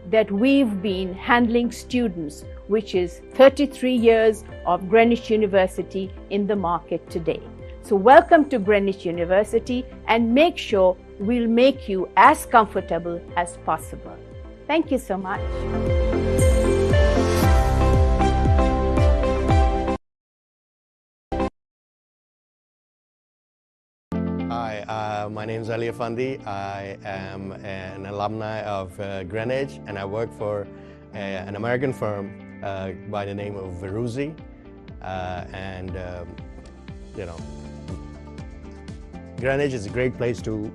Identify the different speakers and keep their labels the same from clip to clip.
Speaker 1: that we've been handling students, which is 33 years of Greenwich University in the market today. So welcome to Greenwich University, and make sure we'll make you as comfortable as possible. Thank you so much.
Speaker 2: Hi, my name is Ali Afandi. I am an alumni of Greenwich, and I work for an American firm by the name of Veruzzi. Greenwich is a great place to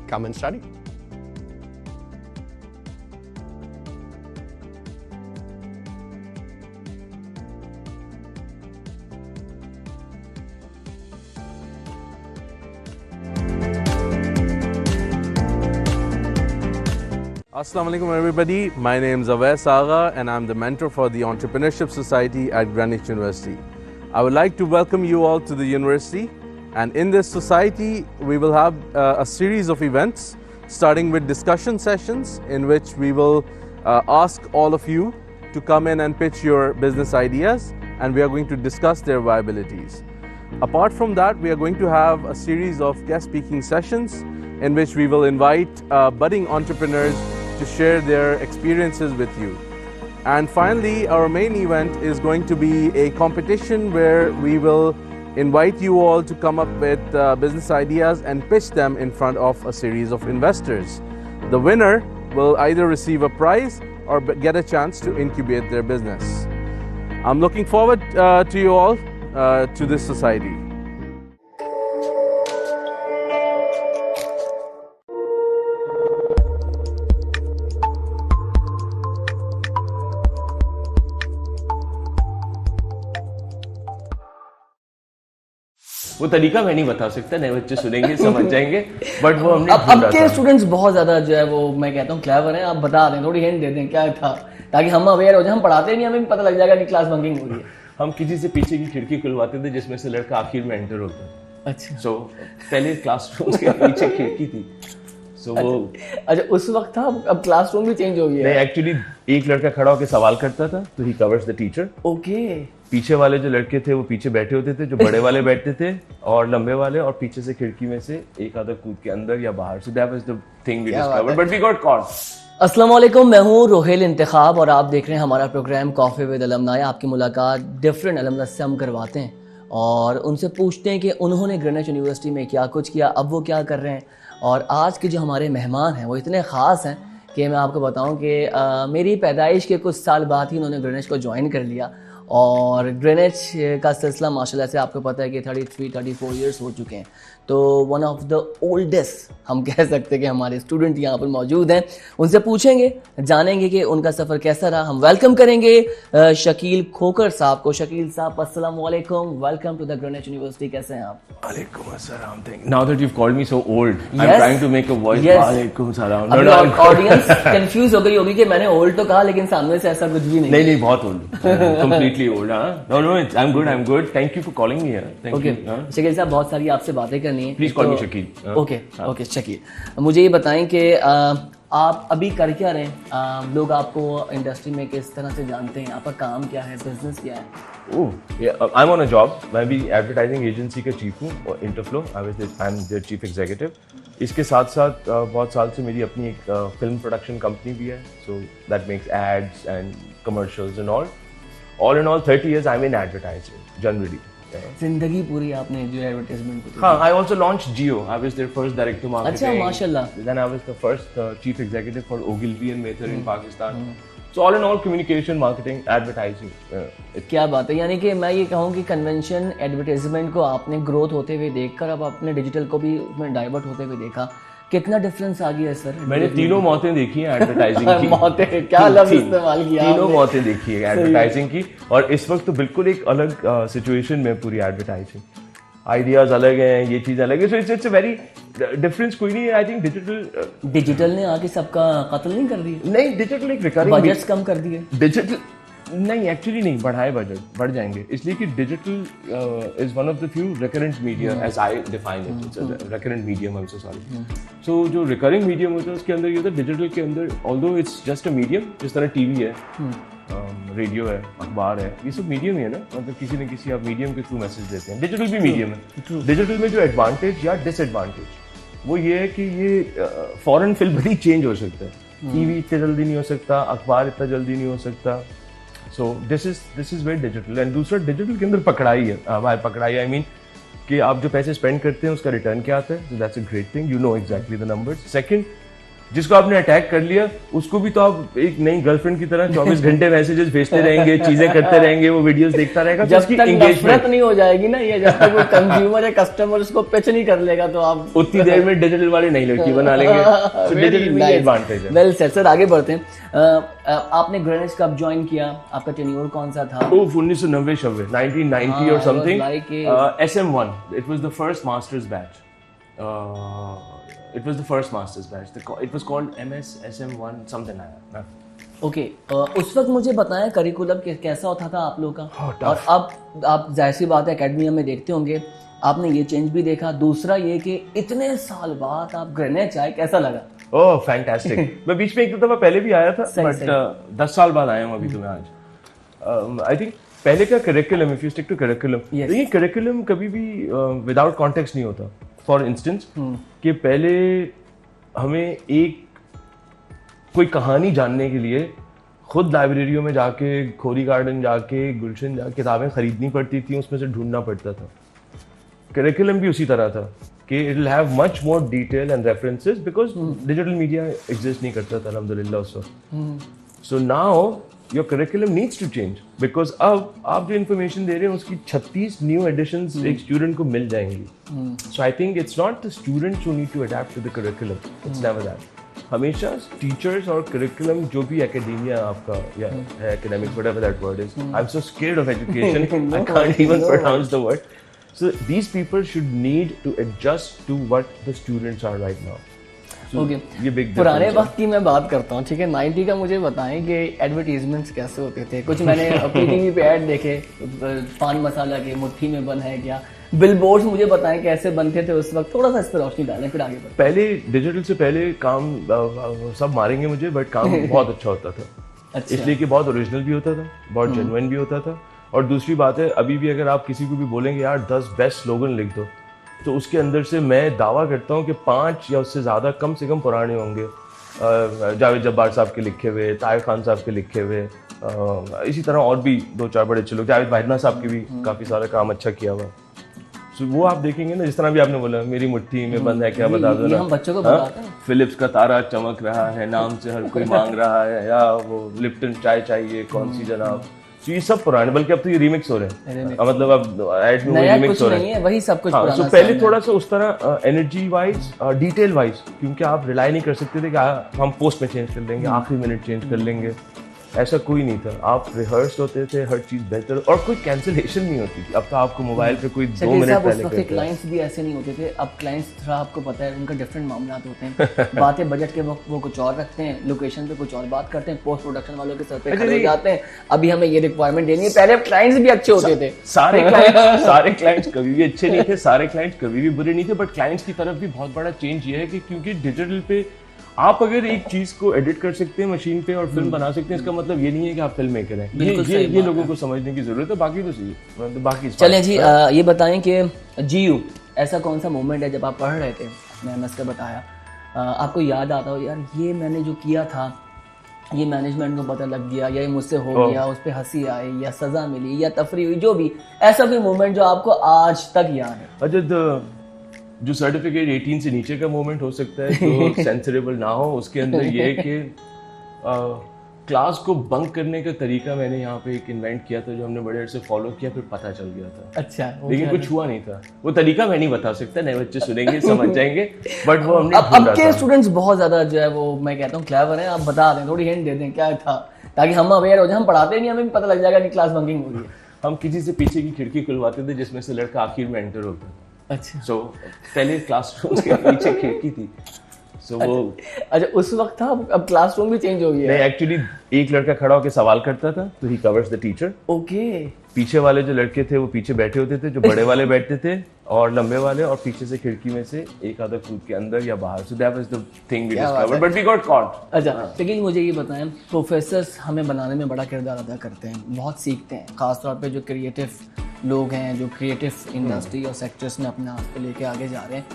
Speaker 2: come and study.
Speaker 3: Assalamu alaikum everybody, my name is Awais Agha and I'm the mentor for the Entrepreneurship Society at Greenwich University. I would like to welcome you all to the university, and in this society we will have a series of events starting with discussion sessions in which we will ask all of you to come in and pitch your business ideas, and we are going to discuss their viabilities. Apart from that, we are going to have a series of guest speaking sessions in which we will invite budding entrepreneurs to share their experiences with you. And finally, our main event is going to be a competition where we will invite you all to come up with business ideas and pitch them in front of a series of investors. The winner will either receive a prize or get a chance to incubate their business. I'm looking forward to you all to this society.
Speaker 4: वो तरीका मैं नहीं बता सकता, नए बच्चे सुनेंगे समझ जाएंगे, बट वो हमने
Speaker 5: अब के स्टूडेंट्स बहुत ज्यादा जो है वो मैं कहता हूँ क्लेवर हैं। आप बता दें, थोड़ी हिंट दे दें क्या था, ताकि हम अवेयर हो जाए। हम पढ़ाते नहीं, हमें भी पता लग जाएगा कि क्लास बंकिंग हो रही है।
Speaker 4: हम किसी से पीछे की खिड़की खुलवाते थे जिसमें से लड़का आखिर में एंटर होता है।
Speaker 5: अच्छा,
Speaker 4: सो पहले क्लासरूम के पीछे खिड़की थी, सो वो
Speaker 5: अच्छा उस वक्त था। अब क्लासरूम भी चेंज हो गया है।
Speaker 4: एक्चुअली एक लड़का खड़ा होकर सवाल करता था, तो ही कवर्स द टीचर।
Speaker 5: ओके,
Speaker 4: पीछे वाले जो लड़के थे वो पीछे बैठे होते थे, जो बड़े वाले बैठते थे और लंबे वाले, और पीछे से खिड़की में से एक आधा कूद के अंदर या बाहर। So that was the thing we discovered, but we got caught.
Speaker 5: अस्सलाम वालेकुम, मैं हूँ रोहेल इंतखाब और आप देख रहे हैं हमारा प्रोग्राम कॉफी विद अलमनाई। आपकी मुलाकात डिफरेंट अलमनाई से हम करवाते हैं और उनसे पूछते हैं कि उन्होंने ग्रीनविच यूनिवर्सिटी में क्या कुछ किया, अब वो क्या कर रहे हैं। और आज के जो हमारे मेहमान हैं वो इतने ख़ास हैं कि मैं आपको बताऊं कि मेरी पैदाइश के कुछ साल बाद ही उन्होंने ग्रीनविच को ज्वाइन कर लिया। और ग्रीनविच का सिलसिला माशाल्लाह से आपको पता है कि 33-34 ईयर्स हो चुके हैं। तो वन ऑफ द ओल्डेस्ट हम कह सकते हैं कि हमारे स्टूडेंट यहाँ पर मौजूद हैं। उनसे पूछेंगे, जानेंगे कि उनका सफ़र कैसा रहा। हम वेलकम करेंगे शकील खोकर साहब को। शकील साहब अस्सलाम वालेकुम, welcome to the Greenwich University. कैसे हैं आप?
Speaker 4: वालेकुम अस्सलाम। Now that you called me so old, I am trying to make a voice. वालेकुम सलाम।
Speaker 5: ऑडियंस कंफ्यूज हो गई होगी कि मैंने ओल्ड तो कहा लेकिन सामने से ऐसा कुछ भी नहीं।
Speaker 4: नहीं, बहुत old, completely old. No, I am good. Thank you for calling me here. Thank you.
Speaker 5: Shakeel साहब, बहुत सारी आपसे बातें करनी है।
Speaker 4: Please call me Shakeel.
Speaker 5: Okay Shakeel, मुझे ये बताएं कि आप अभी कर क्या रहे हैं? लोग आपको इंडस्ट्री में किस तरह से जानते हैं? आपका काम क्या है, बिजनेस क्या है?
Speaker 4: I am on a job. मैं भी एडवर्टाइजिंग एजेंसी का चीफ हूँ, Interflow. I am their chief executive. इसके साथ साथ बहुत साल से मेरी अपनी एक फिल्म प्रोडक्शन कंपनी भी है, so that makes ads and commercials and all in all 30 years I'm in advertising generally.
Speaker 5: जिंदगी पूरी आपने जो एडवर्टाइजमेंट को।
Speaker 4: हाँ, I also launched Jio. I was their first director marketing.
Speaker 5: अच्छा, माशाल्लाह।
Speaker 4: Then I was the first chief executive for Ogilvy and Mather in Pakistan. So all in all, communication, marketing, advertising.
Speaker 5: क्या बात है। यानी कि मैं ये कहूँ कि कन्वेंशन एडवर्टाइजमेंट को आपने ग्रोथ होते हुए देखकर अब आपने डिजिटल को भी उसमें डाइवर्ट होते हुए देखा। कितना डिफरेंस आ गया है सर?
Speaker 4: मैंने तीनों मौतें देखी हैं एडवर्टाइजिंग की।
Speaker 5: मौतें, क्या लफ्ज़ इस्तेमाल किया?
Speaker 4: तीनों मौतें देखी है एडवर्टाइजिंग की, और इस वक्त तो बिल्कुल एक अलग सिचुएशन में पूरी एडवर्टाइजिंग। आइडियाज अलग हैं, ये चीज़ अलग है। So it's a very difference कोई नहीं है। आई थिंक डिजिटल
Speaker 5: ने आके सबका कत्ल नहीं कर दिया।
Speaker 4: नहीं, डिजिटल एक रिकरिंग
Speaker 5: बजट्स कम कर दिए।
Speaker 4: नहीं, एक्चुअली नहीं बढ़ाए, बजट बढ़ जाएंगे, इसलिए कि digital is one of the few recurrent media as I define it, it's recurrent medium, I am so sorry. So जो रिकरिंग मीडियम होता है उसके अंदर ये होता है, डिजिटल के अंदर although it's just a medium, जिस तरह टीवी है, रेडियो है, अखबार है, ये सब मीडियम ही है ना, मतलब किसी न किसी आप मीडियम के थ्रू मैसेज देते हैं। डिजिटल भी मीडियम है। डिजिटल में जो एडवांटेज या डिसएडवांटेज वो ये है कि ये फॉरेन फिल्म भी चेंज हो सकता है, टीवी इतना जल्दी नहीं हो सकता, अखबार इतना जल्दी नहीं हो सकता। So this is very digital. And दूसरा, डिजिटल के अंदर पकड़ाई है, पकड़ाई आई मीन कि आप जो पैसे स्पेंड करते हैं उसका रिटर्न क्या आता है, that's a great thing, you know exactly the numbers. Second, जिसको आपने अटैक कर लिया उसको भी तो आप एक नई गर्लफ्रेंड की तरह 24 घंटे मैसेजेस भेजते रहेंगे, चीजें करते रहेंगे, वो वीडियोस देखता रहेगा,
Speaker 5: जब तक नफरत नहीं हो जाएगी ना, ये जब तक वो कंज्यूमर या कस्टमर उसको पिच नहीं कर लेगा तो आप
Speaker 4: उतनी देर में डिजिटल वाली नई लड़की बना लेंगे। So डिजिटल में एडवांटेज है।
Speaker 5: वेल सेड सर, आगे बढ़ते हैं। आपने ग्रेनिच कब ज्वाइन किया, आपका टेन्योर कौन सा था?
Speaker 4: 1990 1990 or something, SM1, it was the first master's batch. It was the first master's batch. It was called MS SM1 something like that.
Speaker 5: Okay, उस वक्त मुझे बताएं करिकुलम कैसा होता था आप लोग का, और अब आप जाहिर सी बात है एकेडमी में देखते होंगे, आपने ये चेंज भी देखा। दूसरा ये कि इतने साल बाद आप ग्रेनिच आए, कैसा लगा?
Speaker 4: Oh fantastic. मैं बीच में एक दफा पहले भी आया था, बट 10 साल बाद आया हूँ अभी तो मैं आज। आई थिंक पहले का curriculum, if you stick to curriculum, ये करिकुलम कभी भी विदाउट कॉन्टेक्स्ट नहीं होता। फॉर इंस्टेंस कि पहले हमें कोई कहानी जानने के लिए खुद लाइब्रेरियों में जाके, खोरी गार्डन जाके, गुलशन जाके किताबें खरीदनी पड़ती थी, उसमें से ढूंढना पड़ता था। करिकुलम भी उसी तरह था कि it will have much more detail and references because digital media exist नहीं करता था अल्हम्दुलिल्लाह उस वक्त। So now your curriculum needs to change because अब आप जो इन्फॉर्मेशन दे रहे हैं उसकी 36 न्यू एडिशंस एक स्टूडेंट को मिल जाएंगी। So I think it's not the students who need to adapt to the curriculum, it's never that. हमेशा टीचर्स और करिकुलम जो भी एकेडेमिया आपका या है, academic whatever that word is, I am so scared of education, I can't even pronounce the word. So these people should need to adjust to what the students are right now. So
Speaker 5: Okay.
Speaker 4: ये big
Speaker 5: पुराने वक्त की मैं बात करता हूँ, ठीक है। 90 का मुझे बताएं कि एडवर्टीजमेंट्स कैसे होते थे। कुछ मैंने टीवी पे ऐड देखे, पान मसाला के मुट्ठी में बन है क्या, बिलबोर्ड्स मुझे बताएं कैसे बनते थे उस वक्त, थोड़ा सा इस पर रोशनी डालें फिर आगे बढ़ें।
Speaker 4: पहले डिजिटल से पहले काम सब मारेंगे मुझे, बट काम बहुत अच्छा होता था।
Speaker 5: अच्छा।
Speaker 4: इसलिए कि बहुत ओरिजिनल भी होता था, बहुत जेन्युइन भी होता था। और दूसरी बात है, अभी भी अगर आप किसी को भी बोलेंगे यार 10 बेस्ट स्लोगन लिख दो, तो उसके अंदर से मैं दावा करता हूँ कि 5 या उससे ज़्यादा कम से कम पुराने होंगे। जावेद जब्बार साहब के लिखे हुए, ताहिर खान साहब के लिखे हुए, इसी तरह और भी 2-4 बड़े अच्छे लोग, जावेद वाहिदना साहब के भी काफ़ी सारा काम अच्छा किया हुआ। तो वो आप देखेंगे ना, जिस तरह भी आपने बोला मेरी मुट्ठी में बंद है क्या, बता दो ना,
Speaker 5: हम बच्चों को बताते हैं।
Speaker 4: फिलिप्स का तारा चमक रहा है, नाम से हर कोई मांग रहा है, या वो लिप्टन चाय चाहिए कौन सी जनाब। तो ये सब पुराने, बल्कि अब तो ये रीमिक्स हो रहे हैं, मतलब अब ऐड में रीमिक्स हो रहे हैं,
Speaker 5: वही सब कुछ पुराना।
Speaker 4: तो पहले थोड़ा सा उस तरह एनर्जी वाइज, डिटेल वाइज, क्योंकि आप रिलाई नहीं कर सकते थे कि हम पोस्ट में चेंज कर लेंगे, आखिरी मिनट चेंज कर लेंगे, ऐसा कोई नहीं था। आप रिहर्स होते थे, हर चीज बेहतर, और कोई कैंसिलेशन नहीं होती थी। अब तो आपको मोबाइल पे कोई 2 मिनट पहले
Speaker 5: क्लाइंट्स भी ऐसे नहीं होते थे। अब क्लाइंट्स थोड़ा आपको पता है उनका डिफरेंट मामला होते हैं, बातें बजट के वक्त वो कुछ और रखते हैं, लोकेशन पे कुछ और बात करते हैं, पोस्ट प्रोडक्शन वालों के सर पे खड़े हो जाते हैं, अभी हमें ये रिक्वायरमेंट देनी है। पहले क्लाइंट्स भी अच्छे होते थे,
Speaker 4: सारे क्लाइंट्स कभी भी अच्छे नहीं थे, सारे क्लाइंट्स कभी भी बुरे नहीं थे, बट क्लाइंट्स की तरफ भी बहुत बड़ा चेंज ये है कि क्योंकि डिजिटल पे आप अगर एक चीज को एडिट कर सकते हैं मशीन पे और फिल्म बना सकते हैं, इसका मतलब ये नहीं है कि आप फिल्म मेकर हैं। ये लोगों को समझने की जरूरत है, बाकी तो सही है, तो बाकी
Speaker 5: चलें जी। ये बताएं कि जीयू ऐसा कौन सा मोमेंट है जब आप पढ़ रहे थे, मैं एमएस का बताया, आपको याद आता हो यार ये मैंने जो किया था, ये मैनेजमेंट को पता लग गया, या ये मुझसे हो गया, उस पर हंसी आई या सजा मिली या तफरी हुई, जो भी ऐसा कोई मोमेंट जो आपको आज तक याद है?
Speaker 4: अच्छा, जो सर्टिफिकेट 18 से नीचे का मोमेंट हो सकता है जो सेंसरेबल ना हो, उसके अंदर ये है कि क्लास को बंक करने का तरीका मैंने यहाँ पे एक इन्वेंट किया था, जो हमने बड़े अर्से फॉलो किया, फिर पता चल गया था।
Speaker 5: अच्छा,
Speaker 4: लेकिन कुछ हुआ नहीं था। वो तरीका मैं नहीं बता सकता, नए बच्चे सुनेंगे समझ जाएंगे, बट वो हमने
Speaker 5: अब के स्टूडेंट्स बहुत ज्यादा जो है वो मैं कहता हूँ क्लेवर हैं। आप बता दें, थोड़ी हिंट दे दें क्या था, ताकि हम अवेयर हो जाए। हम पढ़ाते नहीं, हमें भी पता लग जाएगा कि क्लास बंकिंग हो रही है।
Speaker 4: हम किसी से पीछे की खिड़की खुलवाते थे जिसमें से लड़का आखिर में एंटर होता था।
Speaker 5: अच्छा।
Speaker 4: पहले क्लासरूम के पीछे खिड़की थी, So वो
Speaker 5: अच्छा उस वक्त था, अब क्लासरूम भी चेंज हो गया
Speaker 4: नहीं, एक्चुअली एक लड़का खड़ा होकर सवाल करता था, तो ही कवर्स द टीचर।
Speaker 5: ओके।
Speaker 4: पीछे वाले जो लड़के थे वो पीछे बैठे होते थे, जो बड़े वाले बैठते थे और लंबे वाले, और पीछे से खिड़की में से एक आधा कूद के अंदर या बाहर। So that was the thing we discovered, but we got caught.
Speaker 5: अच्छा लेकिन मुझे ये बताएं, प्रोफेसर्स हमें बनाने में बड़ा किरदार अदा करते हैं, बहुत सीखते हैं, खासतौर पे जो क्रिएटिव लोग हैं, जो क्रिएटिव इंडस्ट्री और सेक्टर्स में अपने आप को लेके आगे जा रहे हैं।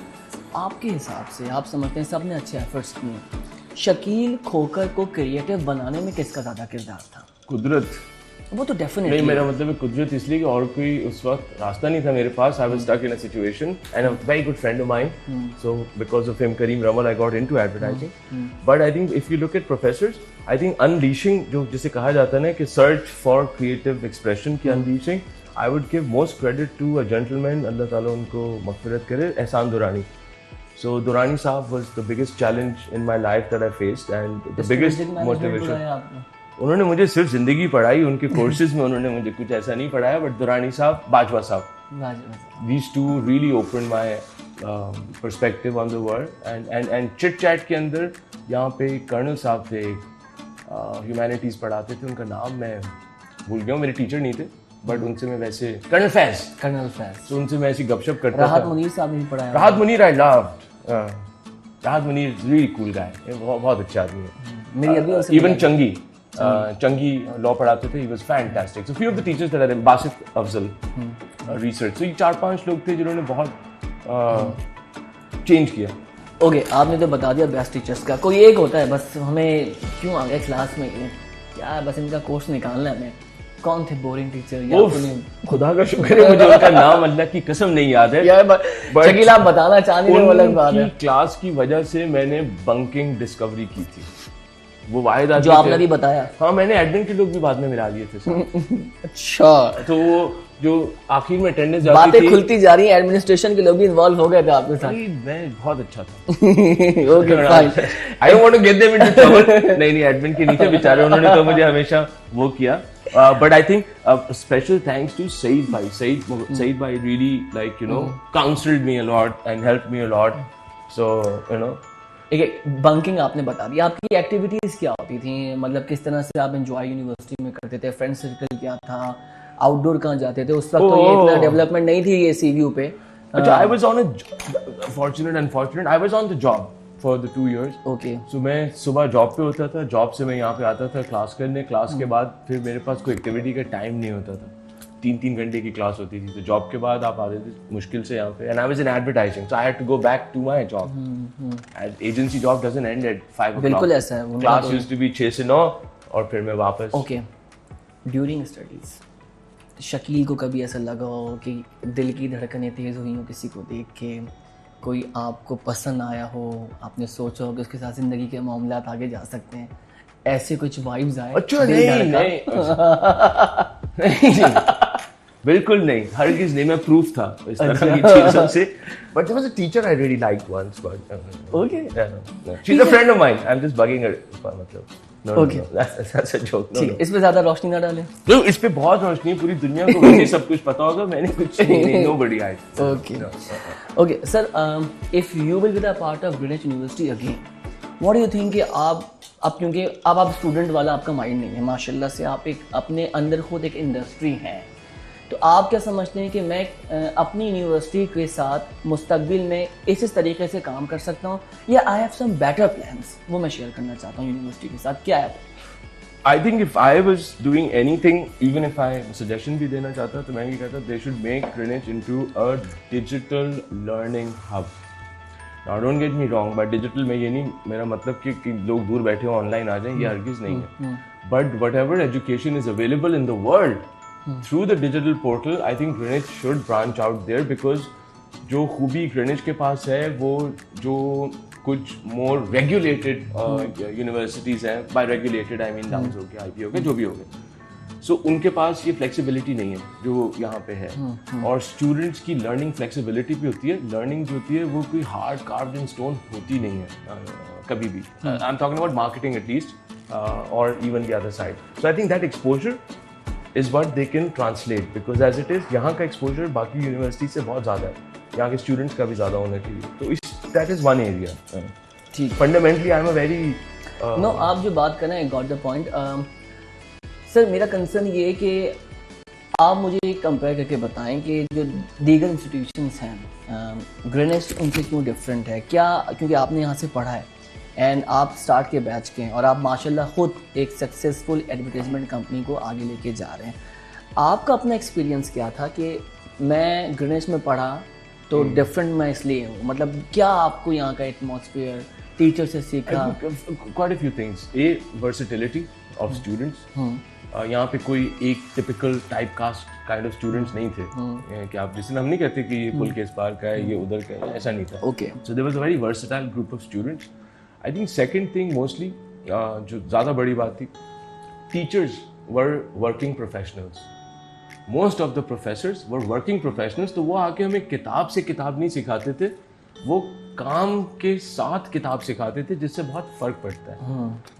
Speaker 5: आपके हिसाब से आप समझते हैं सबने अच्छे एफर्ट्स किए, शकील खोकर को क्रिएटिव बनाने में किसका ज़्यादा किरदार था?
Speaker 4: कुदरत।
Speaker 5: वो तो डेफिनेटली
Speaker 4: नहीं, मेरा मतलब है कुदरत इसलिए कि और कोई उस वक्त रास्ता नहीं था मेरे पास। I was stuck in a situation and a very good friend of mine, so because of him, Karim Ramal, I got into advertising. But I think if you look at professors, I think unleashing, जो जिसे कहा जाता है ना कि search for creative expression की unleashing, I would give most credit to a gentleman, अल्लाह ताला उनको मगफिरत करे, एहसान Durrani. So Durrani Saab was the biggest challenge in my life that I faced and the biggest motivation. उन्होंने मुझे सिर्फ जिंदगी पढ़ाई, उनके कोर्सेज में उन्होंने मुझे कुछ ऐसा नहीं पढ़ाया, बट दुरानी साहब, बाजवा साहब, these two really opened my perspective on the world and chit chat के अंदर यहाँ पे कर्नल साहब थे, ह्यूमैनिटीज पढ़ाते थे, उनका नाम मैं भूल गया हूँ, मेरे टीचर नहीं थे, बट उनसे मैं वैसे कर्नल फैज, तो उनसे मैं ऐसी गपशप करता था।
Speaker 5: राहत मुनीर साहब ने पढ़ाया।
Speaker 4: राहत मुनीर, आई लव राहत Munir, is really cool guy, बहुत अच्छा आदमी है।
Speaker 5: मेरी अभी
Speaker 4: इवन चंगी लॉ पढ़ाते थे, he was fantastic. So few of the teachers that are Basit Afzal research, so ये 4-5 लोग थे जिन्होंने बहुत चेंज किया।
Speaker 5: ओके, आपने तो बता दिया बेस्ट टीचर्स का, कोई एक होता है बस हमें क्यों आ गया क्लास में क्या, बस इनका कोर्स निकालना है हमें। कौन थे बोरिंग टीचर? या
Speaker 4: खुदा का शुक्र है मुझे उनका नाम अल्लाह की कसम नहीं याद है
Speaker 5: यार, शकील आप बताना चाहते हैं वो अलग बात है।
Speaker 4: क्लास की वजह से मैंने बंकिंग डिस्कवरी की थी, वो वाहिद
Speaker 5: जो आपने भी बताया।
Speaker 4: हाँ, मैंने एडमिन के लोग भी बाद में मिला दिए थे।
Speaker 5: अच्छा,
Speaker 4: तो वो जो आखिर में अटेंडेंस जाती
Speaker 5: बातें
Speaker 4: थी,
Speaker 5: खुलती जा रही हैं, एडमिनिस्ट्रेशन के लोग भी इन्वॉल्व हो गए थे आपके साथ।
Speaker 4: मैं बहुत अच्छा था।
Speaker 5: Okay fine,
Speaker 4: I don't want to get them into trouble. नहीं, एडमिन के नीचे बेचारे, उन्होंने तो मुझे हमेशा वो किया। But I think special thanks to Saeed bhai. Saeed bhai really, like, you know, counseled me a lot and helped me a lot. So, you know.
Speaker 5: Bunking आपने बता दिया, आपकी एक्टिविटीज क्या होती थी, मतलब किस तरह से आप एंजॉय यूनिवर्सिटी में करते थे, फ्रेंड सर्कल क्या था, आउटडोर कहाँ जाते थे? उस वक्त तो ये इतना डेवलपमेंट नहीं थी ये सीवीयू पे।
Speaker 4: अच्छा, I was on a unfortunate. I was on the job for the 2 years.
Speaker 5: Okay.
Speaker 4: So मैं सुबह जॉब पे होता था, जॉब से मैं यहाँ पे आता था क्लास करने, क्लास के बाद फिर मेरे पास कोई एक्टिविटी का टाइम नहीं होता था, 3-3 घंटे की क्लास होती थी, तो जॉब के बाद आप आते थे मुश्किल से यहाँ पे, and I was in advertising, so I had to go back to my job. And agency job doesn't end at 5 o'clock.
Speaker 5: बिल्कुल ऐसा है।
Speaker 4: Class used to be 6 से 9 और फिर मैं वापस।
Speaker 5: Okay. During studies, शकील को कभी ऐसा लगा हो कि दिल की धड़कनें तेज हुई हो किसी को देख के, कोई आपको पसंद आया हो, आपने सोचा हो कि उसके साथ जिंदगी के मामलात आगे जा सकते हैं, ऐसे कुछ वाइब्स आए?
Speaker 4: अच्छा, नहीं बिल्कुल नहीं, हरगिज़ नहीं, मैं प्रूफ था इस तरह की चीजों से। But there was a teacher I really liked once, but
Speaker 5: okay,
Speaker 4: yeah. She's a friend of mine. I'm just bugging her, मतलब। No, that's a joke. No.
Speaker 5: इस पे ज्यादा रोशनी ना डालें।
Speaker 4: No, इस पे बहुत रोशनी है, पूरी दुनिया को वैसे सब कुछ पता होगा, मैंने कुछ नहीं, nobody I.
Speaker 5: Okay, sir, if you will be the part of Greenwich University again, what do you think कि आप क्योंकि अब आप स्टूडेंट वाला आपका माइंड नहीं है, माशाल्लाह से आप एक अपने अंदर खुद एक इंडस्ट्री है, तो आप क्या समझते हैं कि मैं अपनी यूनिवर्सिटी के साथ मुस्तकबिल में इस तरीके से काम कर सकता हूँ, या I have some better plans, वो मैं शेयर करना चाहता हूँ यूनिवर्सिटी के साथ? क्या है?
Speaker 4: I think if I was doing anything, even if I suggestion भी देना चाहता तो मैं ये कहता they should make Greenwich into a digital learning hub. Now don't get me wrong, but digital में ये नहीं मेरा मतलब कि लोग दूर बैठे हो ऑनलाइन आ जाएं, ये हरगिज़ नहीं है। But whatever education is available in the world through the digital portal, I think Greenwich should branch out there, because जो खूबी Greenwich के पास है, वो जो कुछ मोर रेगुलेटेड यूनिवर्सिटीज़ हैं, by regulated I mean downs हो गया, आईपी हो गया, जो भी हो गया, सो उनके पास ये फ्लेक्सिबिलिटी नहीं है जो यहाँ पे है। और स्टूडेंट्स की लर्निंग फ्लेक्सिबिलिटी भी होती है, लर्निंग जो होती है वो कोई हार्ड कार्व्ड इन स्टोन होती नहीं है कभी भी। I am talking about marketing at least, और even the other side. So I think that exposure is what they can translate, because as it is यहाँ का एक्सपोजर बाकी यूनिवर्सिटी से बहुत ज़्यादा है, यहाँ के स्टूडेंट्स का भी ज़्यादा होना चाहिए, तो दैट इज़ वन एरिया।
Speaker 5: ठीक।
Speaker 4: Fundamentally I am a very
Speaker 5: no, आप जो बात कर रहे हैं, गॉट द पॉइंट। सर मेरा कंसर्न ये है कि आप मुझे कंपेयर करके बताएं कि जो दीगर इंस्टीट्यूशंस हैं ग्रीनिच उनसे क्यों डिफरेंट है, क्या क्योंकि आपने यहाँ से पढ़ा है एंड आप स्टार्ट के बैच के हैं और आप माशाल्लाह खुद एक सक्सेसफुल एडवर्टाइजमेंट कंपनी को आगे लेके जा रहे हैं। आपका अपना एक्सपीरियंस क्या था कि मैं ग्रीनिच में पढ़ा तो डिफरेंट मैं इसलिए हूँ, मतलब क्या आपको यहाँ का एटमॉस्फेयर, टीचर से सीखा?
Speaker 4: Quite a few things. Uh, versatility of students. यहाँ पे कोई एक typical type cast kind of students नहीं थे कि आप, जिसने हम नहीं कहते कि ये पुल के इस पार का है, ये उधर का है, ऐसा नहीं था।
Speaker 5: Okay,
Speaker 4: so there was a very versatile group of students. I think second thing mostly जो ज़्यादा बड़ी बात थी, teachers were working professionals. Most of the professors were working professionals. तो वो आके हमें किताब से किताब नहीं सिखाते थे, वो काम के साथ किताब सिखाते थे, जिससे बहुत फर्क पड़ता है।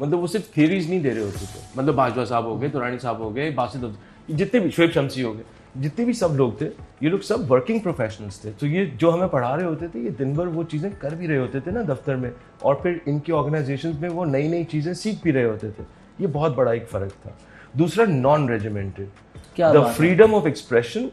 Speaker 4: मतलब वो सिर्फ थ्योरीज नहीं दे रहे होते थे। मतलब बाजवा साहब हो गए, दुरानी साहब हो गए, बासित, जितने भी, शोएब शमसी हो गए, जितने भी सब लोग थे, ये लोग सब वर्किंग प्रोफेशनल्स थे। तो ये जो हमें पढ़ा रहे होते थे, ये दिन भर वो चीज़ें कर भी रहे होते थे ना दफ्तर में, और फिर इनकी ऑर्गेनाइजेशंस में वो नई नई चीज़ें सीख भी रहे होते थे। ये बहुत बड़ा एक फ़र्क था। दूसरा, non regimented. The freedom of expression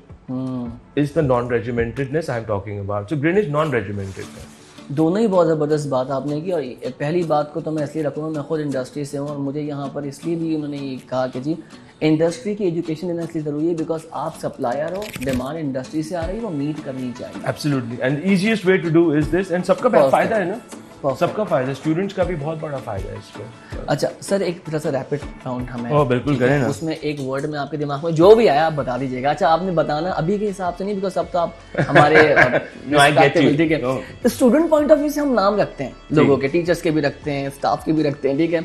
Speaker 4: is the non regimentedness I am talking about. So Greenwich non regimented है।
Speaker 5: दोनों ही बहुत ज़बरदस्त बात आपने की। और पहली बात को तो मैं इसलिए रखूँगा, मैं खुद इंडस्ट्री से हूँ और मुझे यहाँ पर इसलिए भी उन्होंने ये कहा कि जी इंडस्ट्री की एजुकेशन देना इसलिए ज़रूरी है बिकॉज आप सप्लायर हो, डिमांड इंडस्ट्री से आ रही है, वो मीट करनी चाहिए।
Speaker 4: Absolutely, and easiest way to do is this. And सबका फायदा है ना, सबका फायदा, स्टूडेंट्स का भी बहुत बड़ा फायदा है इसको।
Speaker 5: अच्छा सर, एक थोड़ा सा रैपिड राउंड हमें।
Speaker 4: बिल्कुल करें ना।
Speaker 5: उसमें एक वर्ड में आपके दिमाग में जो भी आया आप बता दीजिएगा। अच्छा, आपने बताना अभी के हिसाब से नहीं, बिकॉज अब तो आप हमारे ठीक है। स्टूडेंट पॉइंट ऑफ व्यू से हम नाम रखते हैं लोगों के, टीचर्स के भी रखते हैं, स्टाफ के भी रखते हैं, ठीक है।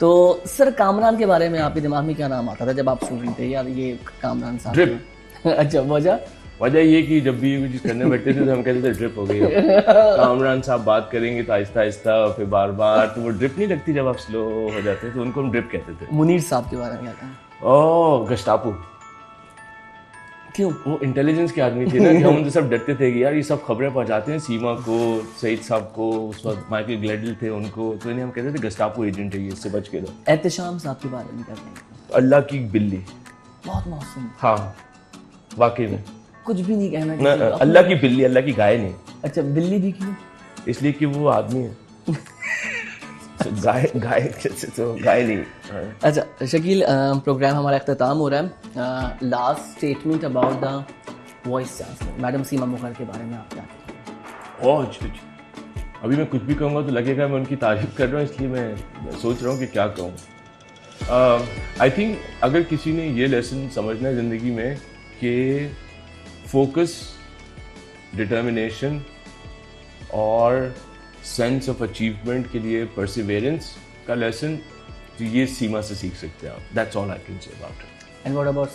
Speaker 5: तो सर कामरान के बारे में आपके दिमाग में क्या नाम आता था जब आप स्टूडेंट थे? यार ये कामरान साहब।
Speaker 4: ड्रिप।
Speaker 5: अच्छा, वजह
Speaker 4: ये कि जब भी कुछ करने बैठते थे तो हम कहते थे ड्रिप हो गई। कामरान साहब बात करेंगे तो आहिस्ता आहिस्ता, फिर बार बार, तो वो ड्रिप नहीं लगती जब आप स्लो हो जाते तो उनको हम ड्रिप कहते थे।
Speaker 5: मुनीर साहब के बारे में क्या था?
Speaker 4: ओह, गस्टापो।
Speaker 5: क्यों?
Speaker 4: वो इंटेलिजेंस के आदमी थे ना, हम उनसे सब डरते थे कि यार ये सब खबरें पहुंचाते हैं सीमा को, सईद साहब को, उस वक्त माइकल ग्लेडल थे उनको, तो इन्हें हम कहते थे गस्टापो एजेंट है ये, इससे बच के दो।
Speaker 5: एहतशाम साहब के बारे में क्या कहेंगे?
Speaker 4: अल्लाह की बिल्ली,
Speaker 5: बहुत मासूम।
Speaker 4: हाँ वाकई में कुछ
Speaker 5: भी नहीं कहना
Speaker 4: ना, अल्लाह की बिल्ली, अल्लाह की गाय नहीं।
Speaker 5: अच्छा, बिल्ली भी क्यों?
Speaker 4: इसलिए कि वो आदमी है। गाय नहीं।
Speaker 5: अच्छा शकील, प्रोग्राम हमारा अख्ताम हो रहा है। Last statement about the vice chancellor madam Seema Mukhar के बारे में आप क्या कहेंगे?
Speaker 4: अभी मैं कुछ भी कहूँगा तो लगेगा मैं उनकी तारीफ कर रहा हूँ, इसलिए मैं सोच रहा हूँ कि क्या कहूँ। आई थिंक अगर किसी ने ये लेसन समझना है ज़िंदगी में कि फोकस, डिटर्मिनेशन और सेंस ऑफ अचीवमेंट के लिए परसिवेरेंस का लेसन, तो ये सीमा से सीख सकते हैं आप। That's all I can say about it.
Speaker 5: And what about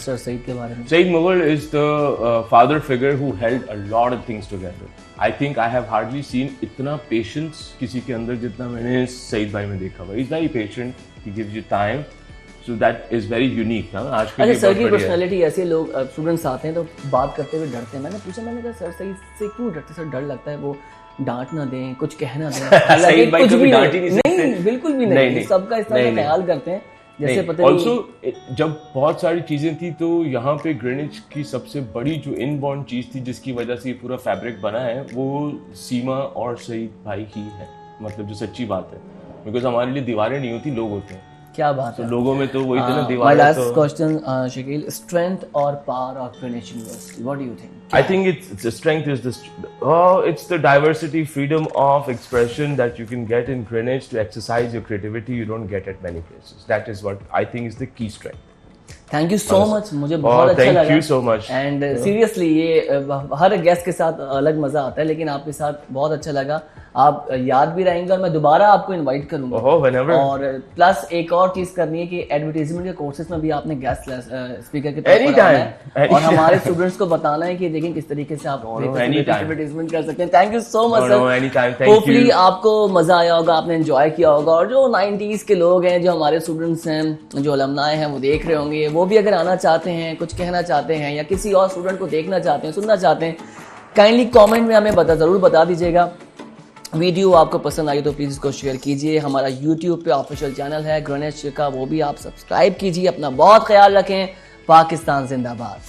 Speaker 5: sir Saeed के बारे में?
Speaker 4: Saeed Mughal is the father figure who held a lot of things together. I think I have hardly seen इतना पेशेंस किसी के अंदर जितना मैंने सईद भाई में देखा हुआ। Is very patient, he gives you time, so that is very unique ना आज के लिए।
Speaker 5: सर की पर्सनालिटी ऐसे, लोग स्टूडेंट्स आते हैं तो बात करते हुए डरते हैं। मैंने पूछा, मैंने कहा सर सईद से क्यों डरते? सर डर लगता है वो डांट ना दें, कुछ कहना दें।
Speaker 4: सईद भाई कभी डांट ही नहीं सकते।
Speaker 5: नहीं, बिल्कुल भी नहीं। सबका इस तरह का ख्याल करते हैं जैसे पता नहीं।
Speaker 4: ऑल्सो जब बहुत सारी चीजें थी तो यहाँ पे ग्रीनिच की सबसे बड़ी जो इनबॉर्न चीज थी जिसकी वजह से ये पूरा फैब्रिक बना है, वो सीमा और सईद भाई ही है। मतलब जो सच्ची बात है, बिकॉज हमारे लिए दीवारें नहीं होती, लोग होते हैं।
Speaker 5: क्या बात है।
Speaker 4: लोगों में तो वही ना दीवार।
Speaker 5: My last question, Shakeel, strength or power of Greenwich University, what do you think?
Speaker 4: I think it's the strength is it's the diversity, freedom of expression that you can get in Greenwich to exercise your creativity. You don't get at many places. That is what I think is the key strength.
Speaker 5: Thank you so much, मुझे बहुत अच्छा लगा।
Speaker 4: Thank you so much.
Speaker 5: And seriously ये हर guest के साथ अलग मजा आता है, लेकिन आपके साथ बहुत अच्छा लगा। आप याद भी रहेंगे और मैं दोबारा आपको इनवाइट करूंगा। और प्लस एक और चीज करनी है कि एडवर्टाइजमेंट के कोर्सेज में भी आपने गेस्ट स्पीकर के तौर पर आना है और हमारे स्टूडेंट्स को बताना है कि देखें किस तरीके से आप एडवर्टाइजमेंट कर सकते हैं। Thank you so much sir. Hopefully आपको मजा आया होगा, आपने एंजॉय किया होगा, और जो 90s के लोग हैं, जो हमारे स्टूडेंट्स हैं, जो अलमनाए हैं, वो देख रहे होंगे, वो भी अगर आना चाहते हैं, कुछ कहना चाहते हैं या किसी और स्टूडेंट को देखना चाहते हैं, सुनना चाहते हैं, काइंडली कमेंट में हमें जरूर बता दीजिएगा। वीडियो आपको पसंद आई तो प्लीज़ इसको शेयर कीजिए। हमारा यूट्यूब पे ऑफिशियल चैनल है ग्रीनिच का, वो भी आप सब्सक्राइब कीजिए। अपना बहुत ख्याल रखें। पाकिस्तान जिंदाबाद।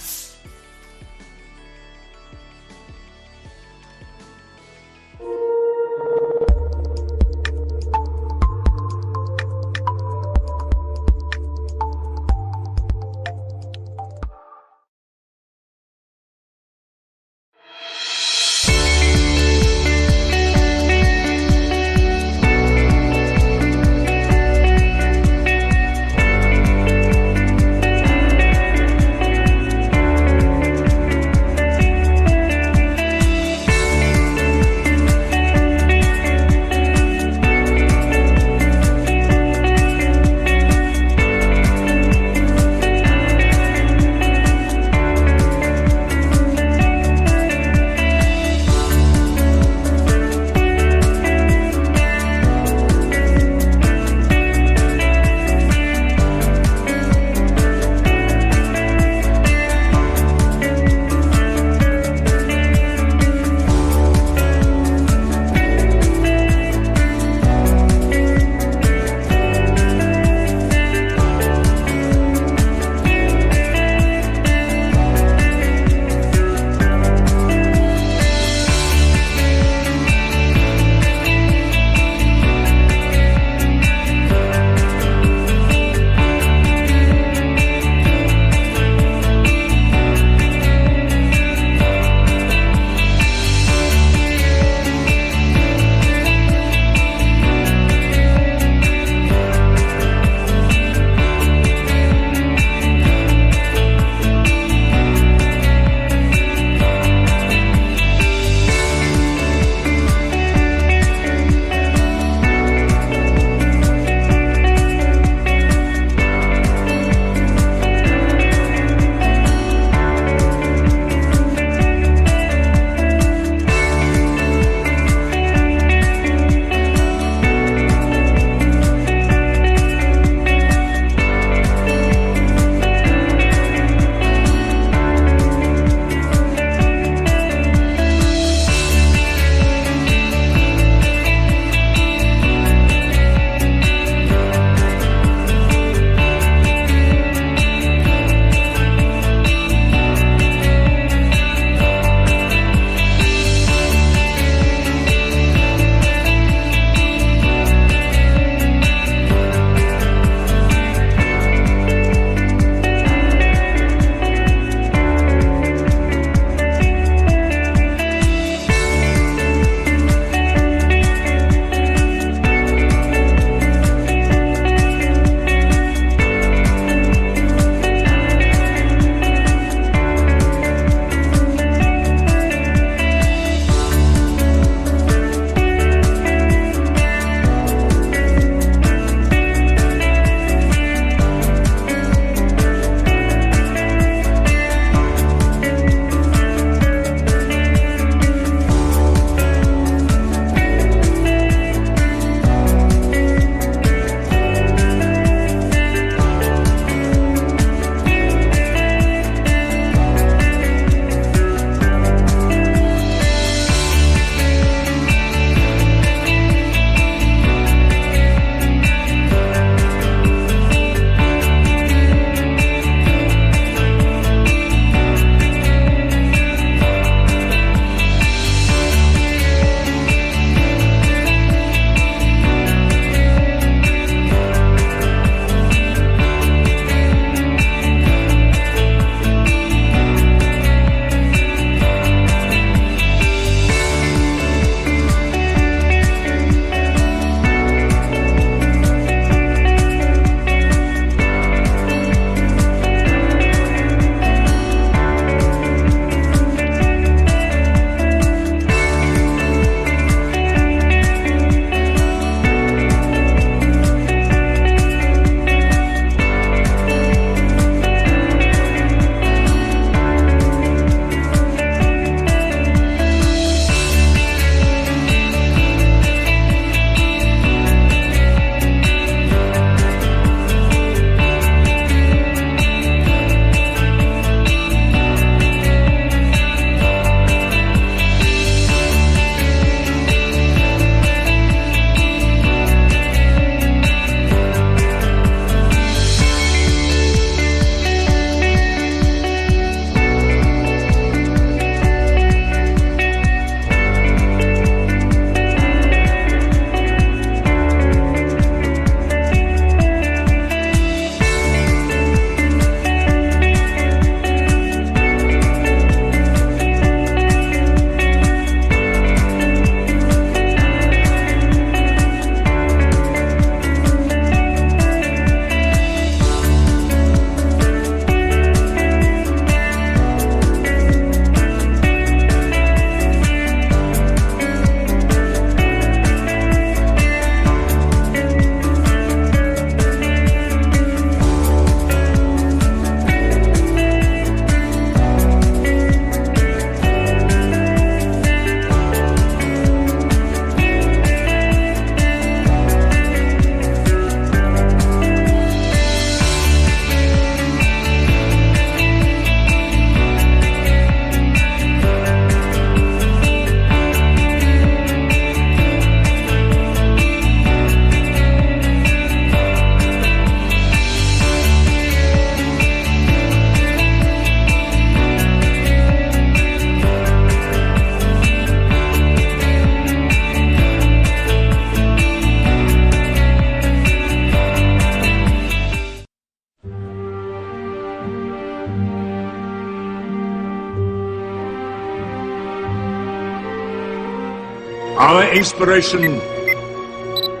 Speaker 6: Our inspiration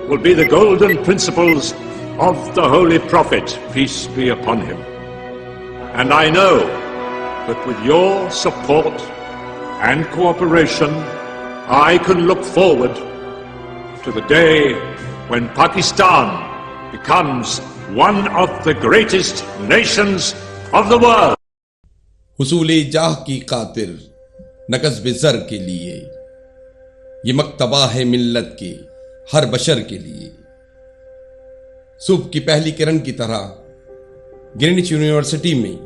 Speaker 6: will be the golden principles of the Holy Prophet, peace be upon him. And I know that with your support and cooperation, I can look forward to the day when Pakistan becomes one of the greatest nations of the world.
Speaker 7: हुसूले जाह की खातिर नकज़ ज़र के लिए ये मक्तबा है मिल्लत के हर बशर के लिए। सुबह की पहली किरण की तरह ग्रीनिच यूनिवर्सिटी में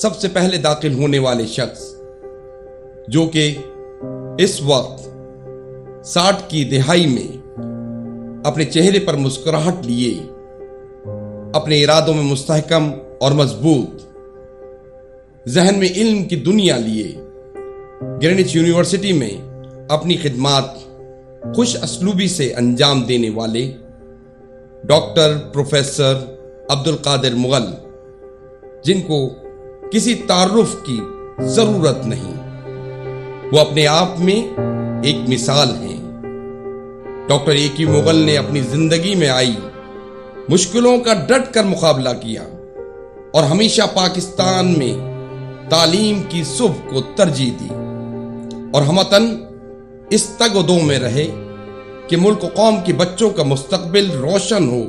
Speaker 7: सबसे पहले दाखिल होने वाले शख्स, जो कि इस वक्त 60 की दिहाई में अपने चेहरे पर मुस्कुराहट लिए अपने इरादों में मुस्तहकम और मजबूत, जहन में इल्म की दुनिया लिए ग्रीनिच यूनिवर्सिटी में अपनी खिदमात खुश असलूबी से अंजाम देने वाले डॉक्टर प्रोफेसर अब्दुल कादिर मुगल, जिनको किसी तारुफ की जरूरत नहीं, वो अपने आप में एक मिसाल हैं। Doctor A K. मुगल ने अपनी जिंदगी में आई मुश्किलों का डट कर मुकाबला किया और हमेशा पाकिस्तान में तालीम की सुबह को तरजीह दी और हमतन इस तगदो में रहे कि मुल्क कौम के बच्चों का मुस्तकबिल रोशन हो,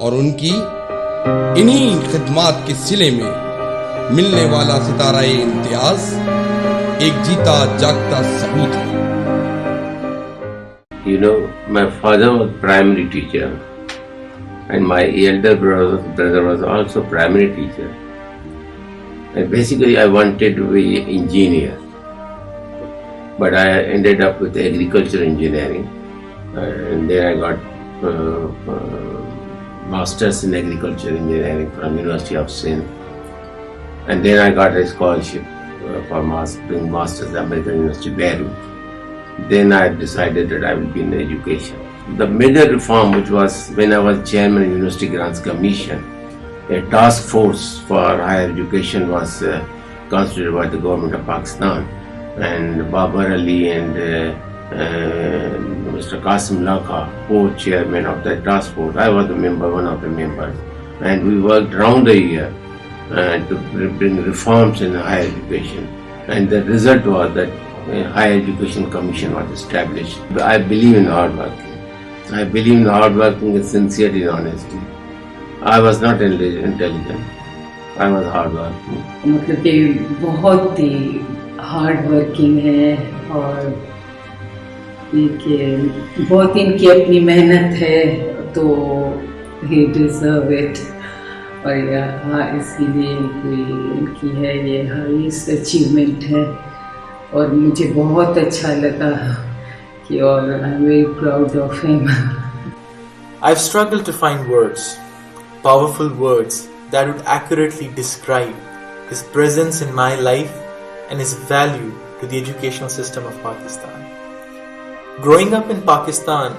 Speaker 7: और उनकी इन्हीं खिदमात के सिले में मिलने वाला सितारा इम्तियाज एक जीता जागता सबूत है।
Speaker 8: You know, my father was primary teacher and my elder brother was also primary teacher. And basically I wanted to be an engineer, but I ended up with agriculture engineering, and then I got masters in agriculture engineering from University of Sindh, and then I got a scholarship for doing masters at American University Beirut. Then I decided that I will be in education. The major reform, which was when I was chairman of University Grants Commission, a task force for higher education was constituted by the government of Pakistan, and Babar Ali and Mr. Qasim Laka, co-chairman of that task force. I was one of the members, and we worked round the year to bring reforms in higher education, and the result was that Higher Education Commission was established. I believe in hard working. I believe in hard working and sincerity and honesty. I was not intelligent. I was hard working.
Speaker 9: मतलब कि बहुत ही hard working है और ये बहुत इनकी अपनी मेहनत है, तो he deserve it। और हाँ, इसीलिए इनकी है ये हाईएस्ट अचीवमेंट है, और मुझे बहुत अच्छा लगा कि और I am very proud of him.
Speaker 10: I've struggled to find words, powerful words that would accurately describe his presence in my life and his value to the educational system of Pakistan. Growing up in Pakistan,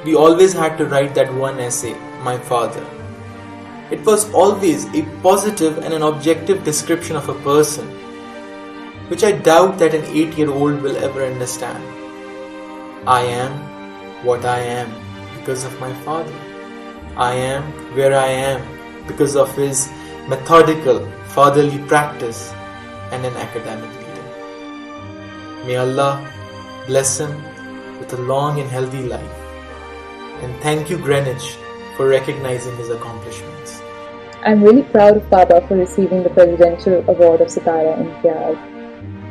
Speaker 10: we always had to write that one essay, My Father. It was always a positive and an objective description of a person, which I doubt that an 8-year-old will ever understand. I am what I am because of my father. I am where I am because of his methodical fatherly practice and an academic leader. May Allah bless him with a long and healthy life. And thank you, Greenwich, for recognizing his accomplishments.
Speaker 11: I'm really proud of Baba for receiving the Presidential Award of Sitara Imtiaz.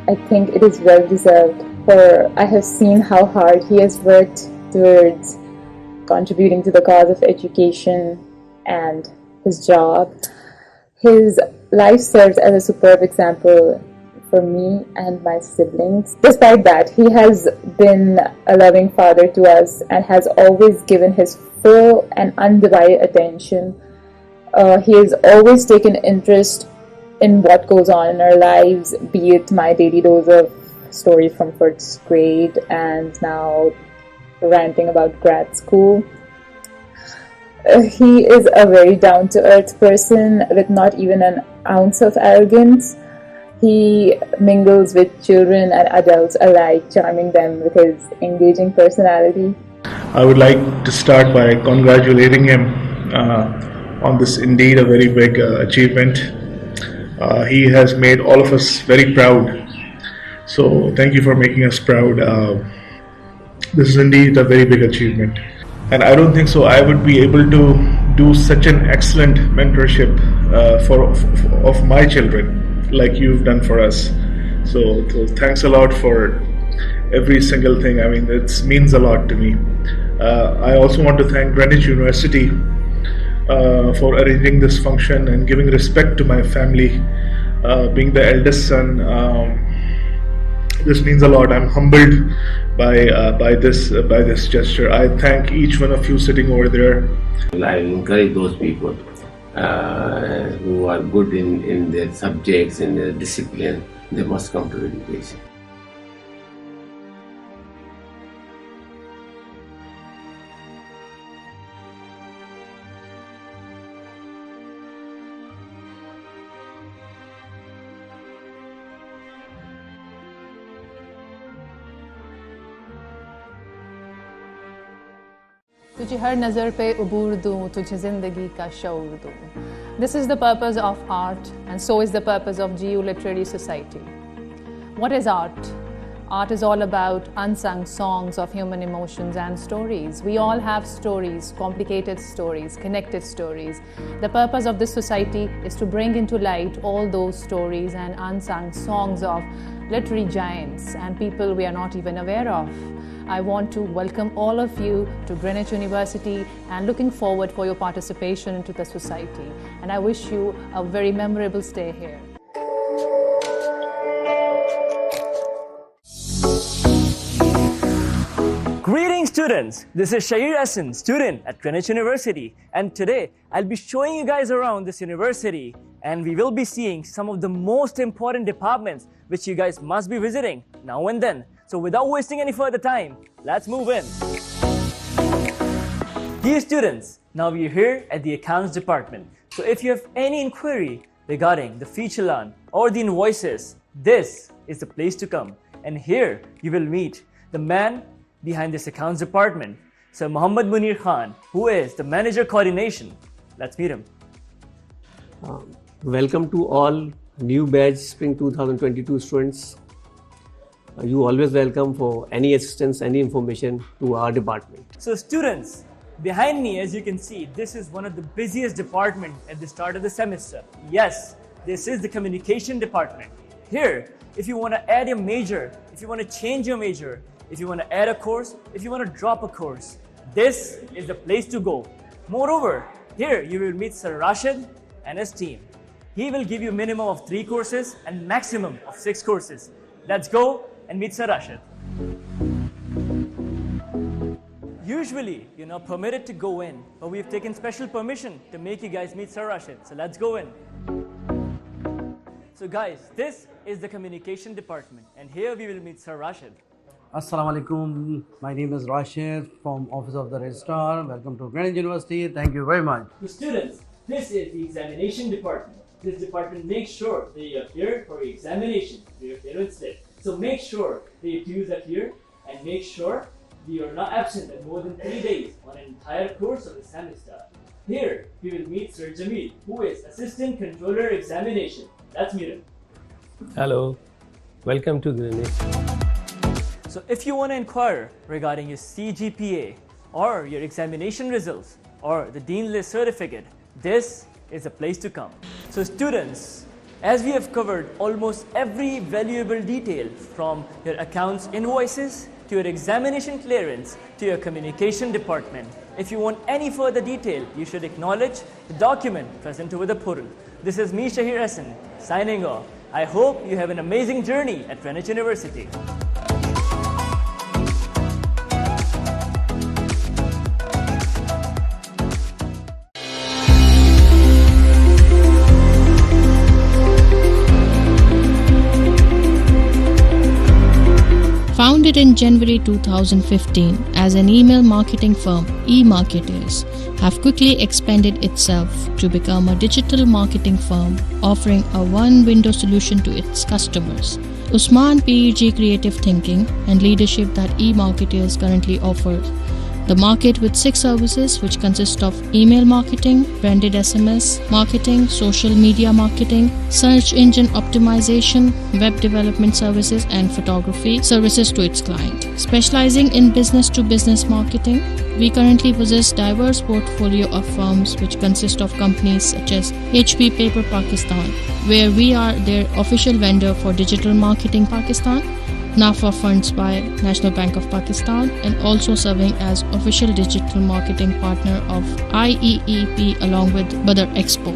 Speaker 11: I think it is well deserved, for I have seen how hard he has worked towards contributing to the cause of education and his job. His life serves as a superb example for me and my siblings. Despite that, he has been a loving father to us and has always given his full and undivided attention. He has always taken interest in what goes on in our lives, be it my daily dose of stories from first grade and now ranting about grad school. He is a very down-to-earth person with not even an ounce of arrogance. He mingles with children and adults alike, charming them with his engaging personality.
Speaker 12: I would like to start by congratulating him on this indeed a very big achievement. He has made all of us very proud. So thank you for making us proud. This is indeed a very big achievement. And I don't think so I would be able to do such an excellent mentorship of my children like you've done for us. So thanks a lot for every single thing. I mean, it means a lot to me. I also want to thank Greenwich University for arranging this function and giving respect to my family. Being the eldest son, this means a lot. I'm humbled by this gesture. I thank each one of you sitting over there.
Speaker 8: I encourage those people who are good in their subjects, in their discipline. They must come to education.
Speaker 13: तुझे हर नज़र पे उबूर दूँ, तुझे ज़िंदगी का शऊर दूँ. This is the purpose of art, and so is the purpose of GU Literary Society. What is art? Art is all about unsung songs of human emotions and stories. We all have stories, complicated stories, connected stories. The purpose of this society is to bring into light all those stories and unsung songs of literary giants and people we are not even aware of. I want to welcome all of you to Greenwich University and looking forward for your participation into the society. And I wish you a very memorable stay here.
Speaker 5: Greetings students, this is Shahir Hassan, student at Greenwich University, and today I'll be showing you guys around this university, and we will be seeing some of the most important departments which you guys must be visiting now and then. So without wasting any further time, let's move in. Dear students, now we're here at the accounts department. So if you have any inquiry regarding the feature learn or the invoices, this is the place to come. And here you will meet the man behind this accounts department, Sir Muhammad Munir Khan, who is the manager coordination. Let's meet him.
Speaker 14: Welcome to all new batch Spring 2022 students. You always welcome for any assistance, any information to our department.
Speaker 5: So students, behind me, as you can see, this is one of the busiest departments at the start of the semester. Yes, this is the communication department. Here, if you want to add a major, if you want to change your major, if you want to add a course, if you want to drop a course, this is the place to go. Moreover, here you will meet Sir Rashid and his team. He will give you minimum of 3 courses and maximum of 6 courses. Let's go and meet Sir Rashid. Usually, you're not permitted to go in, but we've taken special permission to make you guys meet Sir Rashid. So let's go in. So guys, this is the communication department, and here we will meet Sir Rashid.
Speaker 15: Assalamu alaikum. My name is Rashid from Office of the Registrar. Welcome to Greenwich University. Thank you very much.
Speaker 5: So students, this is the examination department. This department makes sure that you are here for your examination, for your clearance slip. So make sure that your dues are clear and make sure that you are not absent at more than 3 days on an entire course of the semester. Here, we will meet Sir Jamil, who is Assistant Controller Examination. Let's meet him.
Speaker 16: Hello, welcome to Greenwich.
Speaker 5: So if you want to inquire regarding your CGPA or your examination results or the Dean List certificate, this is the place to come. So students, as we have covered almost every valuable detail from your accounts invoices to your examination clearance to your communication department, if you want any further detail, you should acknowledge the document present over the portal. This is me, Shahir Hassan, signing off. I hope you have an amazing journey at Greenwich University.
Speaker 17: Founded in January 2015 as an email marketing firm, eMarketers have quickly expanded itself to become a digital marketing firm offering a one-window solution to its customers. Usman PEG creative thinking and leadership that eMarketers currently offers the market with 6 services which consist of email marketing, branded SMS marketing, social media marketing, search engine optimization, web development services and photography services to its client. Specializing in business-to-business marketing, we currently possess diverse portfolio of firms which consist of companies such as HP Paper Pakistan, where we are their official vendor for digital marketing Pakistan, NAFA Funds by National Bank of Pakistan, and also serving as official digital marketing partner of IEEP along with Badr Expo.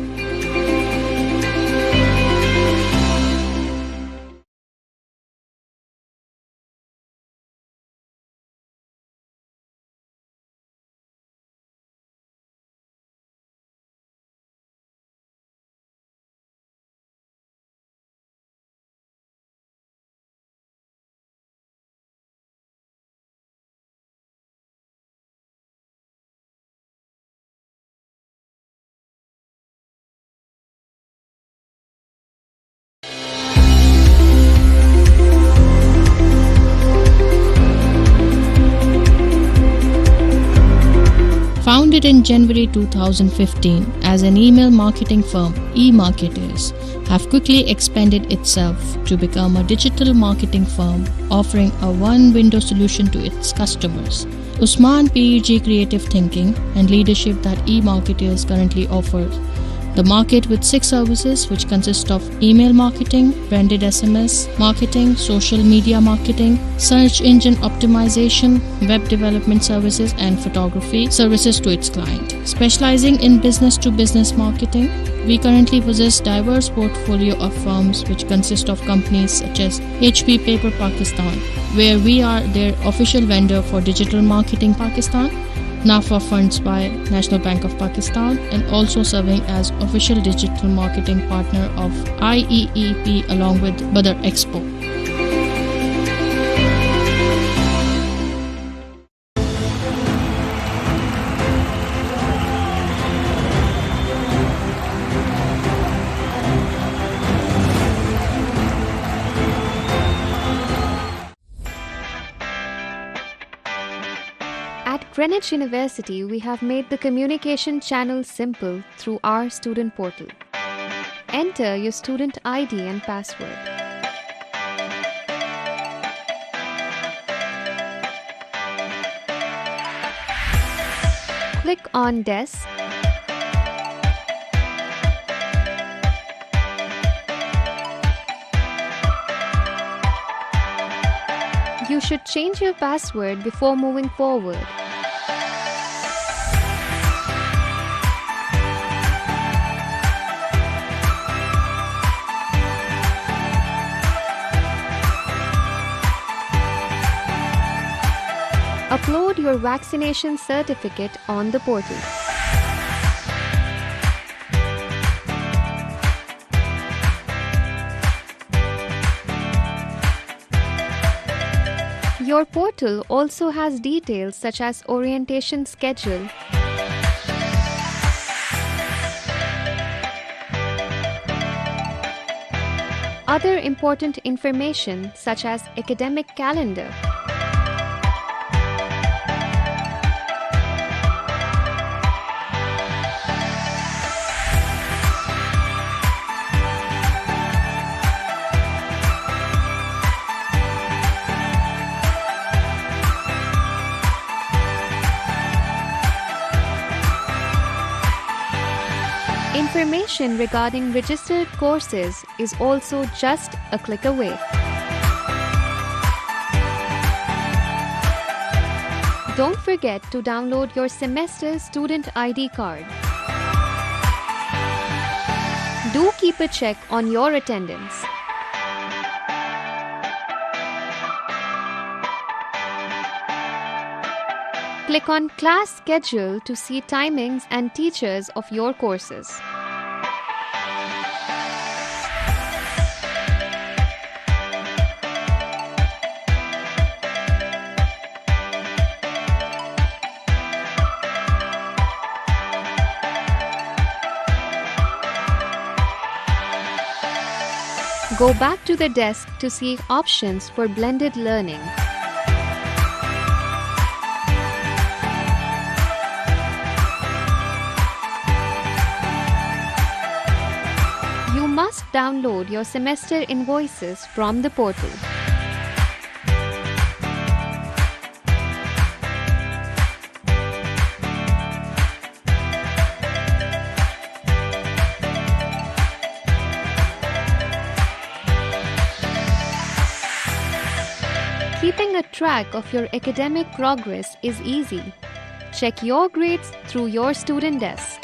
Speaker 17: Founded in January 2015 as an email marketing firm, eMarketers have quickly expanded itself to become a digital marketing firm offering a one-window solution to its customers. Usman PEG creative thinking and leadership that eMarketers currently offers the market with 6 services which consist of email marketing, branded SMS marketing, social media marketing, search engine optimization, web development services and photography services to its client. Specializing in business-to-business marketing, we currently possess diverse portfolio of firms which consist of companies such as HP Paper Pakistan, where we are their official vendor for digital marketing Pakistan, NAFA Funds by National Bank of Pakistan, and also serving as official digital marketing partner of IEEP along with Badr Expo.
Speaker 18: At Greenwich University, we have made the communication channel simple through our student portal. Enter your student ID and password. Click on Desk. You should change your password before moving forward. Upload your vaccination certificate on the portal. Your portal also has details such as orientation schedule, other important information such as academic calendar, information regarding registered courses is also just a click away. Don't forget to download your semester student ID card. Do keep a check on your attendance. Click on Class Schedule to see timings and teachers of your courses. Go back to the desk to see options for blended learning. You must download your semester invoices from the portal. Keeping a track of your academic progress is easy. Check your grades through your student desk.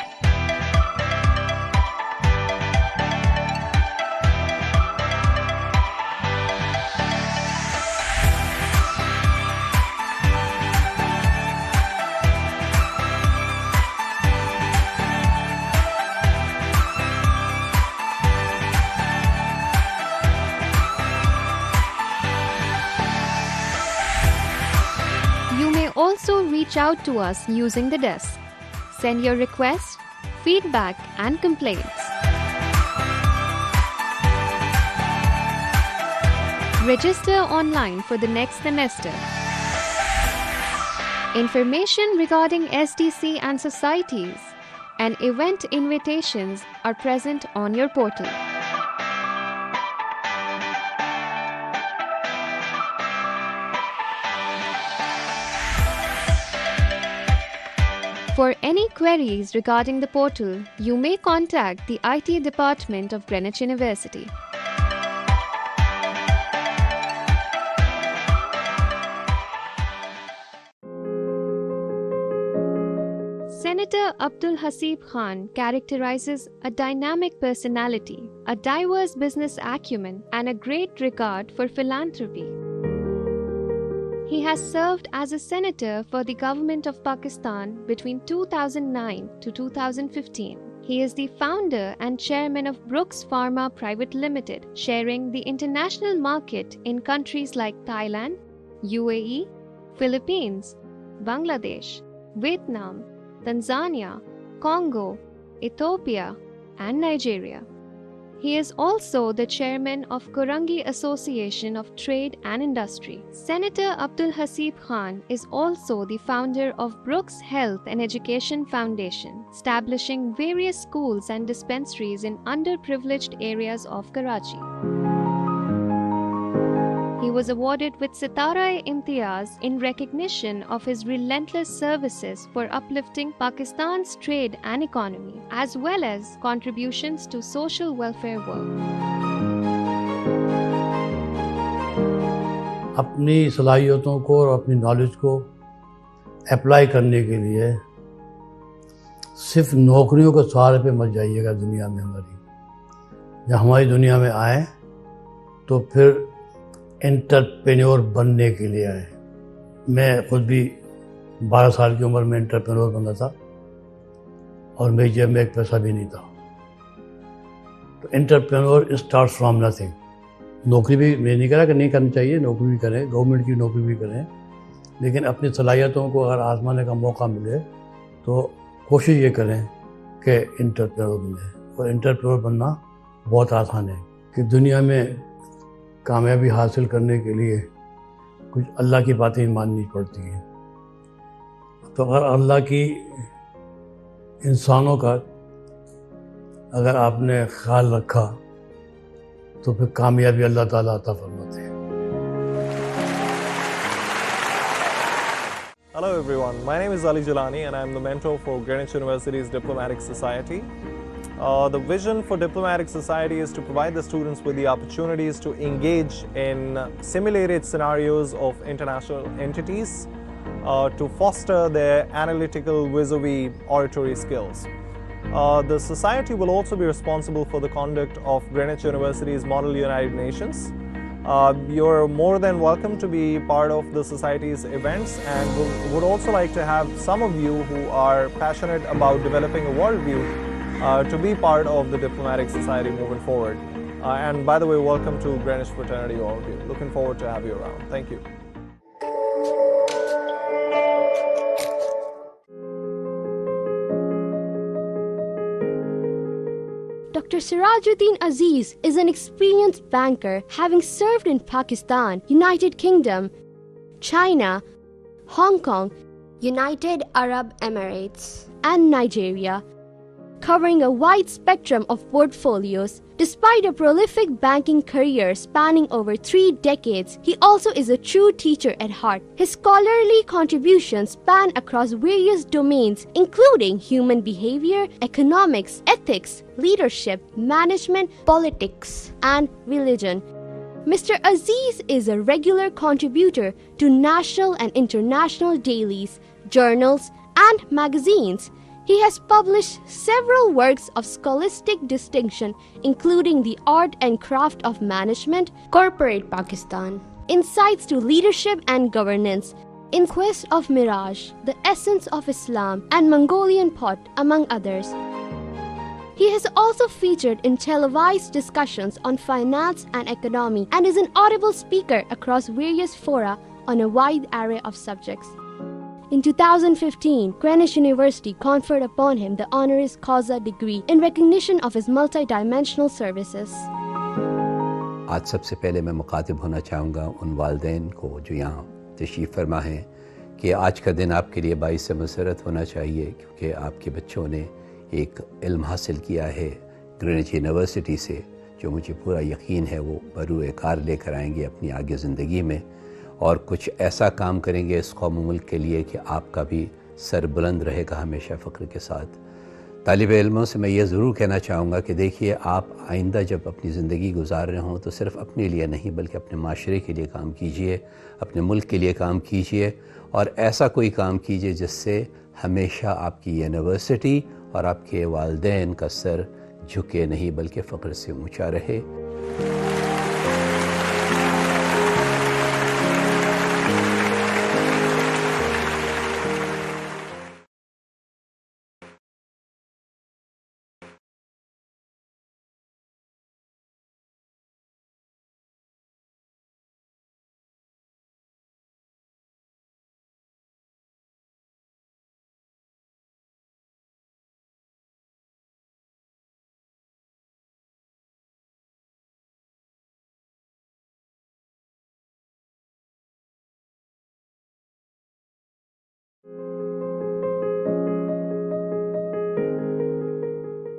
Speaker 18: You may also reach out to us using the desk. Send your requests, feedback, and complaints. Register online for the next semester. Information regarding SDC and societies and event invitations are present on your portal. For any queries regarding the portal, you may contact the IT department of Greenwich University. Senator Abdul Hasib Khan characterizes a dynamic personality, a diverse business acumen, and a great regard for philanthropy. He has served as a senator for the government of Pakistan between 2009 to 2015. He is the founder and chairman of Brooks Pharma Private Limited, sharing the international market in countries like Thailand, UAE, Philippines, Bangladesh, Vietnam, Tanzania, Congo, Ethiopia, and Nigeria. He is also the chairman of Kurangi Association of Trade and Industry. Senator Abdul Hasib Khan is also the founder of Brooks Health and Education Foundation, establishing various schools and dispensaries in underprivileged areas of Karachi. He was awarded with Sitara-e-Imtiyaz in recognition of his relentless services for uplifting Pakistan's trade and economy, as well as contributions to social welfare work.
Speaker 15: अपनी सलाहियतों को और अपनी knowledge को apply करने के लिए सिर्फ नौकरियों के सहारे पे मत जाइएगा दुनिया में हमारी। जब हमारी दुनिया में आए तो फिर एंटरप्रेन्योर बनने के लिए आए। मैं खुद भी 12 साल की उम्र में एंटरप्रेन्योर बना था और मेरी जेब में एक पैसा भी नहीं था। तो एंटरप्रेन्योर स्टार्ट्स फ्रॉम नथिंग। नौकरी भी मैं नहीं कह रहा कि नहीं करनी चाहिए, नौकरी भी करें, गवर्नमेंट की नौकरी भी करें, लेकिन अपनी सलाहियतों को अगर आजमाने का मौका मिले तो कोशिश ये करें कि एंटरप्रेन्योर बने। और एंटरप्रेन्योर बनना बहुत आसान है कि दुनिया में कामयाबी हासिल करने के लिए कुछ अल्लाह की बातें माननी पड़ती हैं। तो अगर अल्लाह की इंसानों का अगर आपने ख्याल रखा तो फिर कामयाबी अल्लाह ताला अता फरमाते हैं।
Speaker 19: Hello everyone, my name is Ali Jalani and I am the mentor for Greenwich University's Diplomatic Society. The vision for Diplomatic Society is to provide the students with the opportunities to engage in simulated scenarios of international entities to foster their analytical vis-a-vis oratory skills. The Society will also be responsible for the conduct of Greenwich University's Model United Nations. You're more than welcome to be part of the Society's events, and would also like to have some of you who are passionate about developing a worldview to be part of the Diplomatic Society moving forward. And by the way, welcome to Greenwich Fraternity, all of you. Looking forward to have you around. Thank you.
Speaker 18: Dr. Sirajuddin Aziz is an experienced banker having served in Pakistan, United Kingdom, China, Hong Kong, United Arab Emirates, and Nigeria, covering a wide spectrum of portfolios. Despite a prolific banking career spanning over 3 decades, he also is a true teacher at heart. His scholarly contributions span across various domains, including human behavior, economics, ethics, leadership, management, politics, and religion. Mr. Aziz is a regular contributor to national and international dailies, journals, and magazines. He has published several works of scholastic distinction, including The Art and Craft of Management, Corporate Pakistan, Insights to Leadership and Governance, In Quest of Mirage, The Essence of Islam, and Mongolian Pot, among others. He has also featured in televised discussions on finance and economy and is an audible speaker across various fora on a wide array of subjects. In 2015, Greenwich University conferred upon him the honoris causa degree in recognition of his multidimensional services.
Speaker 20: आज सबसे पहले मैं मुखातिब होना चाहूँगा उन वालिदैन को जो यहाँ तशरीफ़ फरमा हैं कि आज का दिन आपके लिए बाइस मसरत होना चाहिए, क्योंकि आपके बच्चों ने एक इल्म हासिल किया है ग्रीनिच यूनिवर्सिटी से, जो मुझे पूरा यकीन है वो बरूए कार लेकर आएंगे अपनी आगे ज़िंदगी में और कुछ ऐसा काम करेंगे इस कौम मुल्क के लिए कि आपका भी सर बुलंद रहेगा हमेशा फ़ख्र के साथ। तालिब इल्मों से मैं ये ज़रूर कहना चाहूँगा कि देखिए, आप आइंदा जब अपनी ज़िंदगी गुजार रहे हों तो सिर्फ़ अपने लिए नहीं बल्कि अपने माशरे के लिए काम कीजिए, अपने मुल्क के लिए काम कीजिए और ऐसा कोई काम कीजिए जिससे हमेशा आपकी यूनिवर्सिटी और आपके वालिदैन का सर झुके नहीं बल्कि फ़ख्र से ऊँचा रहे।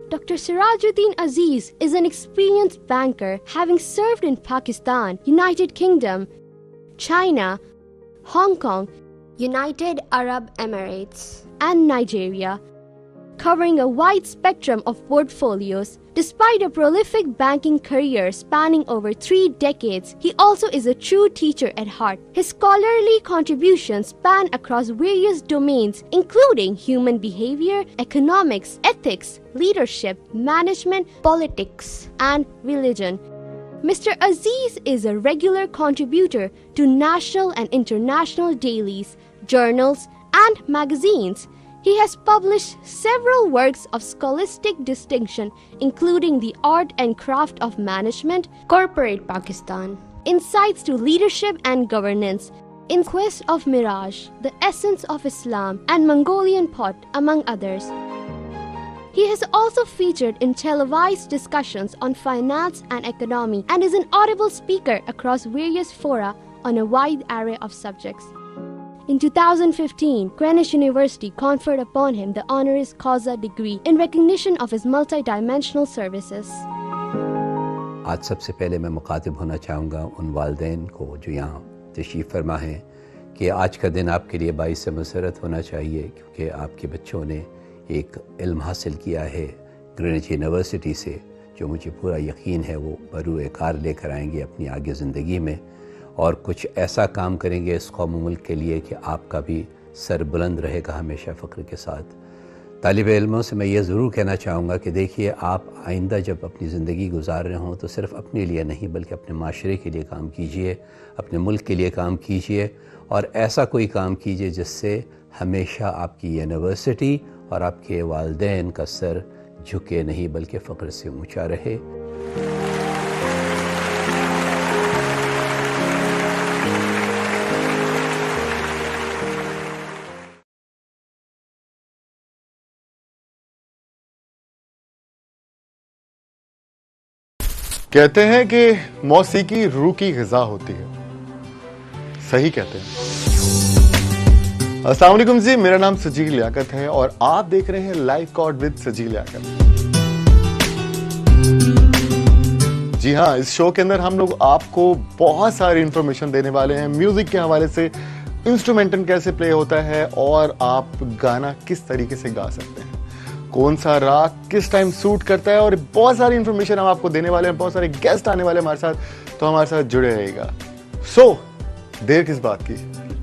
Speaker 18: Dr. Sirajuddin Aziz is an experienced banker having served in Pakistan, United Kingdom, China, Hong Kong, United Arab Emirates, and Nigeria, covering a wide spectrum of portfolios. Despite a prolific banking career spanning over 3 decades, he also is a true teacher at heart. His scholarly contributions span across various domains, including human behavior, economics, ethics, leadership, management, politics, and religion. Mr. Aziz is a regular contributor to national and international dailies, journals, and magazines. He has published several works of scholastic distinction, including The Art and Craft of Management, Corporate Pakistan, Insights to Leadership and Governance, In Quest of Mirage, The Essence of Islam, and Mongolian Pot, among others. He has also featured in televised discussions on finance and economy and is an audible speaker across various fora on a wide array of subjects. In 2015, Greenwich University conferred upon him the honoris causa degree in recognition of his multidimensional services.
Speaker 20: आज सबसे पहले मैं मुखातिब होना चाहूँगा उन वालिदैन को जो यहाँ तशरीफ़ फरमा हैं कि आज का दिन आपके लिए बाइस मसरत होना चाहिए, क्योंकि आपके बच्चों ने एक इल्म हासिल किया है ग्रीनिच यूनिवर्सिटी से, जो मुझे पूरा यकीन है वो बरूए कार लेकर आएंगे अपनी आगे ज़िंदगी में और कुछ ऐसा काम करेंगे इस कौम मुल्क के लिए कि आपका भी सर बुलंद रहेगा हमेशा फ़ख्र के साथ। तालिब इल्मों से मैं ये ज़रूर कहना चाहूँगा कि देखिए, आप आइंदा जब अपनी ज़िंदगी गुजार रहे हों तो सिर्फ़ अपने लिए नहीं बल्कि अपने माशरे के लिए काम कीजिए, अपने मुल्क के लिए काम कीजिए और ऐसा कोई काम कीजिए जिससे हमेशा आपकी यूनिवर्सिटी और आपके वालिदैन का सर झुके नहीं बल्कि फ़ख्र से ऊँचा रहे।
Speaker 21: कहते हैं कि मौसीकी रूह की ग़िज़ा होती है, सही कहते हैं। अस्सलाम वालेकुम जी, मेरा नाम सजील लियाकत है और आप देख रहे हैं live chord with Sajeel Liaquat. जी हाँ, इस शो के अंदर हम लोग आपको बहुत सारी इंफॉर्मेशन देने वाले हैं, म्यूजिक के हवाले से, इंस्ट्रूमेंटल कैसे प्ले होता है और आप गाना किस तरीके से गा सकते हैं, कौन सा राग किस टाइम सूट करता है, और बहुत सारी इंफॉर्मेशन हम आपको देने वाले हैं। बहुत सारे गेस्ट आने वाले हैं हमारे साथ, तो हमारे साथ जुड़े रहिएगा। देर किस बात की,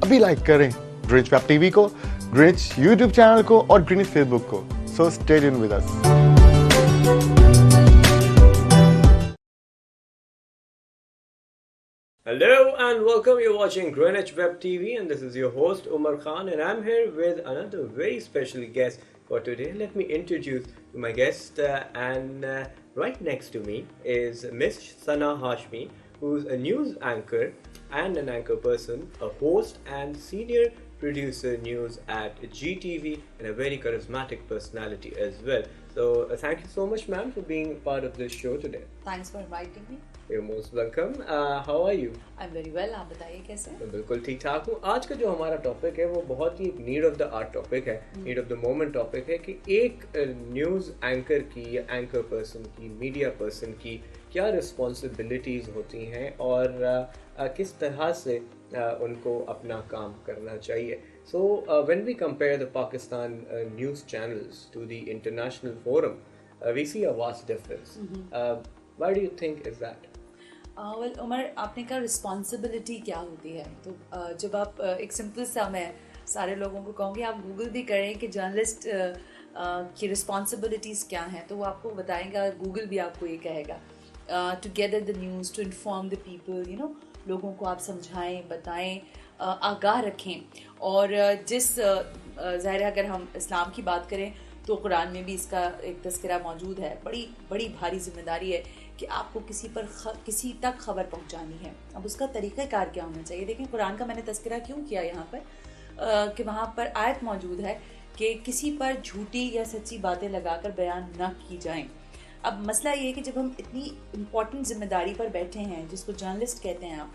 Speaker 21: अभी लाइक करें ग्रीनविच वेब टीवी को, ग्रीनविच यूट्यूब चैनल को और ग्रीनविच फेसबुक को। So stay tuned with us.
Speaker 22: Hello and welcome. You're watching Greenwich Web TV and this is your host Umar Khan and I'm here with another very special guest for today. Let me introduce my guest and right next to me is Miss Sana Hashmi, who's a news anchor and an anchor person, a host and senior producer news at GTV and a very charismatic personality as well. So thank you so much ma'am for being part of this show today.
Speaker 23: Thanks for inviting me.
Speaker 22: You're most welcome. How are you?
Speaker 23: I'm very well. आप बताइए कैसे?
Speaker 22: मैं बिल्कुल ठीक ठाक हूँ। आज का जो हमारा टॉपिक है वो बहुत ही need of the art topic है, need of the moment topic है कि एक न्यूज़ एंकर की या एंकर पर्सन की, मीडिया पर्सन की क्या रिस्पॉन्सिबिलिटीज़ होती हैं और किस तरह से उनको अपना काम करना चाहिए. So when we compare the Pakistan news channels to the international forum, we see a vast difference. Why do you think is that?
Speaker 23: Well, Umar, आपने कहा रिस्पॉन्सिबिलिटी क्या होती है, तो जब आप एक सिंपल सा मैं सारे लोगों को कहूँगी आप गूगल भी करें कि जर्नलिस्ट की रिस्पॉन्सिबिलिटीज़ क्या हैं, तो वो आपको बताएगा, गूगल भी आपको ये कहेगा to gather the news, to inform the people, you know, लोगों को आप समझाएं, बताएं, आगाह रखें. और जिस ज़ाहिर है अगर हम इस्लाम की बात करें तो कुरान में भी इसका एक तज़किरा मौजूद है. बड़ी बड़ी भारी जिम्मेदारी है कि आपको किसी तक ख़बर पहुंचानी है. अब उसका तरीक़ाकार क्या होना चाहिए. देखें, कुरान का मैंने तज़किरा क्यों किया यहाँ पर कि वहाँ पर आयत मौजूद है कि किसी पर झूठी या सच्ची बातें लगाकर बयान न की जाएं. अब मसला ये है कि जब हम इतनी इम्पॉर्टेंट जिम्मेदारी पर बैठे हैं, जिसको जर्नलिस्ट कहते हैं आप,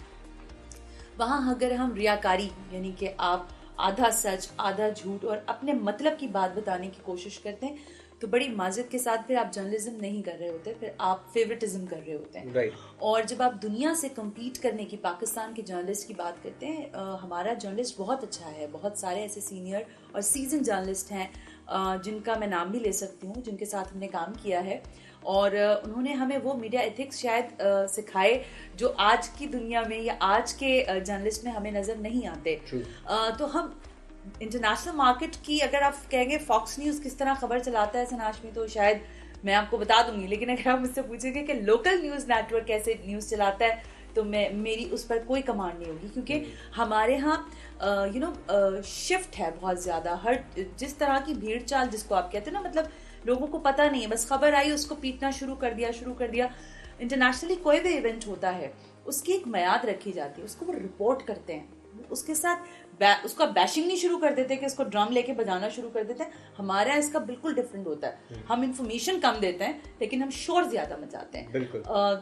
Speaker 23: वहाँ अगर हम रियाकारी यानी कि आप आधा सच आधा झूठ और अपने मतलब की बात बताने की कोशिश करते हैं, तो बड़ी माजरत के साथ फिर आप जर्नलिज्म नहीं कर रहे होते, फिर आप फेवरेटिज्म कर रहे होते हैं.
Speaker 22: Right.
Speaker 23: और जब आप दुनिया से कम्पीट करने की, पाकिस्तान के जर्नलिस्ट की बात करते हैं, हमारा जर्नलिस्ट बहुत अच्छा है. बहुत सारे ऐसे सीनियर और सीजन जर्नलिस्ट हैं जिनका मैं नाम भी ले सकती हूँ, जिनके साथ हमने काम किया है और उन्होंने हमें वो मीडिया एथिक्स शायद सिखाए जो आज की दुनिया में या आज के जर्नलिस्ट में हमें नज़र नहीं आते. तो हम इंटरनेशनल मार्केट की अगर आप कहेंगे फॉक्स न्यूज़ किस तरह खबर चलाता है सनाशमी, तो शायद मैं आपको बता दूंगी, लेकिन अगर आप मुझसे पूछेंगे कि लोकल न्यूज़ नेटवर्क कैसे न्यूज़ चलाता है, तो मेरी उस पर कोई कमांड नहीं होगी, क्योंकि हमारे यहाँ शिफ्ट है बहुत ज़्यादा. हर जिस तरह की भीड़ चाल जिसको आप कहते हैं ना, मतलब लोगों को पता नहीं है, बस खबर आई उसको पीटना शुरू कर दिया. इंटरनेशनली कोई भी इवेंट होता है उसकी एक मियाद रखी जाती है, उसको वो रिपोर्ट करते हैं, उसके साथ उसका बैशिंग नहीं शुरू कर देते कि उसको ड्रम लेके बजाना शुरू कर देते हैं. हमारा इसका बिल्कुल डिफरेंट होता है. हम इंफॉर्मेशन कम देते हैं लेकिन हम शोर ज्यादा मचाते हैं.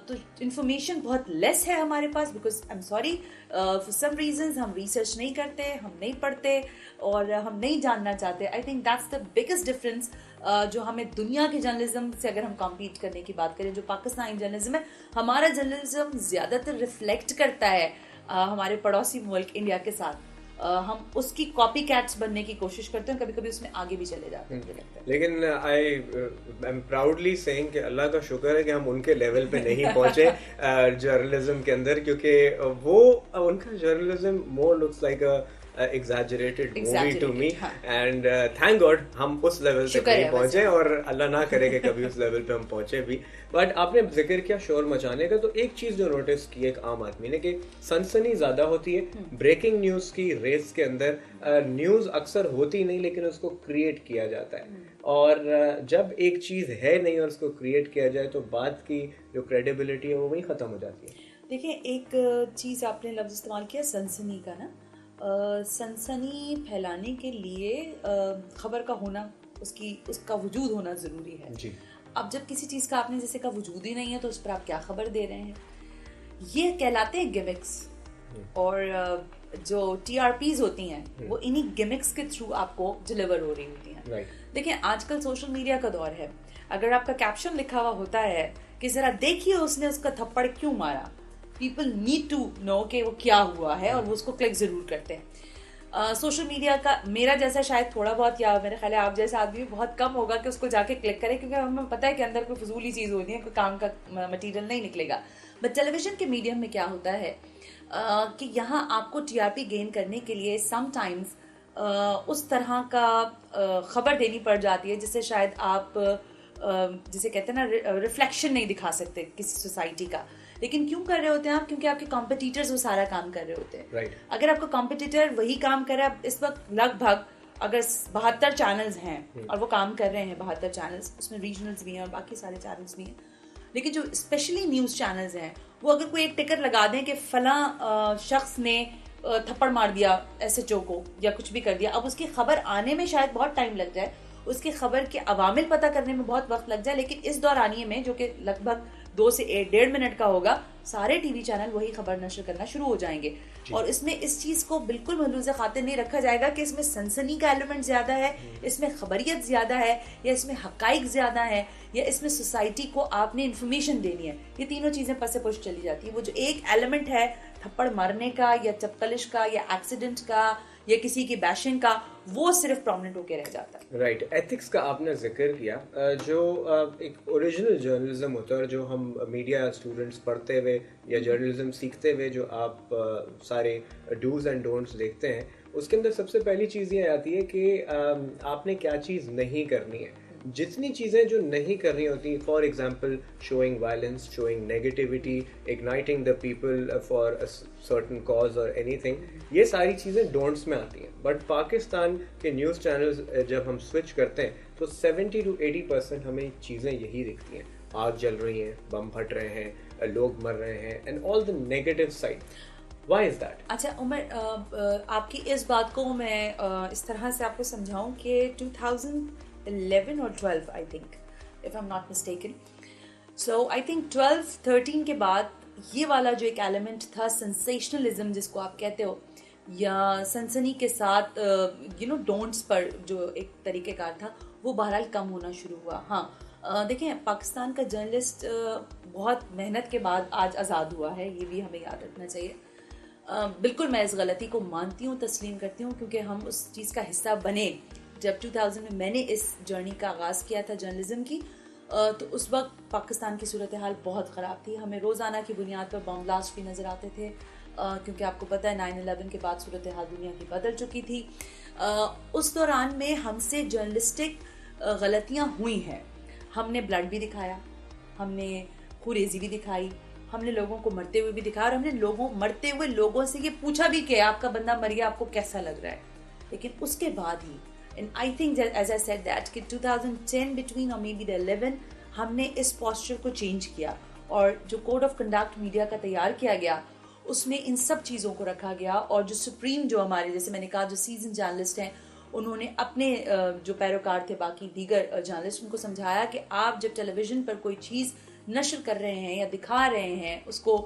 Speaker 23: तो इंफॉर्मेशन बहुत लेस है हमारे पास, because I am sorry for some reasons हम रिसर्च नहीं करते, हम नहीं पढ़ते और हम नहीं जानना चाहते. I think that's the biggest difference जो हमें दुनिया के जर्नलिज्म से अगर हम कम्पीट करने की बात करें. जो पाकिस्तानी जर्नलिज्म है, हमारा जर्नलिज्म ज़्यादातर रिफ्लेक्ट करता है हमारे पड़ोसी मुल्क इंडिया के साथ. हम उसकी कॉपी कैट्स बनने की कोशिश करते हैं, कभी कभी उसमें आगे भी चले जाते हैं.
Speaker 22: लेकिन आई एम प्राउडली सेइंग कि अल्लाह का शुक्र है कि हम उनके लेवल पे नहीं पहुंचे जर्नलिज्म के अंदर, क्योंकि वो उनका journalism more looks like a exaggerated movie to me and thank God हम उस लेवल तक नहीं पहुंचे और अल्लाह ना करे कि कभी उस लेवल पे हम पहुंचे भी. बट आपने जिक्र किया शोर मचाने का, तो एक चीज़ जो नोटिस की एक आम आदमी ने कि सनसनी ज़्यादा होती है ब्रेकिंग न्यूज़ की रेस के अंदर. न्यूज़ अक्सर होती नहीं लेकिन उसको क्रिएट किया जाता है, और जब एक चीज़ है नहीं और उसको क्रिएट किया जाए तो बात की जो क्रेडिबिलिटी है वो वहीं ख़त्म हो जाती है.
Speaker 23: देखिए, एक चीज़ आपने लफ्ज़ इस्तेमाल किया सनसनी का ना. सनसनी फैलाने के लिए खबर का होना, उसका वजूद होना ज़रूरी है.
Speaker 22: जी.
Speaker 23: अब जब किसी चीज़ का आपने जैसे का वजूद ही नहीं है तो उस पर आप क्या खबर दे रहे हैं, ये कहलाते हैं गिमिक्स। और जो TRPs होती हैं वो इन्हीं गिमिक्स के थ्रू आपको डिलीवर हो रही होती हैं। देखिए आजकल सोशल मीडिया का दौर है, अगर आपका कैप्शन लिखा हुआ होता है कि जरा देखिए उसने उसका थप्पड़ क्यों मारा, पीपल नीड टू नो कि वो क्या हुआ है और वो उसको क्लिक जरूर करते हैं। सोशल मीडिया का मेरा जैसा शायद थोड़ा बहुत, या मेरे ख्याल है आप जैसा आदमी बहुत कम होगा कि उसको जाके क्लिक करे, क्योंकि हमें पता है कि अंदर कोई फजूली चीज़ होती है, कोई काम का मटेरियल नहीं निकलेगा। बट टेलीविजन के मीडियम में क्या होता है कि यहाँ आपको TRP गेन करने के लिए समटाइम्स उस तरह का खबर देनी पड़ जाती है जिससे शायद आप जिसे कहते हैं ना रिफ्लेक्शन नहीं दिखा सकते किसी सोसाइटी का। लेकिन क्यों कर रहे होते हैं आप? क्योंकि आपके कॉम्पिटिटर्स वो सारा काम कर रहे होते हैं। अगर आपका कॉम्पिटिटर वही काम कर रहा है, इस वक्त लगभग अगर 72 चैनल्स हैं और वो काम कर रहे हैं 72 चैनल्स, उसमें रीजनल्स भी हैं और बाकी सारे चैनल्स भी हैं, लेकिन जो स्पेशली न्यूज़ चैनल्स हैं वो अगर कोई एक टिकर लगा दें कि फलां शख्स ने थप्पड़ मार दिया SHO को या कुछ भी कर दिया, अब उसकी खबर आने में शायद बहुत टाइम लग जाए, उसकी खबर के अवामिल पता करने में बहुत वक्त लग जाए, लेकिन इस दौरानिए में जो कि लगभग 2 से 1.5 मिनट का होगा, सारे टीवी चैनल वही खबर नशर करना शुरू हो जाएंगे। और इसमें इस चीज़ को बिल्कुल महलूज़ खातिर नहीं रखा जाएगा कि इसमें सनसनी का एलिमेंट ज़्यादा है, इसमें खबरियत ज़्यादा है, या इसमें हकाइक ज़्यादा है, या इसमें सोसाइटी को आपने इन्फॉर्मेशन देनी है। ये तीनों चीज़ें पसे पुश चली जाती है। वो जो एक एलिमेंट है थप्पड़ मारने का या चपकलिश का या एक्सीडेंट का या किसी की बैशिंग का, वो सिर्फ प्रोमिनेंट होकर रह जाता है।
Speaker 22: राइट। एथिक्स का आपने जिक्र किया, जो एक ओरिजिनल जर्नलिज्म होता है और जो हम मीडिया स्टूडेंट्स पढ़ते हुए या जर्नलिज्म सीखते हुए जो आप सारे डूज एंड डोंट्स देखते हैं, उसके अंदर सबसे पहली चीज़ ये आती है कि आपने क्या चीज़ नहीं करनी है। जितनी चीज़ें जो नहीं करनी होती, for example showing violence, showing negativity, igniting the people for a certain cause और एनीथिंग, ये सारी चीज़ें डोंट्स में आती हैं। बट पाकिस्तान के न्यूज़ चैनल्स जब हम स्विच करते हैं तो 70 to 80% हमें चीज़ें यही दिखती हैं, आग जल रही हैं, बम फट रहे हैं, लोग मर रहे हैं, and all the negative side. Why is that?
Speaker 23: अच्छा उमर, आपकी इस बात को मैं इस तरह से आपको समझाऊं कि 2011 और 12 आई think, if I am not mistaken, so I think 12-13 के बाद ये वाला जो एक एलिमेंट था सेंसेशनलिज्म जिसको आप कहते हो, या सनसनी के साथ डोंट्स पर जो एक तरीक़ेकार था, वो बहरहाल कम होना शुरू हुआ। हाँ, देखें पाकिस्तान का जर्नलिस्ट बहुत मेहनत के बाद आज आज़ाद हुआ है, ये भी हमें याद रखना चाहिए। बिल्कुल मैं इस गलती को मानती हूँ, तस्लीम करती हूँ, क्योंकि हम उस चीज़ का हिस्सा बने जब 2000 में मैंने इस जर्नी का आगाज़ किया था जर्नलिज्म की। तो उस वक्त पाकिस्तान की सूरत हाल बहुत ख़राब थी, हमें रोज़ाना की बुनियाद पर बम ब्लास्ट भी नज़र आते थे, क्योंकि आपको पता है 9/11 के बाद सूरत हाल दुनिया की बदल चुकी थी। उस दौरान में हमसे जर्नलिस्टिक गलतियाँ हुई हैं। हमने ब्लड भी दिखाया, हमने खुरेजी भी दिखाई, हमने लोगों को मरते हुए भी दिखाया, और हमने मरते हुए लोगों से ये पूछा भी कि आपका बंदा मर गया, आपको कैसा लग रहा है। लेकिन उसके बाद ही, and I think as I said that कि 2010 बिटवीन और मे बी द 11 हमने इस पोस्चर को चेंज किया, और जो कोड ऑफ कंडक्ट मीडिया का तैयार किया गया उसमें इन सब चीज़ों को रखा गया। और जो सुप्रीम, जो हमारे, जैसे मैंने कहा, जो सीजन जर्नलिस्ट हैं, उन्होंने अपने जो पैरोकार थे बाकी दीगर जर्नलिस्ट, उनको समझाया कि आप जब टेलीविज़न पर कोई चीज़ नशर कर रहे हैं या दिखा रहे हैं, उसको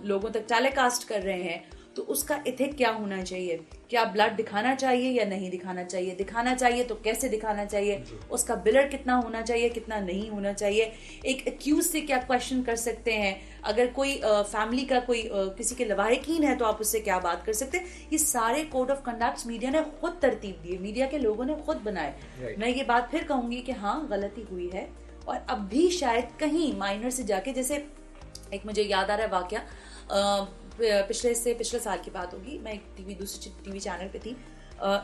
Speaker 23: लोगों तक टेलीकास्ट कर रहे हैं, तो उसका एथिक क्या होना चाहिए, क्या ब्लड दिखाना चाहिए या नहीं दिखाना चाहिए, दिखाना चाहिए तो कैसे दिखाना चाहिए, उसका बिलर कितना होना चाहिए, कितना नहीं होना चाहिए, एक एक्यूज से क्या क्वेश्चन कर सकते हैं, अगर कोई फैमिली का कोई किसी के लवाहिकीन है तो आप उससे क्या बात कर सकते हैं। ये सारे कोड ऑफ कंडक्ट मीडिया ने खुद तरतीब दिए, मीडिया के लोगों ने खुद बनाए। मैं ये बात फिर कहूँगी कि हाँ, गलती हुई है, और अब भी शायद कहीं माइनर से जाके, जैसे एक मुझे याद आ रहा है वाकया, पिछले साल की बात होगी, मैं एक दूसरे टीवी चैनल पे थी,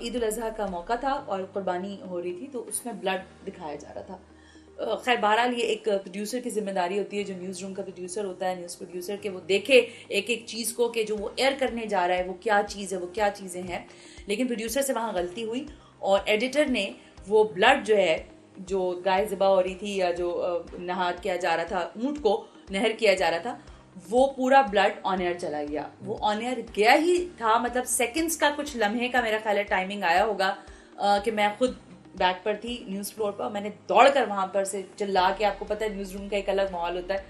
Speaker 23: ईद उल अजहा का मौका था और कुर्बानी हो रही थी, तो उसमें ब्लड दिखाया जा रहा था। खैर बहरहाल ये एक प्रोड्यूसर की जिम्मेदारी होती है, जो न्यूज़ रूम का प्रोड्यूसर होता है, न्यूज़ प्रोड्यूसर के, वो देखे एक एक चीज़ को कि जो वो एयर करने जा रहा है वो क्या चीज़ है, वो क्या चीज़ें हैं। लेकिन प्रोड्यूसर से वहाँ गलती हुई, और एडिटर ने वो ब्लड जो है, जो गाय ज़िबा हो रही थी या जो नहार किया जा रहा था, ऊँट को नहर किया जा रहा था, वो पूरा ब्लड ऑन एयर चला गया। वो ऑन एयर गया ही था, मतलब सेकंड्स का, कुछ लम्हे का मेरा ख्याल है टाइमिंग आया होगा कि मैं खुद बैक पर थी न्यूज़ फ्लोर पर, मैंने दौड़ कर वहाँ पर से चिल्ला के, आपको पता है न्यूज़ रूम का एक अलग माहौल होता है,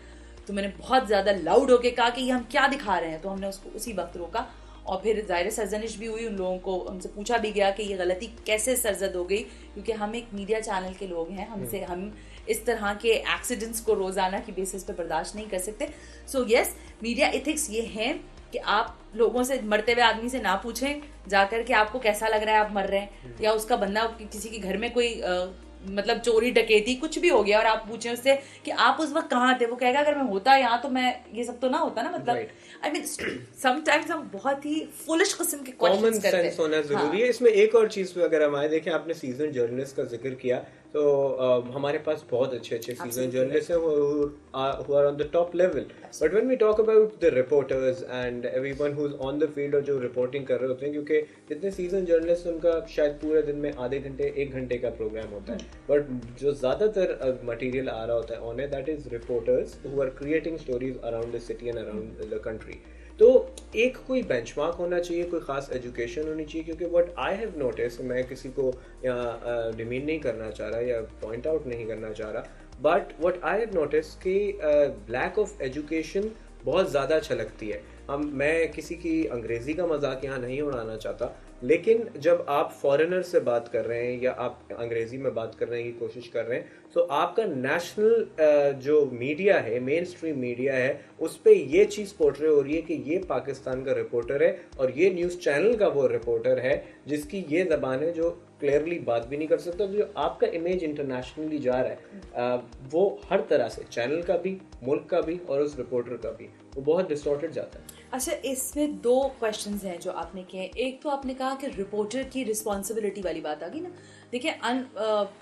Speaker 23: तो मैंने बहुत ज़्यादा लाउड होके कहा कि ये हम क्या दिखा रहे हैं। तो हमने उसको उसी वक्त रोका और फिर ज़ाहिर सरजनिश भी हुई उन लोगों को, उनसे पूछा भी गया कि ये गलती कैसे सरजद हो गई, क्योंकि हम एक मीडिया चैनल के लोग हैं, हमसे हम इस तरह के एक्सीडेंट्स को रोज़ाना की बेसिस पे बर्दाश्त नहीं कर सकते। सो यस, मीडिया एथिक्स ये हैं कि आप लोगों से, मरते हुए आदमी से ना पूछें जाकर कि आपको कैसा लग रहा है आप मर रहे हैं, या उसका बंदा किसी के घर में कोई मतलब चोरी डकैती कुछ भी हो गया और आप पूछें उससे कि आप उस वक्त कहाँ थे, वो कहेगा अगर मैं होता यहाँ तो मैं, ये सब तो ना होता ना, मतलब आई मीन समटाइम्स हम बहुत ही फुलिश किस्म के क्वेश्चंस करते हैं।
Speaker 22: कॉमन सेंस होना जरूरी है इसमें। एक और चीज पे अगर हम आए देखें, आपने सीजन जर्नलिस्ट का जिक्र किया, तो हमारे पास बहुत अच्छे सीजन जर्नलिस्ट हैं who are on the top level, but when we talk about the reporters and everyone who's on the field और जो रिपोर्टिंग कर रहे होते हैं, क्योंकि जितने सीजन जर्नलिस्ट उनका शायद पूरे दिन में आधे घंटे 1 घंटे का प्रोग्राम होता है, बट जो ज़्यादातर मटेरियल आ रहा होता है on that is reporters who are creating stories around the city and around the country। तो एक कोई बेंचमार्क होना चाहिए, कोई ख़ास एजुकेशन होनी चाहिए, क्योंकि व्हाट आई हैव नोटिस, मैं किसी को डिमीन नहीं करना चाह रहा या पॉइंट आउट नहीं करना चाह रहा, but what I have notice कि लैक ऑफ एजुकेशन बहुत ज़्यादा छलकती है। मैं किसी की अंग्रेज़ी का मजाक यहाँ नहीं उड़ाना चाहता, लेकिन जब आप फॉरेनर से बात कर रहे हैं या आप अंग्रेज़ी में बात करने की कोशिश कर रहे हैं, तो आपका नेशनल जो मीडिया है, मेन स्ट्रीम मीडिया है, उस पर ये चीज़ पोर्ट्रे हो रही है कि ये पाकिस्तान का रिपोर्टर है और ये न्यूज़ चैनल का वो रिपोर्टर है जिसकी ये ज़बान है जो क्लियरली बात भी नहीं कर सकता। तो जो आपका इमेज इंटरनेशनली जा रहा है वो हर तरह से, चैनल का भी, मुल्क का भी और उस रिपोर्टर का भी, वो बहुत डिस्टॉर्टेड जाता है।
Speaker 23: अच्छा, इसमें 2 क्वेश्चंस हैं जो आपने किए। एक तो आपने कहा कि रिपोर्टर की रिस्पॉन्सिबिलिटी वाली बात आ गई ना। देखिए, I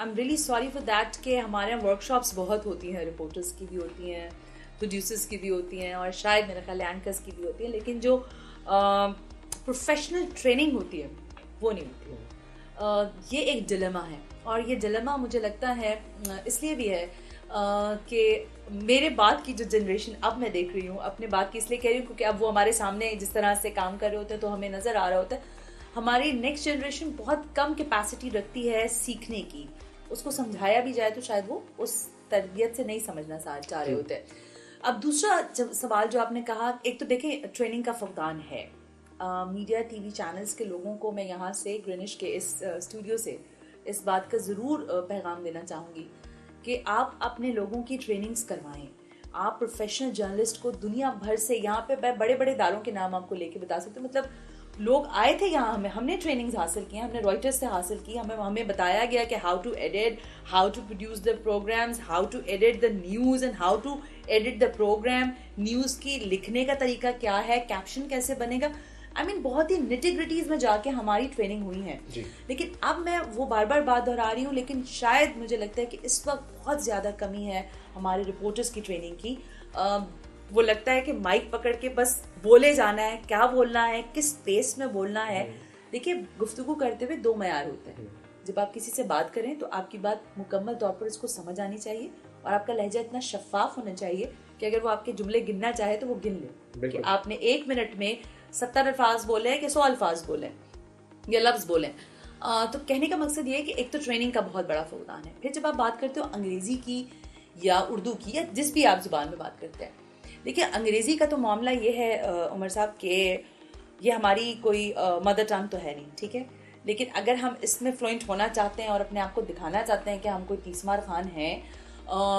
Speaker 23: am really sorry for that कि हमारे यहाँ वर्कशॉप्स बहुत होती हैं, रिपोर्टर्स की भी होती हैं, प्रोड्यूसर्स की भी होती हैं और शायद मेरा ख्याल एंकर्स की भी होती हैं, लेकिन जो प्रोफेशनल ट्रेनिंग होती है वो नहीं होती है। ये एक डिलेमा है और ये डिलेमा मुझे लगता है इसलिए भी है कि मेरे बाद की जो जनरेशन अब मैं देख रही हूँ, अपने बाद की इसलिए कह रही हूँ क्योंकि अब वो हमारे सामने जिस तरह से काम कर रहे होते हैं तो हमें नज़र आ रहा होता है, हमारी नेक्स्ट जनरेशन बहुत कम कैपेसिटी रखती है सीखने की। उसको समझाया भी जाए तो शायद वो उस तरबियत से नहीं समझना चाह रहे होते हैं। अब दूसरा सवाल जो आपने कहा, एक तो देखें ट्रेनिंग का फुकदान है। मीडिया टीवी चैनल्स के लोगों को मैं यहाँ से ग्रीनिच के इस स्टूडियो से इस बात का ज़रूर पैगाम देना चाहूँगी कि आप अपने लोगों की ट्रेनिंग्स करवाएं। आप प्रोफेशनल जर्नलिस्ट को दुनिया भर से, यहाँ पे मैं बड़े बड़े इदारों के नाम आपको लेके बता सकती हूँ, मतलब लोग आए थे यहाँ, हमने ट्रेनिंग्स हासिल की, हमने रॉयटर्स से हासिल की, हमें बताया गया कि how to edit, how to produce the programs, how to edit the news and how to edit the program, news की लिखने का तरीका क्या है, कैप्शन कैसे बनेगा। आई मीन बहुत ही निटिग्रिटीज में जाके हमारी ट्रेनिंग हुई है। लेकिन अब मैं वो बार बार बात दोहरा रही हूँ, लेकिन शायद मुझे लगता है कि इस वक्त बहुत ज़्यादा कमी है हमारे रिपोर्टर्स की ट्रेनिंग की। वो लगता है कि माइक पकड़ के बस बोले जाना है, क्या बोलना है, किस स्पेस में बोलना है। देखिए, गुफ्तगू करते हुए 2 मयार होते हैं। जब आप किसी से बात करें तो आपकी बात मुकम्मल तौर पर उसको समझ आनी चाहिए और आपका लहजा इतना शफाफ होना चाहिए कि अगर वो आपके जुमले गिनना चाहे तो वो गिन ले कि आपने 1 मिनट में 70 अल्फाज बोले हैं कि 100 अल्फाज बोले या लफ्ज़ बोले। तो कहने का मकसद ये है कि एक तो ट्रेनिंग का बहुत बड़ा फुकदान है। फिर जब आप बात करते हो अंग्रेज़ी की या उर्दू की या जिस भी आप ज़ुबान में बात करते हैं, देखिए अंग्रेज़ी का तो मामला ये है उमर साहब कि ये हमारी कोई मदर टंग तो है नहीं, ठीक है, लेकिन अगर हम इसमें फ्लुएंट होना चाहते हैं और अपने आप को दिखाना चाहते हैं कि हम कोई 30 मार खान हैं,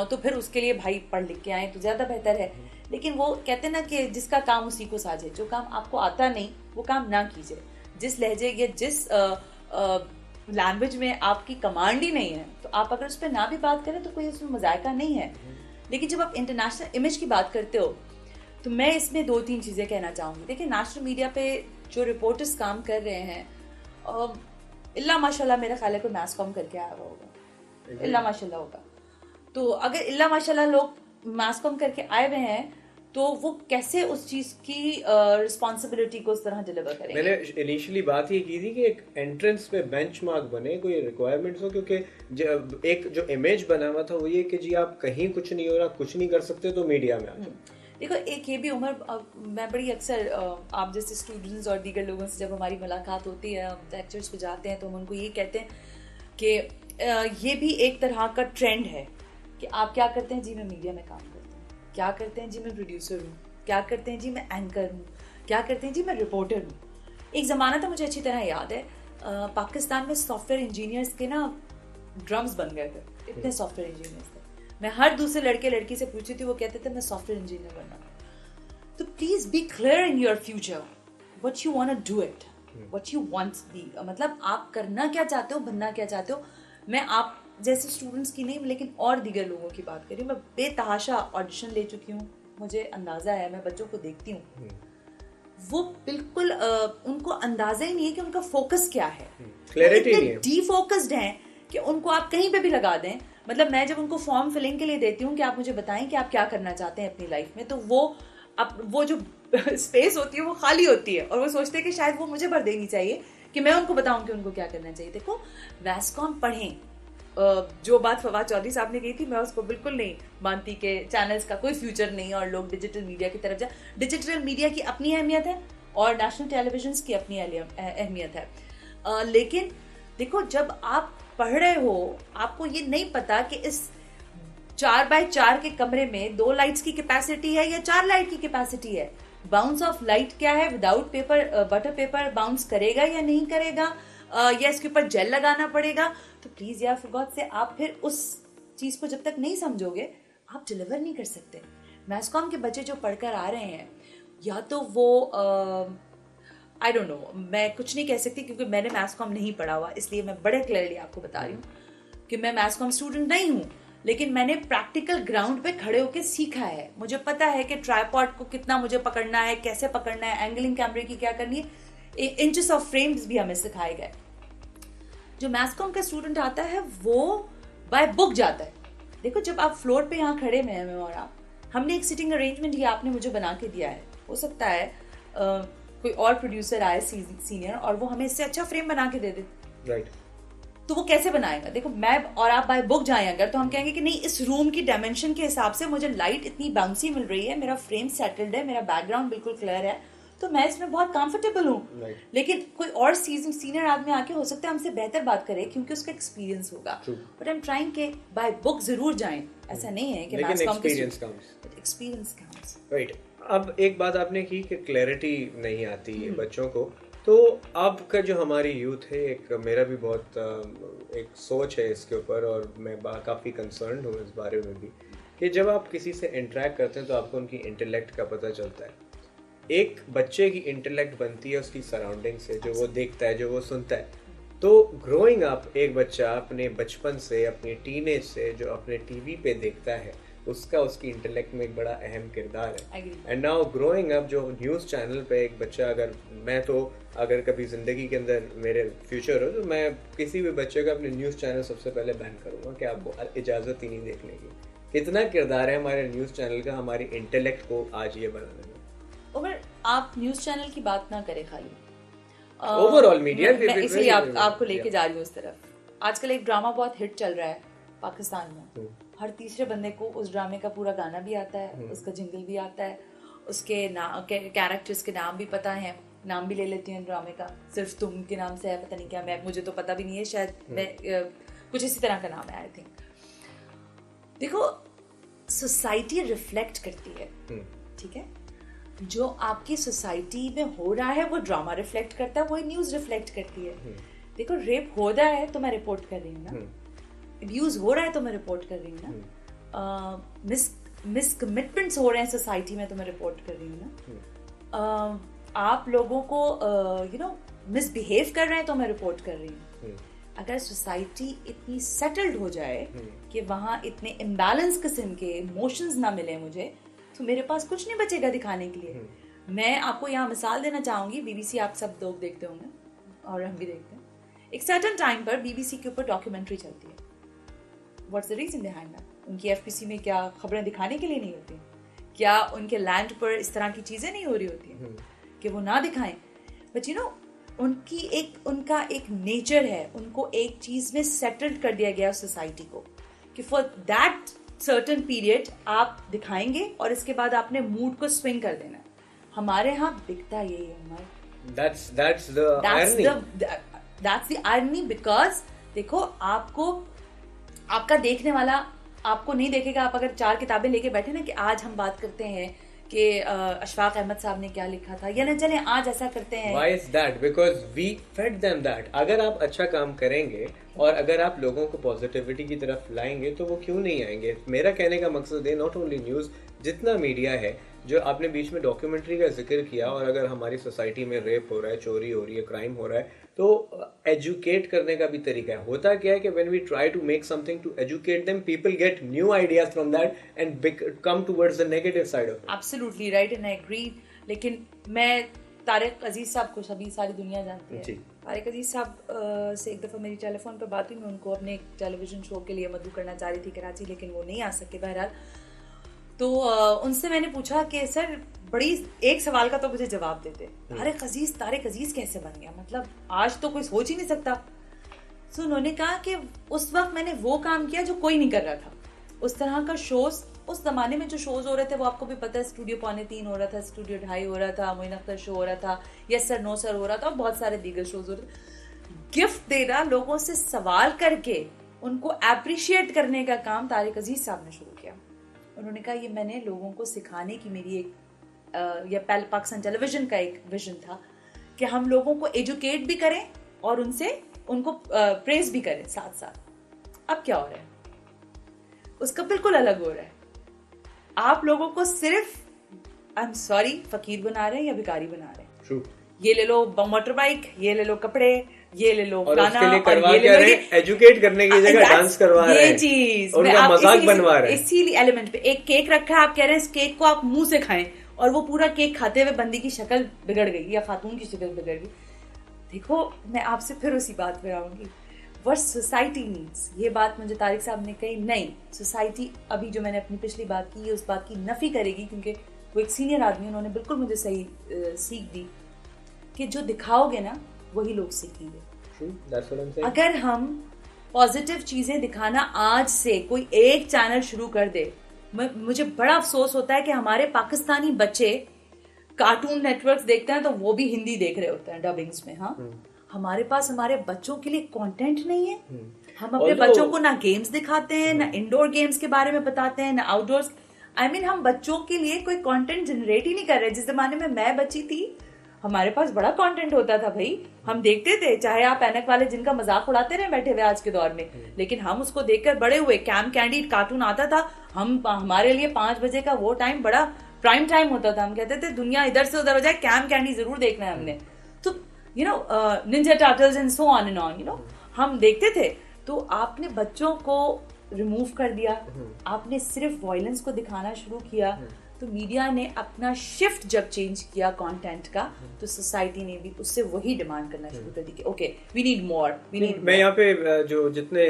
Speaker 23: तो फिर उसके लिए भाई पढ़ लिख के आए तो ज़्यादा बेहतर है। लेकिन वो कहते हैं ना कि जिसका काम उसी को साझे, जो काम आपको आता नहीं वो काम ना कीजिए। जिस लहजे या जिस लैंग्वेज में आपकी कमांड ही नहीं है तो आप अगर उस पर ना भी बात करें तो कोई उसमें मजायका नहीं है। लेकिन जब आप इंटरनेशनल इमेज की बात करते हो तो मैं इसमें 2-3 चीज़ें कहना चाहूँगी। देखिए, नेशनल मीडिया पे जो रिपोर्टर्स काम कर रहे हैं, इल्ला माशाल्लाह मेरा ख्याल है कोई मैस कॉम करके आया हुआ होगा, इल्ला माशाल्लाह होगा। तो अगर इल्ला माशाल्लाह लोग मैस कॉम करके आए हुए हैं तो वो कैसे उस चीज़ की रिस्पॉन्सिबिलिटी को उस तरह डिलीवर करेंगे।
Speaker 22: मैंने इनिशियली बात ये की थी कि एक एंट्रेंस पे बेंचमार्क बने, कोई रिक्वायरमेंट्स हो, क्योंकि एक जो इमेज बना हुआ था वो ये कि जी आप कहीं कुछ नहीं हो रहा, कुछ नहीं कर सकते तो मीडिया में आ जाओ।
Speaker 23: देखो, एक ये भी उमर, मैं बड़ी अक्सर आप जैसे स्टूडेंट्स और दीगर लोगों से जब हमारी मुलाकात होती है, लेक्चर्स पे जाते हैं तो हम उनको ये कहते हैं कि ये भी एक तरह का ट्रेंड है कि आप क्या करते हैं जी, मैं मीडिया में काम करता हूँ, क्या करते हैं जी मैं प्रोड्यूसर हूँ, क्या करते हैं जी मैं एंकर हूँ, क्या करते हैं जी मैं रिपोर्टर हूँ। एक ज़माना था, मुझे अच्छी तरह याद है, पाकिस्तान में सॉफ्टवेयर इंजीनियर्स के ना ड्रम्स बन गए थे, इतने सॉफ्टवेयर इंजीनियर्स थे। मैं हर दूसरे लड़के लड़की से पूछती थी, वो कहते थे मैं सॉफ्टवेयर इंजीनियर बनना। तो please be clear in your future what you want to do it, what you want be, मतलब आप करना क्या चाहते हो, बनना क्या चाहते हो। मैं आप जैसे स्टूडेंट्स की नहीं, लेकिन और दीगर लोगों की बात कर रही हूँ। मैं बेतहाशा ऑडिशन ले चुकी हूँ, मुझे अंदाजा है, मैं बच्चों को देखती हूँ, वो बिल्कुल उनको अंदाजा ही नहीं है कि उनका फोकस क्या है,
Speaker 22: क्लैरिटी नहीं है,
Speaker 23: डीफोकस्ड हैं कि उनको आप कहीं पे भी लगा दें। मतलब मैं जब उनको फॉर्म फिलिंग के लिए देती हूँ कि आप मुझे बताएं कि आप क्या करना चाहते हैं अपनी लाइफ में, तो वो जो स्पेस होती है वो खाली होती है और वो सोचते हैं कि शायद वो मुझे भर देनी चाहिए कि मैं उनको बताऊं कि उनको क्या करना चाहिए। देखो, वैस्कॉम पढ़ें, जो बात फवाद चौधरी साहब ने कही थी, मैं उसको बिल्कुल नहीं मानती कि चैनल्स का कोई फ्यूचर नहीं और लोग डिजिटल मीडिया की तरफ जाए। डिजिटल मीडिया की अपनी अहमियत है और नेशनल टेलीविजन की अपनी अहमियत है, लेकिन देखो जब आप पढ़ रहे हो, आपको ये नहीं पता कि इस 4x4 के कमरे में 2 लाइट्स की कैपेसिटी है या 4 लाइट की कैपेसिटी है, बाउंस ऑफ लाइट क्या है, विदाउट बटर पेपर बाउंस करेगा या नहीं करेगा, या इसके ऊपर जेल लगाना पड़ेगा। तो प्लीज यार फॉर गॉड से आप फिर उस चीज को जब तक नहीं समझोगे आप डिलीवर नहीं कर सकते। मैस्कॉम के बच्चे जो पढ़कर आ रहे हैं, या तो वो आई डोंट नो, मैं कुछ नहीं कह सकती क्योंकि मैंने मैस्कॉम नहीं पढ़ा हुआ, इसलिए मैं बड़े क्लियरली आपको बता रही हूँ कि मैं मैस्कॉम स्टूडेंट नहीं हूँ, लेकिन मैंने प्रैक्टिकल ग्राउंड पे खड़े होकर सीखा है। मुझे पता है कि ट्राइपॉड को कितना मुझे पकड़ना है, कैसे पकड़ना है, एंगलिंग कैमरे की क्या करनी है, इंचेस ऑफ फ्रेम्स भी हमें सिखाए गए। जो मैस्कॉम का स्टूडेंट आता है वो बाय बुक जाता है। देखो जब आप फ्लोर पे यहाँ खड़े में हैं, मैं और आप, हमने एक सिटिंग अरेंजमेंट ये आपने मुझे बना के दिया है, हो सकता है कोई और प्रोड्यूसर आए सीनियर और वो हमें इससे अच्छा फ्रेम बना के दे दे,
Speaker 22: राइट,
Speaker 23: तो वो कैसे बनाएगा। देखो मैं और आप बाय बुक जाए अगर, तो हम कहेंगे कि नहीं, इस रूम की डायमेंशन के हिसाब से मुझे लाइट इतनी बाउंसी मिल रही है, मेरा फ्रेम सेटल्ड है, मेरा बैकग्राउंड बिल्कुल क्लियर है, तो मैं इसमें बहुत कंफर्टेबल हूँ। लेकिन कोई और सीनियर आदमी आके हो सकता है हमसे बेहतर बात करे क्योंकि उसका एक्सपीरियंस होगा, बट आई एम ट्राइंग के बाय बुक जरूर जाएं, ऐसा नहीं है कि
Speaker 22: एक्सपीरियंस
Speaker 23: काउंट्स।
Speaker 22: राइट। अब एक बात आपने की कि क्लैरिटी नहीं आती है बच्चों को, तो अब का जो हमारी यूथ है, एक मेरा भी बहुत एक सोच है इसके ऊपर और मैं काफ़ी कंसर्न हूँ इस बारे में भी, कि जब आप किसी से इंटरेक्ट करते हैं तो आपको उनकी इंटेलेक्ट का पता चलता है। एक बच्चे की इंटेलेक्ट बनती है उसकी सराउंडिंग से, जो वो देखता है, जो वो सुनता है। तो ग्रोइंग अप एक बच्चा अपने बचपन से, अपने टीनेज से जो अपने टीवी पे देखता है, उसका उसकी इंटेलेक्ट में एक बड़ा अहम किरदार है। एंड नाउ ग्रोइंग अप जो न्यूज़ चैनल पे एक बच्चा, अगर कभी ज़िंदगी के अंदर मेरे फ्यूचर हो, तो मैं किसी भी बच्चे का अपने न्यूज़ चैनल सबसे पहले बैन करूँगा कि आपको इजाज़त ही नहीं देखने की। कितना किरदार है हमारे न्यूज़ चैनल का हमारी इंटेलेक्ट को आज ये बनाने में।
Speaker 23: उमर, आप न्यूज़ चैनल की बात ना करें, खाली
Speaker 22: ओवरऑल मीडिया,
Speaker 23: इसलिए आपको लेके जा रही हूँ उस तरफ। आजकल एक ड्रामा बहुत हिट चल रहा है पाकिस्तान में, हर तीसरे बंदे को उस ड्रामे का पूरा गाना भी आता है, उसका जिंगल भी आता है, उसके कैरेक्टर्स के नाम भी पता है, नाम भी ले लेती हूँ ड्रामे का, सिर्फ तुम के नाम से है, पता नहीं क्या, मुझे तो पता भी नहीं है, शायद मैं कुछ इसी तरह का नाम है आई थिंक। देखो सोसाइटी रिफ्लेक्ट करती है, ठीक है, जो आपकी सोसाइटी में हो रहा है वो ड्रामा रिफ्लेक्ट करता है, वही न्यूज़ रिफ्लेक्ट करती है। देखो रेप हो रहा है तो मैं रिपोर्ट कर रही हूँ ना, अब्यूज हो रहा है तो मैं रिपोर्ट कर रही हूँ ना, मिसकमिटमेंट्स हो रहे हैं सोसाइटी में तो मैं रिपोर्ट कर रही हूँ ना, आप लोगों को मिसबिहेव कर रहे हैं तो मैं रिपोर्ट कर रही हूँ। अगर सोसाइटी इतनी सेटल्ड हो जाए कि वहाँ इतने इम्बैलेंस किस्म के इमोशंस ना मिले मुझे, तो मेरे पास कुछ नहीं बचेगा दिखाने के लिए। मैं आपको यहाँ मिसाल देना चाहूँगी, बीबीसी आप सब लोग देखते होंगे और हम भी देखते हैं, एक सर्टेन टाइम पर बीबीसी के ऊपर डॉक्यूमेंट्री चलती है। What's the reason behind that? उनकी एफपीसी में क्या खबरें दिखाने के लिए नहीं होती? क्या उनके लैंड पर इस तरह की चीजें नहीं हो रही होती हैं कि वो ना दिखाएं? बट उनका एक नेचर है, उनको एक चीज में सेटल्ड कर दिया गया सोसाइटी को कि फॉर दैट सर्टेन पीरियड आप दिखाएंगे और इसके बाद आपने मूड को स्विंग कर देना। हमारे यहाँ बिकता यही है।
Speaker 22: That's the irony
Speaker 23: because देखो, आपको आपका देखने वाला आपको नहीं देखेगा। आप अगर 4 किताबें लेके बैठे ना कि आज हम बात करते हैं कि अशफाक अहमद साहब ने क्या लिखा था, या ना चले आज ऐसा करते हैं।
Speaker 22: Why is that? Because we fed them that. अगर आप अच्छा काम करेंगे और अगर आप लोगों को पॉजिटिविटी की तरफ लाएंगे तो वो क्यों नहीं आएंगे। मेरा कहने का मकसद है नॉट ओनली न्यूज़, जितना मीडिया है, जो आपने बीच में डॉक्यूमेंट्री का जिक्र किया, और अगर हमारी सोसाइटी में रेप हो रहा है, चोरी हो रही है, क्राइम हो रहा है, तो एजुकेट करने का भी तरीका है। होता क्या है कि when we try to make something to educate them, people get new ideas from that and come towards the negative side of it.
Speaker 23: Absolutely right and I agree. लेकिन मैं तारिक अजीज साहब को सभी सारी दुनिया जानती है। तारिक अजीज साहब से एक दफ़ा मेरी टेलीफोन पर बात हुई। मैं उनको अपने टेलीविज़न शो के लिए मदऊ करना चाह रही थी कराची, लेकिन वो नहीं आ सके बहरहाल। तो उनसे मैंने पूछा कि सर बड़ी एक सवाल का तो मुझे जवाब देते, तारिक अजीज कैसे बन गया, मतलब आज तो कोई सोच ही नहीं सकता। तो उन्होंने कहा कि उस वक्त मैंने वो काम किया जो कोई नहीं कर रहा था। उस तरह का शोज उस जमाने में जो शोज हो रहे थे वो आपको भी पता है, स्टूडियो 2:45 हो रहा था, स्टूडियो 2:30 हो रहा था, मोइन अख्तर शो हो रहा था, यस सर नो सर हो रहा था, और बहुत सारे दीगर शोज हो रहे थे। गिफ्ट देना, लोगों से सवाल करके उनको अप्रिशिएट करने का काम तारिक अजीज साहब ने शुरू किया। उन्होंने कहा ये मैंने लोगों को सिखाने की मेरी एक या पाकिस्तान टेलीविजन का एक विजन था कि हम लोगों को एजुकेट भी करें और उनको प्रेज भी करें साथ साथ। अब क्या हो रहा है, उसका बिल्कुल अलग हो रहा है। आप लोगों को सिर्फ आई एम सॉरी फकीर बना रहे हैं या भिखारी बना रहे हैं।
Speaker 22: True.
Speaker 23: ये ले लो मोटर बाइक, ये ले लो कपड़े, ये ले लो
Speaker 22: और
Speaker 23: गाना,
Speaker 22: उसके लिए करवा
Speaker 23: और ये
Speaker 22: क्या
Speaker 23: ले
Speaker 22: रहे हैं, एजुकेट करने की जगह डांस करवा रहे हैं,
Speaker 23: ये चीज
Speaker 22: उनका मजाक बनवा रहे हैं।
Speaker 23: इसीलिए एलिमेंट पे एक केक रखा है, आप कह रहे हैं इस केक को आप मुंह से खाएं, और वो पूरा केक खाते हुए बंदी की शक्ल बिगड़ गई या खातून की शक्ल बिगड़ गई। देखो, मैं आपसे फिर उसी बात पर आऊंगी, व्हाट सोसाइटी नीड्स। ये बात मुझे तारिक साहब ने कही, नहीं सोसाइटी अभी जो मैंने अपनी पिछली बात की उस बात की नफी करेगी, क्योंकि वो एक सीनियर आदमी, उन्होंने बिल्कुल मुझे सही सीख दी कि जो दिखाओगे ना वही लोग सीखेंगे। अगर हम पॉजिटिव चीजें दिखाना आज से कोई एक चैनल शुरू कर दे, मुझे बड़ा अफसोस होता है कि हमारे पाकिस्तानी बच्चे कार्टून नेटवर्क्स देखते हैं तो वो भी हिंदी देख रहे होते हैं डबिंग्स में। हाँ, हमारे पास हमारे बच्चों के लिए कंटेंट नहीं है। हम अपने बच्चों को ना गेम्स दिखाते हैं, ना इंडोर गेम्स के बारे में बताते हैं, ना आउटडोर्स। हम बच्चों के लिए कोई कंटेंट जनरेट ही नहीं कर रहे। जिस जमाने में मैं बच्ची थी हमारे पास बड़ा कंटेंट होता था भाई, हम देखते थे, चाहे आप ऐनक वाले जिनका मजाक उड़ाते रहे बैठे हुए आज के दौर में, लेकिन हम उसको देखकर बड़े हुए। कैम कैंडी कार्टून आता था, हमारे लिए 5 बजे का वो टाइम बड़ा प्राइम टाइम होता था। हम कहते थे दुनिया इधर से उधर हो जाए, कैम कैंडी जरूर देखना है हमने। तो Ninja turtles and so on and on, हम देखते थे। तो आपने बच्चों को रिमूव कर दिया, आपने सिर्फ वायलेंस को दिखाना शुरू किया। तो मीडिया ने अपना शिफ्ट जब चेंज किया कंटेंट का, तो सोसाइटी ने भी उससे वही डिमांड करना शुरू कर दी कि okay we need more, we need.
Speaker 22: मैं यहाँ पे जो जितने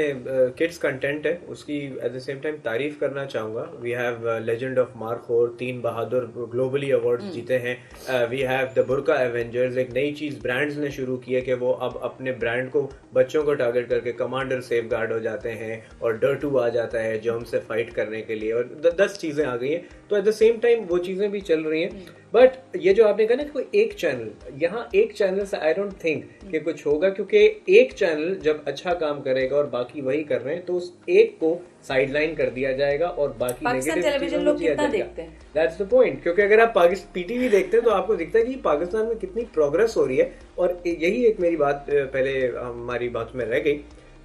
Speaker 22: किड्स कंटेंट है उसकी एट द सेम टाइम तारीफ करना चाहूँगा। We have legend of Markhor, 3 Bahadur globally awards जीते हैं। We have the Burka Avengers, एक नई चीज़ ब्रांड्स ने शुरू की है कि वो अब अपने ब्रांड को बच्चों को टारगेट करके कमांडर सेफ गार्ड हो जाते हैं, और डर्टू आ जाता है जर्म से फाइट करने के लिए, और 10 चीज़ें आ गई हैं। तो एट द सेम टाइम वो चीजें भी चल रही हैं। बट ये जो आपने कहा ना कोई एक चैनल, यहाँ एक चैनल से आई डोंट थिंक कि कुछ होगा, क्योंकि एक चैनल जब अच्छा काम करेगा और बाकी वही कर रहे हैं तो उस एक को साइडलाइन कर दिया जाएगा और बाकी नेगेटिव
Speaker 23: टेलीविजन लोग कितना देखते हैं।
Speaker 22: दैट्स द पॉइंट, क्योंकि अगर आप पीटीवी देखते हैं तो आपको दिखता है कि पाकिस्तान में कितनी प्रोग्रेस हो रही है। और यही एक मेरी बात पहले हमारी बात में रह गई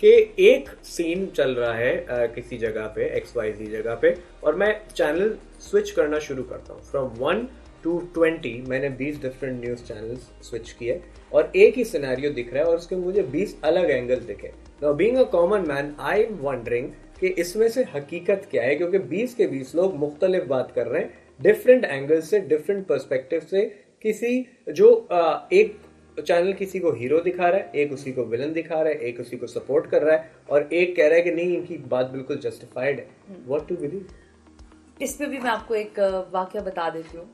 Speaker 22: कि एक सीन चल रहा है किसी जगह पे XYZ जगह पे, और मैं चैनल स्विच करना शुरू करता हूँ फ्रॉम 1 to 20। मैंने 20 डिफरेंट न्यूज़ चैनल्स स्विच किए और एक ही सिनेरियो दिख रहा है और उसके मुझे 20 अलग एंगल्स दिखे। Now being a common man I am wondering कि इसमें से हकीकत क्या है, क्योंकि 20 के 20 लोग मुख्तलिफ बात कर रहे हैं, डिफरेंट एंगल्स से, डिफरेंट पर्सपेक्टिव से। किसी जो एक चैनल किसी को हीरो दिखा रहा है, एक उसी को विलन दिखा रहा है, एक उसी को सपोर्ट कर रहा है, और एक कह रहा है कि नहीं इनकी बात बिल्कुल जस्टिफाइड है। What to believe?
Speaker 23: इस पे भी मैं आपको एक वाकया बता देती हूँ।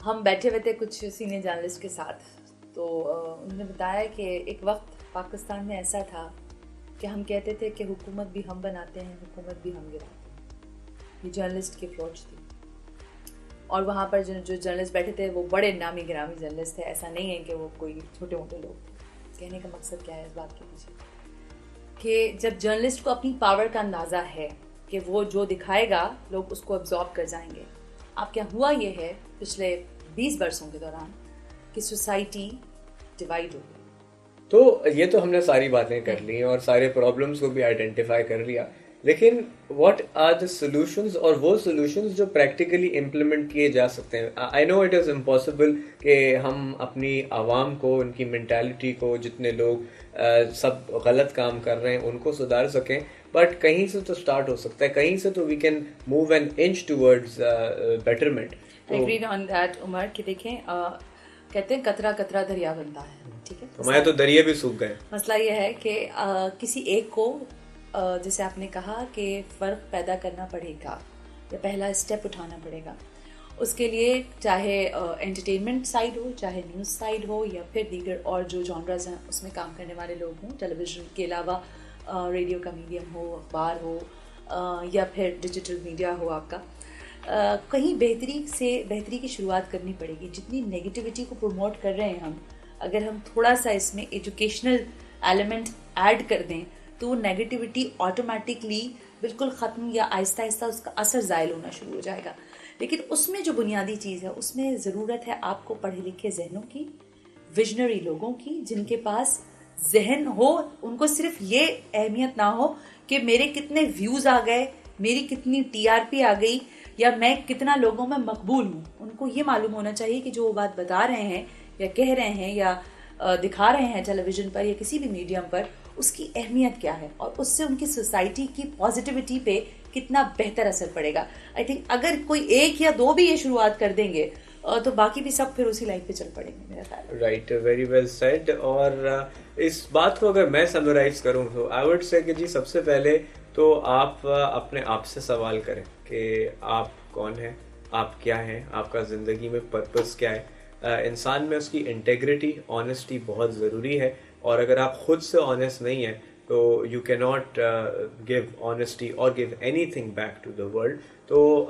Speaker 23: हम बैठे हुए थे कुछ सीनियर जर्नलिस्ट के साथ, तो उन्होंने बताया कि एक वक्त पाकिस्तान में ऐसा था कि हम कहते थे कि हुकूमत भी हम बनाते हैं, हुकूमत भी हम गिराते हैं। ये जर्नलिस्ट की अप्रोच थी, और वहाँ पर जो जर्नलिस्ट बैठे थे वो बड़े नामी गिरामी जर्नलिस्ट थे। ऐसा नहीं है कि वो कोई छोटे मोटे लोग थे। कहने का मकसद क्या है इस बात के पीछे कि जब जर्नलिस्ट को अपनी पावर का अंदाज़ा है कि वो जो दिखाएगा लोग उसको अब्जॉर्ब कर जाएंगे, आपके यहाँ हुआ ये है पिछले 20 वर्षों के दौरान कि सोसाइटी डिवाइड हो गई।
Speaker 22: तो ये तो हमने सारी बातें कर ली और सारे प्रॉब्लम्स को भी आइडेंटिफाई कर लिया, लेकिन व्हाट आर द सॉल्यूशंस, और वो सॉल्यूशंस जो प्रैक्टिकली इम्प्लीमेंट किए जा सकते हैं। I know it is impossible कि हम अपनी आवाम को, उनकी मेंटालिटी को, जितने लोग सब गलत काम कर रहे हैं उनको सुधार सकें, बट कहीं से तो स्टार्ट हो सकता है, कहीं से तो we can move an inch towards betterment.
Speaker 23: Agreed on that Umar, कि देखें कहते हैं कतरा कतरा दरिया बनता है, ठीक है,
Speaker 22: हमारे तो दरिया भी सूख गए।
Speaker 23: मसला ये है कि किसी एक को जैसे आपने कहा कि फ़र्क पैदा करना पड़ेगा या पहला स्टेप उठाना पड़ेगा। उसके लिए चाहे एंटरटेनमेंट साइड हो, चाहे न्यूज़ साइड हो, या फिर दीगर और जो जॉनराज हैं उसमें काम करने वाले लोग हों, टेलीविज़न के अलावा रेडियो का मीडियम हो, अखबार हो, या फिर डिजिटल मीडिया हो आपका, कहीं बेहतरी की शुरुआत करनी पड़ेगी। जितनी नेगेटिविटी को प्रमोट कर रहे हैं हम, अगर हम थोड़ा सा इसमें एजुकेशनल एलिमेंट ऐड कर दें तो वो नेगेटिविटी ऑटोमेटिकली बिल्कुल ख़त्म या आहिस्ता आहिस्ता उसका असर ज़ायल होना शुरू हो जाएगा। लेकिन उसमें जो बुनियादी चीज़ है, उसमें ज़रूरत है आपको पढ़े लिखे जहनों की, विजनरी लोगों की, जिनके पास जहन हो, उनको सिर्फ ये अहमियत ना हो कि मेरे कितने व्यूज़ आ गए, मेरी कितनी TRP आ गई, या मैं कितना लोगों में मकबूल हूँ। उनको ये मालूम होना चाहिए कि जो वो बात बता रहे हैं या कह रहे हैं या दिखा रहे हैं टेलीविज़न पर या किसी भी मीडियम पर, उसकी अहमियत क्या है और उससे उनकी सोसाइटी की पॉजिटिविटी पे कितना बेहतर असर पड़ेगा। आई थिंक अगर कोई एक या दो भी ये शुरुआत कर देंगे तो बाकी भी सब फिर उसी लाइन पे चल पड़ेंगे, मेरा ख्याल।
Speaker 22: Right, very well said. और इस बात को अगर मैं समराइज करूं तो आई वुड से कि जी सबसे पहले तो आप अपने आप से सवाल करें कि आप कौन हैं, आप क्या हैं, आपका ज़िंदगी में पर्पस क्या है। इंसान में उसकी इंटेग्रिटी, ऑनेस्टी बहुत ज़रूरी है, और अगर आप खुद से ऑनेस्ट नहीं हैं तो you can not give honesty और give anything back to the world. तो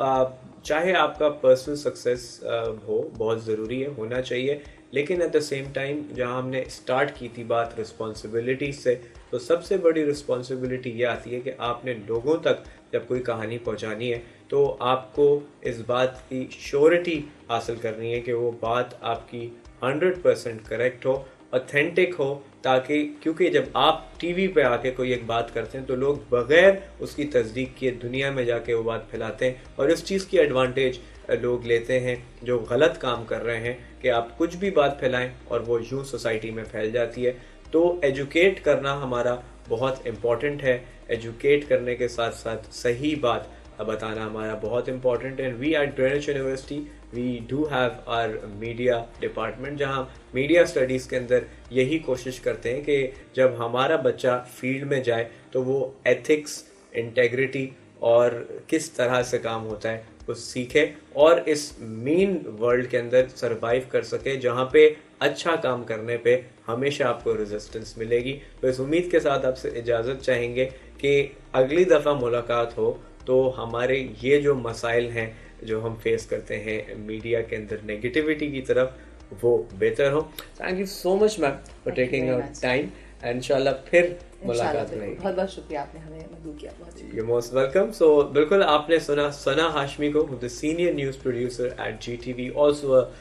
Speaker 22: चाहे आपका पर्सनल सक्सेस हो, बहुत ज़रूरी है, होना चाहिए, लेकिन एट द सेम टाइम जहाँ हमने स्टार्ट की थी बात रिस्पॉन्सिबिलिटी से, तो सबसे बड़ी रिस्पॉन्सिबिलिटी ये आती है कि आपने लोगों तक जब कोई कहानी पहुँचानी है तो आपको इस बात की श्योरिटी हासिल करनी है कि वो बात आपकी 100% करेक्ट हो, ऑथेंटिक हो, ताकि क्योंकि जब आप टीवी पे आके कोई एक बात करते हैं तो लोग बगैर उसकी तस्दीक किए दुनिया में जाके वो बात फैलाते हैं, और इस चीज़ की एडवांटेज लोग लेते हैं जो गलत काम कर रहे हैं कि आप कुछ भी बात फैलाएं और वो यूं सोसाइटी में फैल जाती है। तो एजुकेट करना हमारा बहुत इम्पॉर्टेंट है, एजुकेट करने के साथ साथ सही बात बताना हमारा बहुत इम्पॉर्टेंट है। We at Greenwich University we do have our media department, जहां मीडिया स्टडीज़ के अंदर यही कोशिश करते हैं कि जब हमारा बच्चा फील्ड में जाए तो वो एथिक्स, इंटेग्रिटी और किस तरह से काम होता है वो सीखे और इस मीन वर्ल्ड के अंदर सरवाइव कर सके, जहाँ पे अच्छा काम करने पे हमेशा आपको रेजिस्टेंस मिलेगी। तो इस उम्मीद के साथ आपसे इजाज़त चाहेंगे कि अगली दफ़ा मुलाकात हो तो हमारे ये जो मसाइल हैं जो हम फेस करते हैं मीडिया के अंदर नेगेटिविटी की तरफ, वो बेहतर हो। Thank you so much ma'am for taking our time, and इंशाल्लाह फिर मुलाकात रहेगी।
Speaker 23: बहुत बहुत शुक्रिया, आपने हमें मदद किया, बहुत
Speaker 22: यू मोस्ट वेलकम। सो बिल्कुल आपने सुना सना हाशमी को, the senior news producer at GTV, also a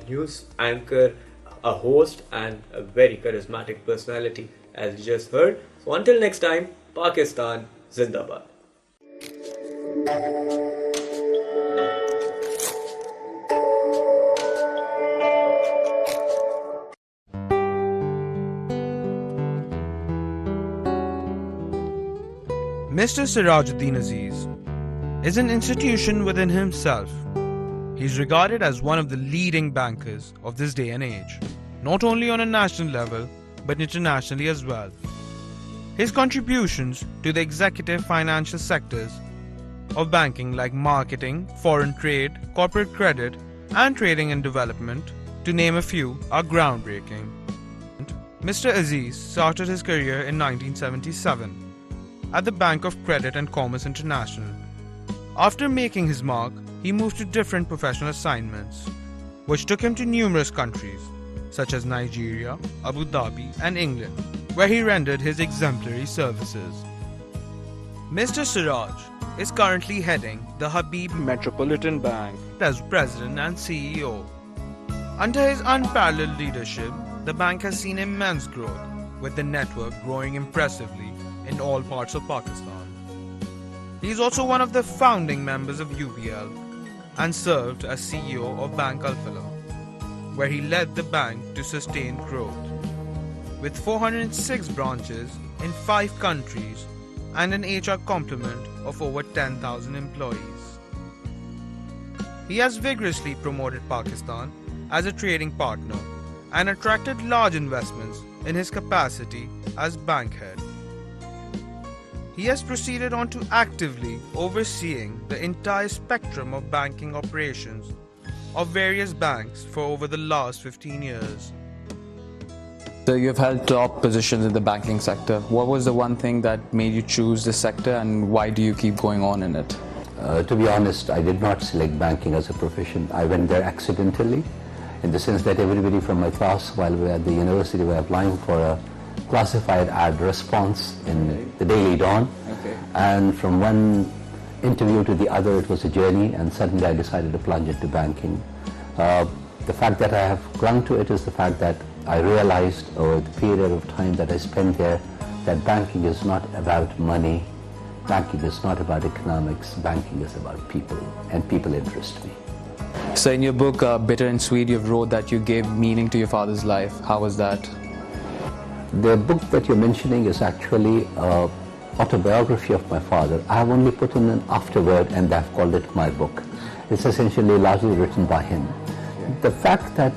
Speaker 22: news anchor, a host and a very charismatic personality, as you just heard. So until next time, Pakistan Zindabad.
Speaker 1: Mr. Sirajuddin Aziz is an institution within himself. He's regarded as one of the leading bankers of this day and age, not only on a national level, but internationally as well. His contributions to the executive financial sectors of banking like marketing, foreign trade, corporate credit, and trading and development, to name a few, are groundbreaking. Mr. Aziz started his career in 1977 at the Bank of Credit and Commerce International. After making his mark, he moved to different professional assignments, which took him to numerous countries, such as Nigeria, Abu Dhabi, and England. where he rendered his exemplary services. Mr. Siraj is currently heading the Habib Metropolitan Bank as President and CEO. Under his unparalleled leadership, the bank has seen immense growth, with the network growing impressively in all parts of Pakistan. He is also one of the founding members of UBL and served as CEO of Bank Al-Falah, where he led the bank to sustained growth. With 406 branches in 5 countries and an HR complement of over 10,000 employees. He has vigorously promoted Pakistan as a trading partner and attracted large investments in his capacity as bank head. He has proceeded on to actively overseeing the entire spectrum of banking operations of various banks for over the last 15 years.
Speaker 2: So you have held top positions in the banking sector. What was the one thing that made you choose this sector, and why do you keep going on in it?
Speaker 20: To be honest, I did not select banking as a profession. I went there accidentally, in the sense that everybody from my class while we were at the university were applying for a classified ad response in the Daily Dawn. Okay. And from one interview to the other, it was a journey, and suddenly I decided to plunge into banking. The fact that I have clung to it is the fact that I realized over the period of time that I spent there that banking is not about money, banking is not about economics, banking is about people, and people interest me.
Speaker 2: So in your book, Bitter and Sweet, you wrote that you gave meaning to your father's life. How was that?
Speaker 20: The book that you're mentioning is actually an autobiography of my father. I have only put in an afterword and I've called it my book. It's essentially largely written by him. The fact that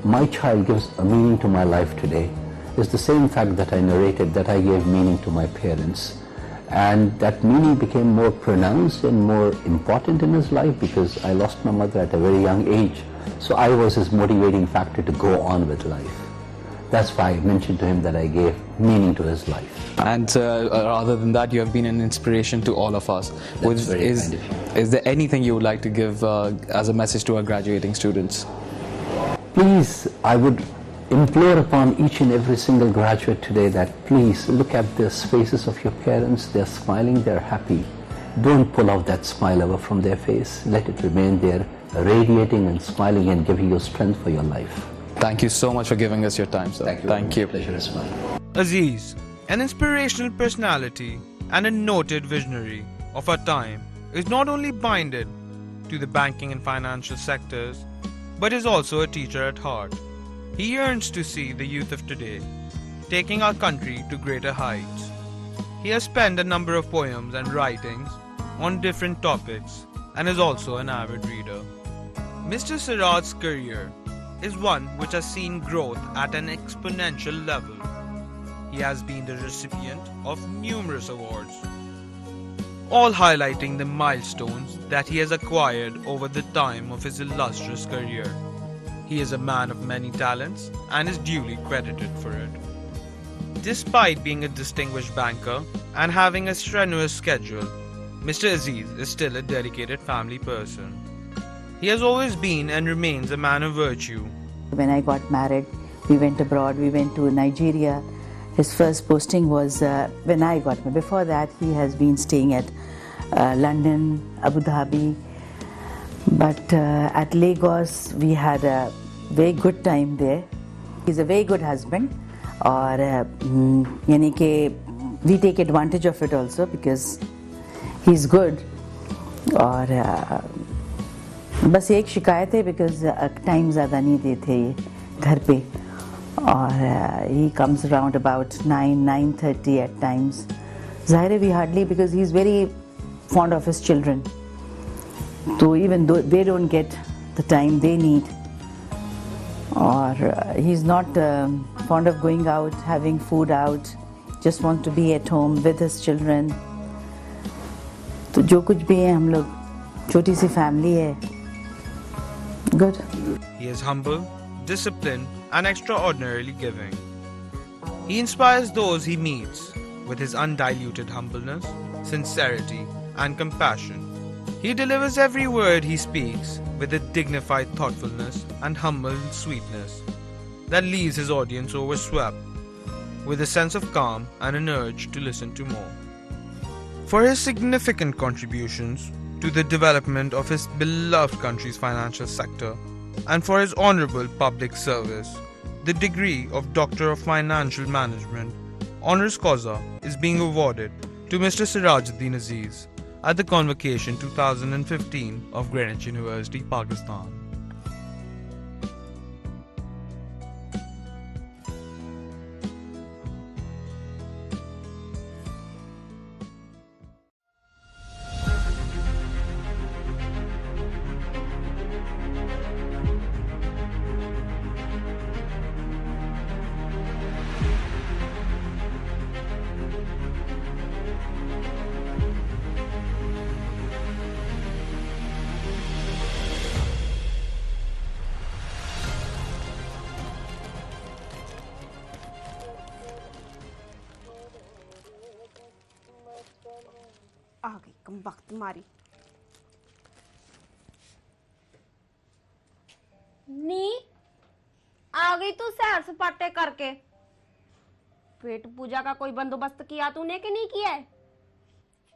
Speaker 20: my child gives a meaning to my life today is the same fact that I narrated that I gave meaning to my parents. And that meaning became more pronounced and more important in his life because I lost my mother at a very young age. So I was his motivating factor to go on with life. That's why I mentioned to him that I gave meaning to his life.
Speaker 2: And other than that, you have been an inspiration to all of us.
Speaker 20: That's very kind of you.
Speaker 2: Is there anything you would like to give as a message to our graduating students?
Speaker 20: Please, I would implore upon each and every single graduate today that please look at the faces of your parents. They're smiling, they're happy. Don't pull out that smile ever from their face. Let it remain there, radiating and smiling and giving you strength for your life.
Speaker 2: Thank you so much for giving us your time, sir.
Speaker 20: Thank you. Pleasure is mine.
Speaker 1: Aziz, an inspirational personality and a noted visionary of our time, is not only binded to the banking and financial sectors, but is also a teacher at heart. He yearns to see the youth of today taking our country to greater heights. He has penned a number of poems and writings on different topics and is also an avid reader. Mr. Siraj's career is one which has seen growth at an exponential level. He has been the recipient of numerous awards, all highlighting the milestones that he has acquired over the time of his illustrious career. He is a man of many talents and is duly credited for it. Despite being a distinguished banker and having a strenuous schedule, Mr. Aziz is still a dedicated family person. He has always been and remains a man of virtue.
Speaker 3: When I got married, we went abroad, we went to Nigeria. His first posting was when I got married. Before that, he has been staying at London, Abu Dhabi. But at Lagos, we had a very good time there. He's a very good husband. और यानी कि we take advantage of it also because he's good. और बस एक शिकायत है because time ज़्यादा नहीं देते ये घर पे. और he comes around about 9:30 at times. ज़ाहिर है we hardly, because he's very fond of his children. So even though they don't get the time they need, or he's not fond of going out, having food out, just wants to be at home with his children. तो जो कुछ भी है हम लोग छोटी सी family है. Good.
Speaker 1: He is humble, disciplined, and extraordinarily giving. He inspires those he meets with his undiluted humbleness, sincerity, and compassion. He delivers every word he speaks with a dignified thoughtfulness and humble sweetness that leaves his audience overswept. with a sense of calm and an urge to listen to more. For his significant contributions to the development of his beloved country's financial sector and for his honorable public service, the degree of Doctor of Financial Management honoris causa is being awarded to Mr. Sirajuddin Aziz at the Convocation 2015 of Greenwich University, Pakistan.
Speaker 4: आ गई कम वक्त मारी। नी आ गई तू सैर सपाटे करके। पेट पूजा का कोई बंदोबस्त किया तूने कि नहीं किया है?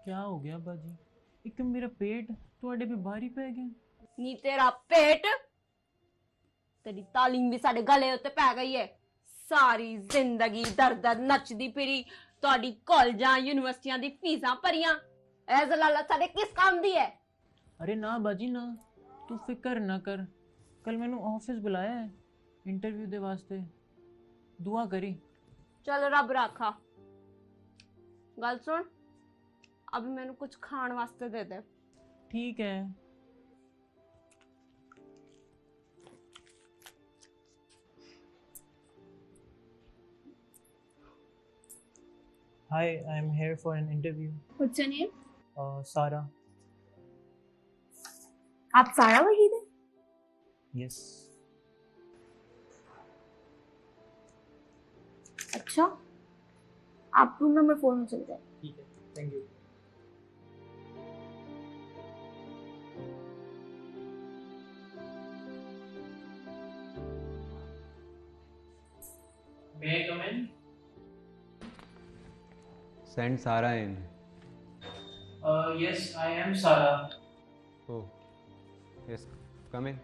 Speaker 6: क्या हो गया बाजी? एक तो मेरा पेट थोड़े पे भारी पै गया।
Speaker 4: नी तेरा पेट तेरी तालीम भी साडे गले उत्ते पै गई है। सारी जिंदगी दर दर नचदी फिरी ਤੁਹਾਡੀ ਕਾਲਜਾਂ यूनिवर्सिटियां दी फीसां भरियां ऐ जलाला साडे किस काम दी है?
Speaker 6: अरे ना बाजी ना, तू फिक्र ना कर। कल मैंने ऑफिस बुलाया है इंटरव्यू दे वास्ते, दुआ करी।
Speaker 4: चल रब राखा। गल सुन, अब मैंने कुछ खाण वास्ते दे दे।
Speaker 6: ठीक है। Hi, I'm here for an interview.
Speaker 4: What's your name?
Speaker 6: Sarah.
Speaker 4: आप सारा वहीद है?
Speaker 6: Yes.
Speaker 4: अच्छा, आप रूम नंबर 4 में चल जाए।
Speaker 6: ठीक है, thank you. May I come in?
Speaker 7: Send Sarah in.
Speaker 6: Yes, I am Sarah.
Speaker 7: Oh, yes, come in.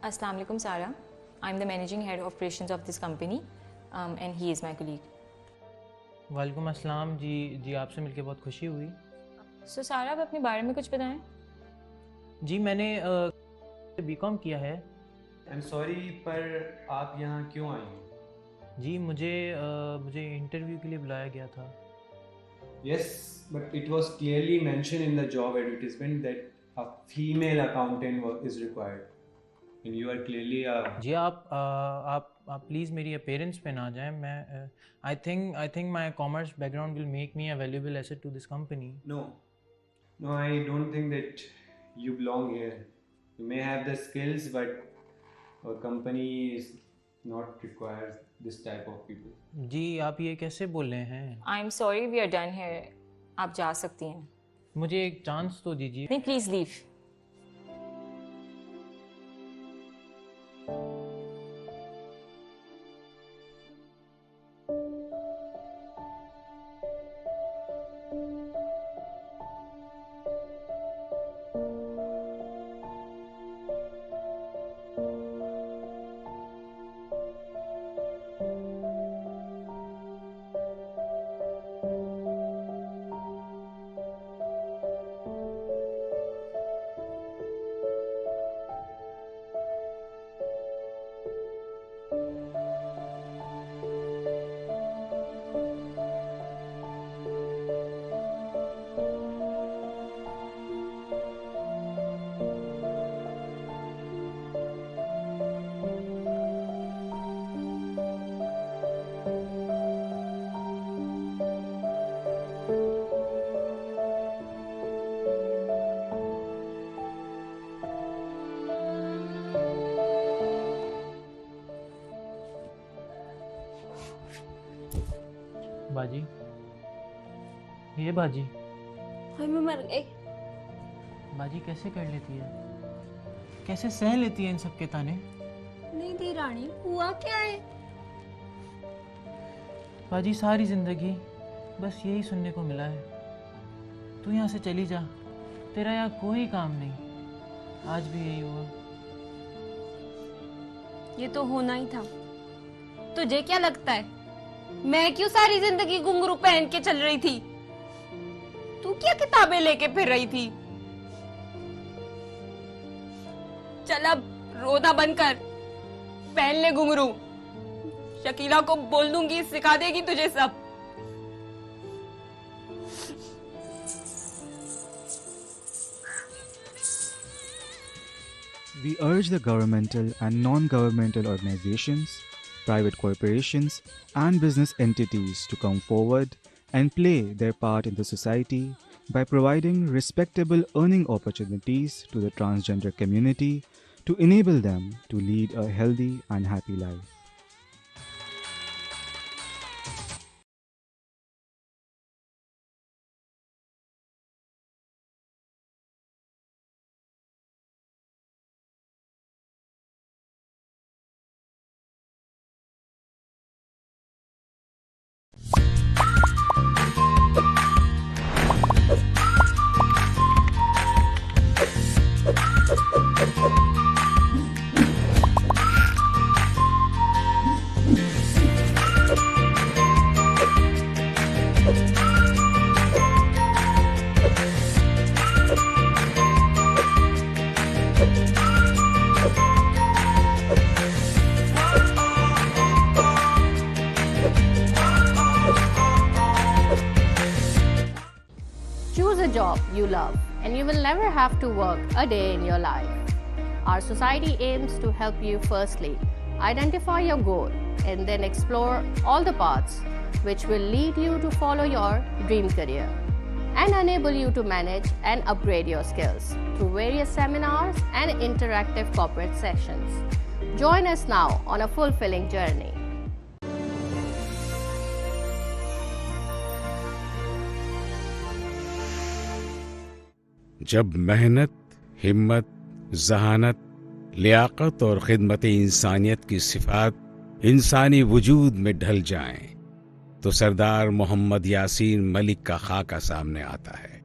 Speaker 24: Assalamu alaikum, Sarah. I'm the managing head of operations of this company, and he is my colleague.
Speaker 6: वालेकुम अस्सलाम जी। जी आपसे मिलके बहुत खुशी हुई।
Speaker 24: So Sarah, आप अपने बारे में कुछ बताएं।
Speaker 6: जी मैंने बीकॉम किया है।
Speaker 7: I'm sorry, पर आप यहाँ क्यों आई हो?
Speaker 6: जी मुझे इंटरव्यू के लिए बुलाया गया था।
Speaker 7: Yes, but it was clearly mentioned in the job advertisement that a female accountant is required, and you are clearly a.
Speaker 6: जी आप प्लीज़ मेरी अपीयरेंस पे ना जाएं। मैं I think my commerce background will make me a valuable asset to this company.
Speaker 7: No, I don't think that you belong here. You may have the skills, but our company is not requires this type of people.
Speaker 6: जी आप ये कैसे बोल रहे हैं?
Speaker 24: I'm sorry, we are done here. आप जा सकती हैं।
Speaker 6: मुझे एक चांस तो दीजिए।
Speaker 24: नहीं, प्लीज लीव।
Speaker 6: बाजी, ये बाजी।
Speaker 4: हाय मैं मर गई।
Speaker 6: बाजी कैसे कर लेती है? कैसे सह लेती है इन सब के ताने?
Speaker 4: नहीं दी रानी, हुआ क्या है?
Speaker 6: बाजी सारी जिंदगी बस यही सुनने को मिला है, तू यहाँ से चली जा, तेरा यहाँ कोई काम नहीं। आज भी यही हुआ।
Speaker 4: ये तो होना ही था। तुझे क्या लगता है मैं क्यों सारी जिंदगी घुंघरू पहन के चल रही थी? तू क्या किताबें लेके फिर रही थी? चल अब रोना बंद कर, पहन ले घुंघरू। शकीला को बोल दूंगी, सिखा देगी तुझे सब।
Speaker 9: We urge the governmental and non-governmental organizations, private corporations, and business entities to come forward and play their part in the society by providing respectable earning opportunities to the transgender community to enable them to lead a healthy and happy life.
Speaker 10: Choose a job you love and you will never have to work a day in your life. Our society aims to help you firstly identify your goal and then explore all the paths which will lead you to follow your dream career and enable you to manage and upgrade your skills through various seminars and interactive corporate sessions. Join us now on a fulfilling journey.
Speaker 11: जब मेहनत, हिम्मत, जहानत, लियाकत और खिदमत इंसानियत की सिफात इंसानी वजूद में ढल जाएं, तो सरदार मोहम्मद यासीन मलिक का खाका सामने आता है।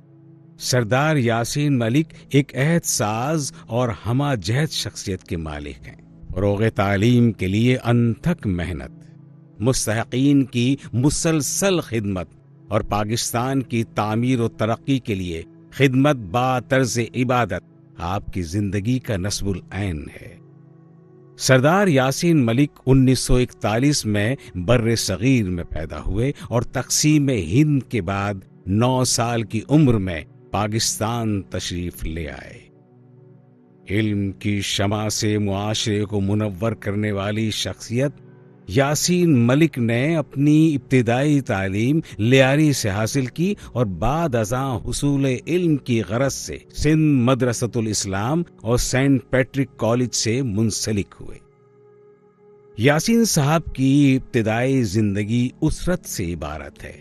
Speaker 11: सरदार यासीन मलिक एक अहद साज और हमा जहद शख्सियत के मालिक हैं। फरोग़ तालीम के लिए अनथक मेहनत, मुस्तहक़ीन की मुसलसल खिदमत और पाकिस्तान की तामीर और तरक्की के लिए खिदमत बा तर्ज़ इबादत आपकी जिंदगी का नस्बुल ऐन है। सरदार यासीन मलिक 1941 में बर्रे सगीर में पैदा हुए और तक़सीम हिंद के बाद 9 साल की उम्र में पाकिस्तान तशरीफ ले आए। इल्म की शमा से मुआशरे को मुनव्वर करने वाली शख्सियत यासीन मलिक ने अपनी इब्तिदाई तालीम लियारी से हासिल की और बाद अज़ां हुसूल इल्म की गरज से सिंध मदरसतुल इस्लाम और सेंट पैट्रिक कॉलेज से मुंसलिक हुए। यासीन साहब की इब्तिदाई जिंदगी उसरत से इबारत है।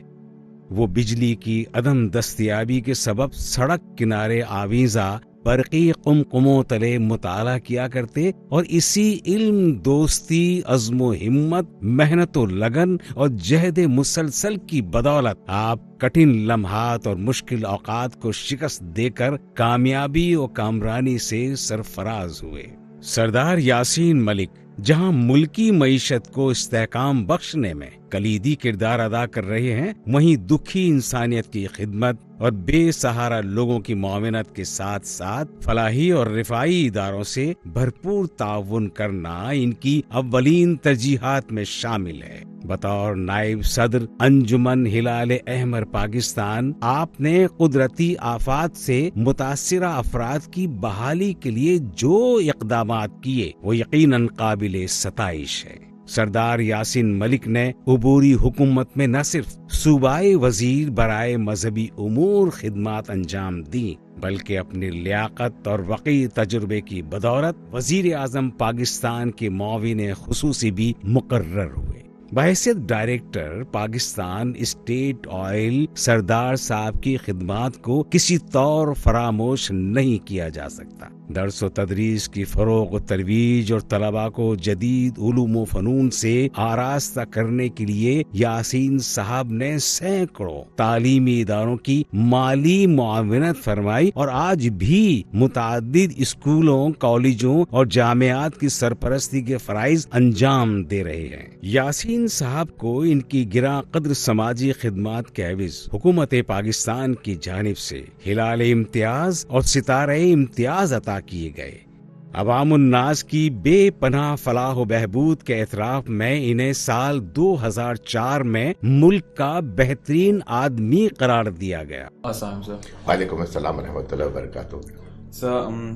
Speaker 11: वो बिजली की अदम दस्तयाबी के सबब सड़क किनारे आवीज़ा बरक़ी कुमकुमों तले मुताला किया करते और इसी इल्म, दोस्ती, अज़्म हिम्मत, मेहनत लगन और जहद मुसलसल की बदौलत आप कठिन लम्हात और मुश्किल औकात को शिकस्त देकर कामयाबी और कामरानी से सरफराज हुए। सरदार यासीन मलिक जहां मुल्की मईशत को इस्तेहकाम बख्शने में कलीदी किरदार अदा कर रहे हैं, वहीं दुखी इंसानियत की खिदमत और बेसहारा लोगों की मुआवनत के साथ साथ फलाही और रिफाई इदारों से भरपूर ताउन करना इनकी अव्वलीन तरजीहात में शामिल है। बतौर नायब सदर अंजुमन हिलाल अहमर पाकिस्तान, आपने कुदरती आफात से मुतासिरा अफराद की बहाली के लिए जो इक़दामात किए वो यकीनन काबिल सताइश है। सरदार यासीन मलिक ने उबूरी हुकूमत में न सिर्फ सूबाई वजीर बराए मजहबी उमूर खिदमात अंजाम दी, बल्कि अपनी लियाकत और वक़ी तजुर्बे की बदौलत वजीर आज़म पाकिस्तान के मुआविन खुसूसी भी मुकर्रर हुए। बहैसियत डायरेक्टर पाकिस्तान स्टेट ऑयल सरदार साहब की खिदमात को किसी तौर फरामोश नहीं किया जा सकता। दर्स व तदरीस की फरोग व तरवीज और तलबा को जदीद उलूम व फनून से आरास्ता करने के लिए यासीन साहब ने सैकड़ों तालीमी इदारों की माली मुआवनत फरमाई और आज भी मुताद्दिद स्कूलों, कॉलेजों और जामियात की सरपरस्ती के फराइज अंजाम दे रहे हैं। यासीन साहब को इनकी गिरा कद्र समाजी खिदमात के एवज हुकूमत पाकिस्तान की जानिब से हिलाल इम्तियाज और सितारे इम्तियाज अता किए गए। अवामुन्नास की बेपनाह फलाह बहबूद के एतराफ में इन्हें साल 2004 में मुल्क का बेहतरीन आदमी करार दिया गया।
Speaker 8: वालेकुम अस्सलाम रहमतुल्लाहि व बरकातुहू।
Speaker 2: Sir,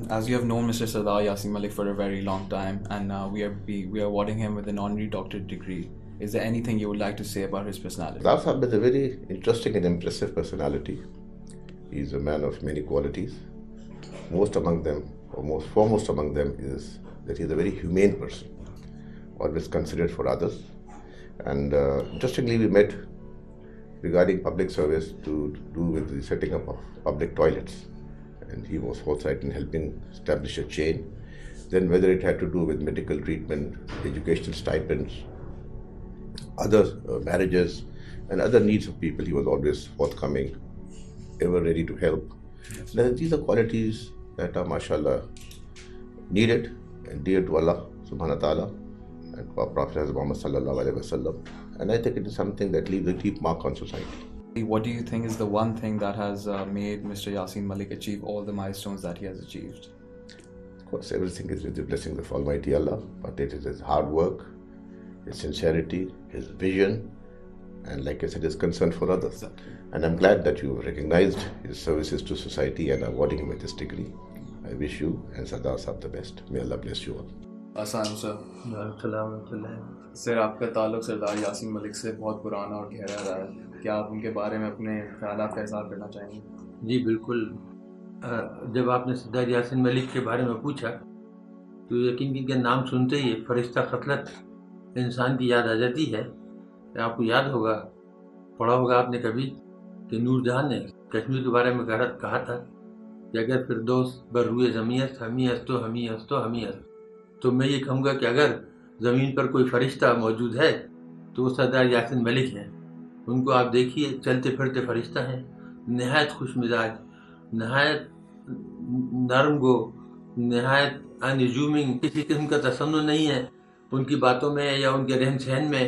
Speaker 2: as you have known Mr. Sardar Yasin Malik for a very long time, and we are awarding him with an honorary doctorate degree. Is there anything you would like to say about his personality?
Speaker 8: Sardar Sahab is a very interesting and impressive personality. He is a man of many qualities. Most among them, or most foremost among them, is that he is a very humane person, always considerate for others. And interestingly, we met regarding public service to do with the setting up of public toilets. And he was forthright in helping establish a chain. Then whether it had to do with medical treatment, educational stipends, other marriages and other needs of people, he was always forthcoming, ever ready to help. Now, these are qualities that are, mashallah, needed and dear to Allah subhanahu wa ta'ala and to our Prophet Muhammad sallallahu alaihi wasallam. And I think it is something that leaves a deep mark on society.
Speaker 2: What do you think is the one thing that has made Mr. Yasin Malik achieve all the milestones that he has achieved?
Speaker 8: Of course, everything is with the blessings of Almighty Allah, but it is his hard work, his sincerity, his vision, and like I said, his concern for others. And I'm glad that you have recognized his services to society and are awarding him with this degree. I wish you and Sardar Sahab the best. May Allah bless you all.
Speaker 2: Assalamu sir, आपका ताल्लुक सरदार यासीन मलिक से बहुत पुराना और गहरा रहा है। क्या आप उनके बारे में अपने ख्यालात का इज़हार करना चाहेंगे?
Speaker 15: जी बिल्कुल। जब आपने सरदार यासीन मलिक के बारे में पूछा तो यकीन कीजिए नाम सुनते ही फरिश्ता खतलत इंसान की याद आ जाती है। आपको याद होगा, पढ़ा होगा आपने कभी कि नूरजहां ने कश्मीर के बारे में कहा था कि अगर फिरदौस बर रुए ज़मीयत हमी हस्त तो मैं ये कहूँगा कि अगर ज़मीन पर कोई फरिश्ता मौजूद है तो वो सरदार यासीन मलिक हैं। उनको आप देखिए, चलते फिरते फरिश्ता हैं, नहायत खुश मिजाज, नहायत नरमगो, नहायत अनजूमिंग, किसी किस्म का तसन्नुन नहीं है उनकी बातों में या उनके रहन सहन में।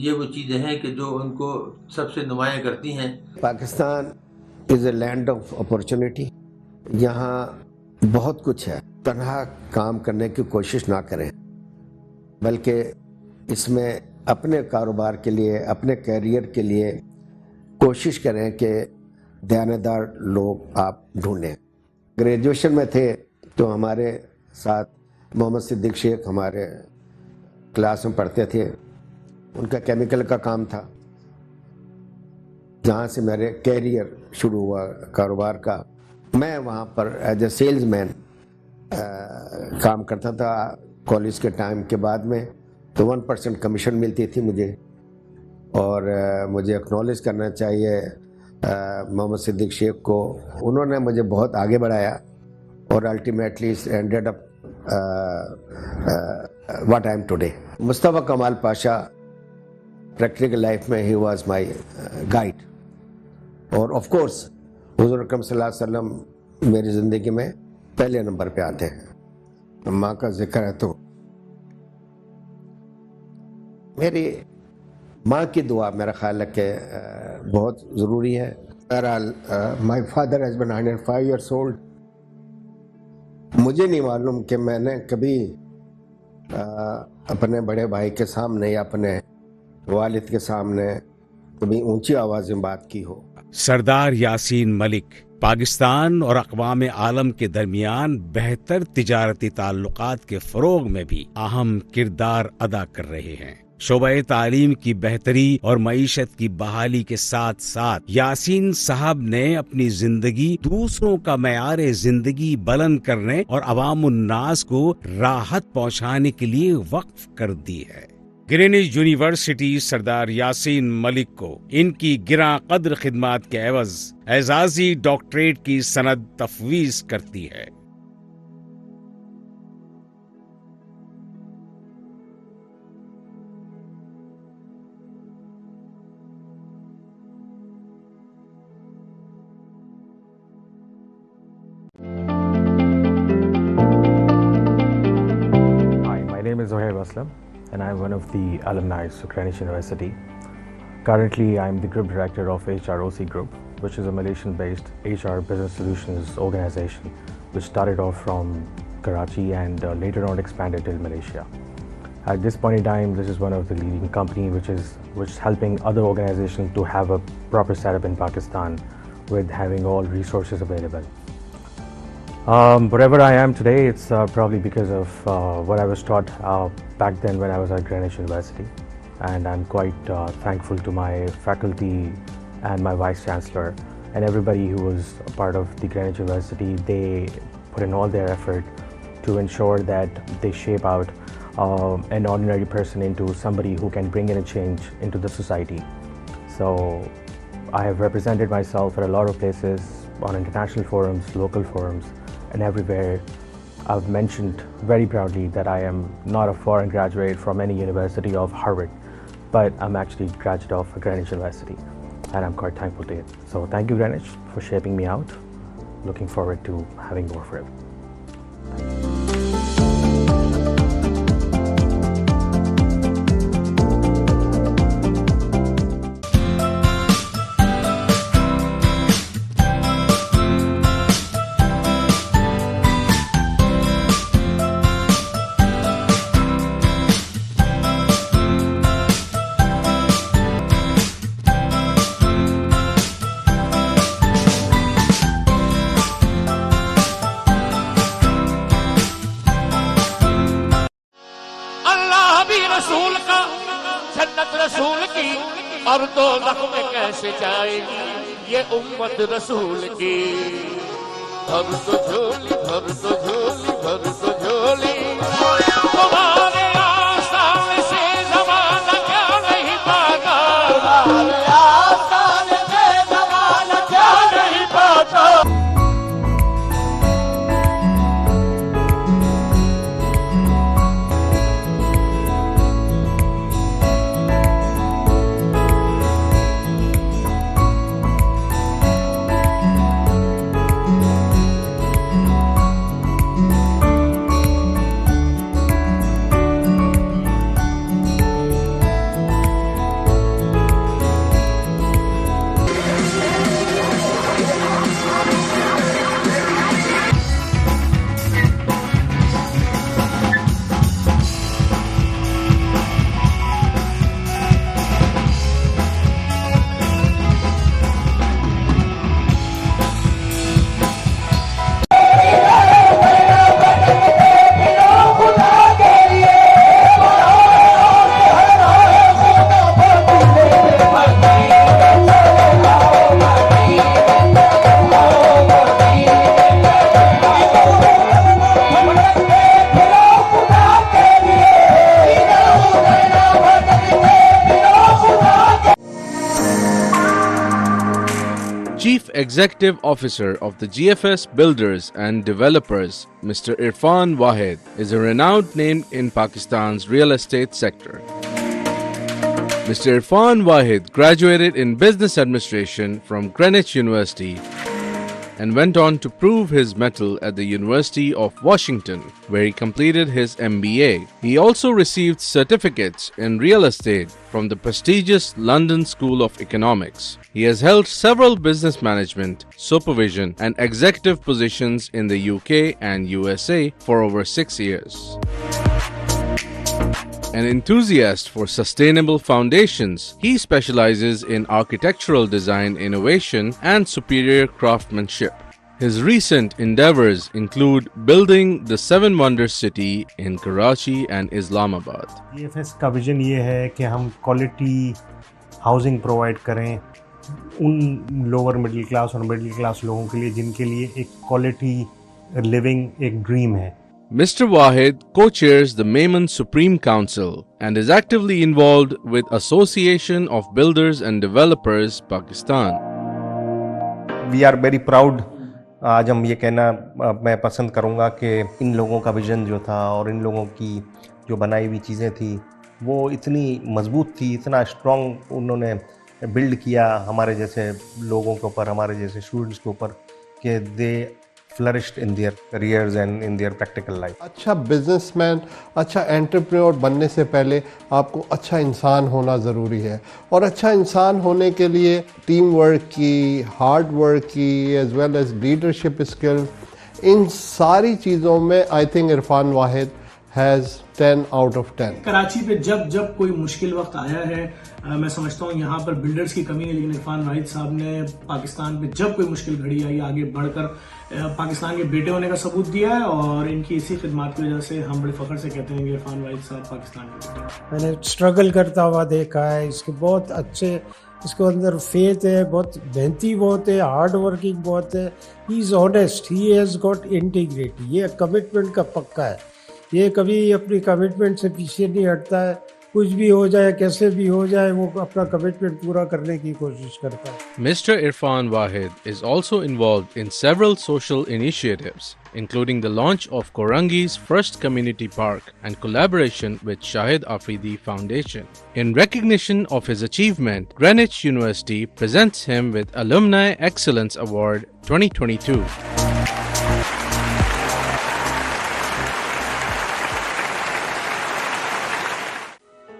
Speaker 15: ये वो चीज़ें हैं कि जो उनको सबसे नुमायाँ करती हैं।
Speaker 12: Pakistan is a land of opportunity. यहाँ बहुत कुछ है, तनहा काम करने की कोशिश ना करें, बल्कि इसमें अपने कारोबार के लिए, अपने कैरियर के लिए कोशिश करें कि दयानतदार लोग आप ढूंढें। ग्रेजुएशन में थे तो हमारे साथ मोहम्मद सिद्दीक शेख हमारे क्लास में पढ़ते थे। उनका केमिकल का काम था, जहाँ से मेरे कैरियर शुरू हुआ कारोबार का। मैं वहाँ पर एज ए सेल्समैन काम करता था कॉलेज के टाइम के बाद में। तो 1% कमीशन मिलती थी मुझे, और मुझे एक्नॉलेज करना चाहिए मोहम्मद सिद्दीक शेख को। उन्होंने मुझे बहुत आगे बढ़ाया और ultimately ended up what I am today. Mustafa कमाल पाशा प्रैक्टिकल लाइफ में ही वाज माय गाइड, और ऑफ कोर्स हुज़ूर अकरम सल्लल्लाहु अलैहि वसल्लम मेरी ज़िंदगी में पहले नंबर पे आते हैं। माँ का जिक्र है तो मेरी माँ की दुआ मेरा ख्याल है कि बहुत ज़रूरी है। बहरहाल my father has been 105 years old। मुझे नहीं मालूम कि मैंने कभी अपने बड़े भाई के सामने या अपने वालिद के सामने कभी ऊंची आवाज़ में बात की हो।
Speaker 11: सरदार यासीन मलिक पाकिस्तान और अक़वाम आलम के दरमियान बेहतर तिजारती ताल्लुकात के फ़रोग़ में भी अहम किरदार अदा कर रहे हैं। शोबे तालीम की बेहतरी और मईशत की बहाली के साथ साथ यासीन साहब ने अपनी जिंदगी दूसरों का मयार जिंदगी बुलंद करने और अवामुन्नास को राहत पहुंचाने के लिए वक्फ कर दी है। ग्रीनिच यूनिवर्सिटी सरदार यासीन मलिक को इनकी गिरां कद्र खिदमात के एवज एजाजी डॉक्टरेट की सनद तफवीज करती है।
Speaker 5: My name is Zohair Aslam and I'm one of the alumni of Greenwich University. Currently, I'm the Group Director of HROC Group, which is a Malaysian-based HR business solutions organization which started off from Karachi and later on expanded to Malaysia. At this point in time, this is one of the leading companies which is helping other organizations to have a proper setup in Pakistan with having all resources available. Wherever I am today, it's probably because of what I was taught back then when I was at Greenwich University, and I'm quite thankful to my faculty and my Vice Chancellor and everybody who was a part of the Greenwich University. They put in all their effort to ensure that they shape out an ordinary person into somebody who can bring in a change into the society. So I have represented myself at a lot of places on international forums, local forums, and everywhere I've mentioned very proudly that I am not a foreign graduate from any university of Harvard, but I'm actually a graduate of Greenwich University, and I'm quite thankful to it. So thank you, Greenwich, for shaping me out. Looking forward to having more forever.
Speaker 13: रसूल का जन्नत रसूल की और दोज़ख में कैसे जाएगी ये उम्मत रसूल की। भर दो झोली भर दो झोली भर दो झोली तुम्हारे आसान से ज़माना क्या नहीं पाता, तुम्हारे आसान से ज़माना क्या नहीं पाता।
Speaker 14: Chief Executive Officer of the GFS Builders and Developers, Mr. Irfan Wahed, is a renowned name in Pakistan's real estate sector. Mr. Irfan Wahed graduated in Business Administration from Greenwich University and went on to prove his mettle at the University of Washington, where he completed his MBA. He also received certificates in real estate from the prestigious London School of Economics. He has held several business management, supervision, and executive positions in the UK and USA for over 6 years. An enthusiast for sustainable foundations, he specializes in architectural design innovation and superior craftsmanship. His recent endeavors include building the Seven Wonders City in Karachi and Islamabad.
Speaker 16: GFS का vision ये है कि हम quality housing provide करें उन lower middle class और middle class लोगों के लिए जिनके लिए एक क्वालिटी लिविंग एक ड्रीम है।
Speaker 14: Mr. Wahid co-chairs the Maiman Supreme Council and is actively involved with Association of Builders and Developers Pakistan.
Speaker 16: We are very proud. आज हम ये कहना मैं पसंद करूँगा कि इन लोगों का विजन जो था और इन लोगों की जो बनाई हुई चीज़ें थी वो इतनी मजबूत थी, इतना स्ट्रॉन्ग उन्होंने बिल्ड किया हमारे जैसे लोगों के ऊपर, हमारे जैसे स्टूडेंट्स के ऊपर, कि दे flourished in their careers and in their practical life.
Speaker 17: अच्छा बिजनेसमैन, अच्छा एंटरप्रेन्योर बनने से पहले आपको अच्छा इंसान होना ज़रूरी है, और अच्छा इंसान होने के लिए टीम वर्क की, हार्ड वर्क की, as well as leadership skill, इन सारी चीज़ों में I think Irfan Wahid has 10 out of 10.
Speaker 18: Karachi पे जब कोई मुश्किल वक्त आया है, मैं समझता हूँ यहाँ पर बिल्डर्स की कमी है, लेकिन इरफान वाहिद साहब ने पाकिस्तान पे जब कोई मुश्किल घड़ी आई आगे बढ़कर पाकिस्तान के बेटे होने का सबूत दिया है, और इनकी इसी खिदमत की वजह से हम बड़े फख्र से कहते हैं कि इरफान वाहिद साहब पाकिस्तान के बेटे।
Speaker 19: मैंने स्ट्रगल करता हुआ देखा है, इसके बहुत अच्छे, इसके अंदर फेथ है, बहुत मेहनती बहुत है, हार्ड वर्किंग बहुत है, he is honest, he has got integrity, ये कमिटमेंट का पक्का है, ये कभी अपनी कमिटमेंट से पीछे नहीं हटता है, कुछ भी हो जाए, कैसे भी हो जाए, वो अपना कमिटमेंट पूरा करने की कोशिश करता है।
Speaker 14: Mr. Irfan Wahid is also involved in several social initiatives, including the launch of Korangi's first community park and collaboration with Shahid Afridi Foundation. In recognition of his achievement, Greenwich University presents him with Alumni Excellence Award 2022.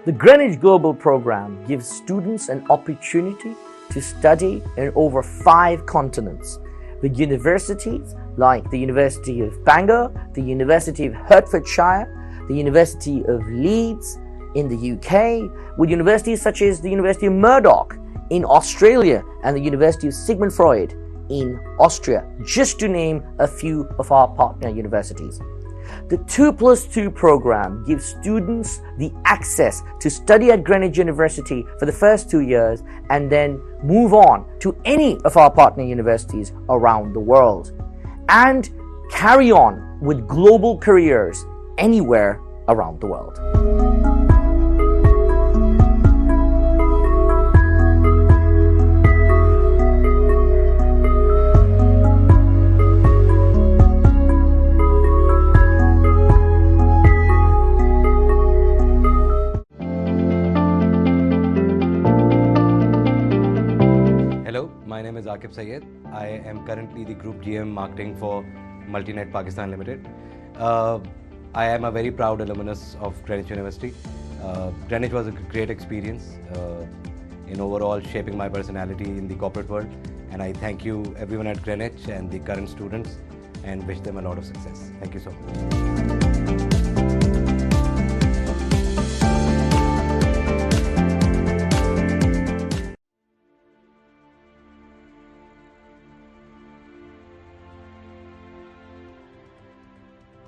Speaker 21: The Greenwich Global Program gives students an opportunity to study in over 5 continents, with universities like the University of Bangor, the University of Hertfordshire, the University of Leeds in the UK, with universities such as the University of Murdoch in Australia and the University of Sigmund Freud in Austria, just to name a few of our partner universities. The 2+2 program gives students the access to study at Greenwich University for the first 2 years and then move on to any of our partner universities around the world and carry on with global careers anywhere around the world.
Speaker 25: My name is Akib Sayed. I am currently the Group GM Marketing for Multinet Pakistan Limited. I am a very proud alumnus of Greenwich University. Greenwich was a great experience in overall shaping my personality in the corporate world, and I thank you everyone at Greenwich and the current students and wish them a lot of success. Thank you so much.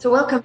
Speaker 26: So welcome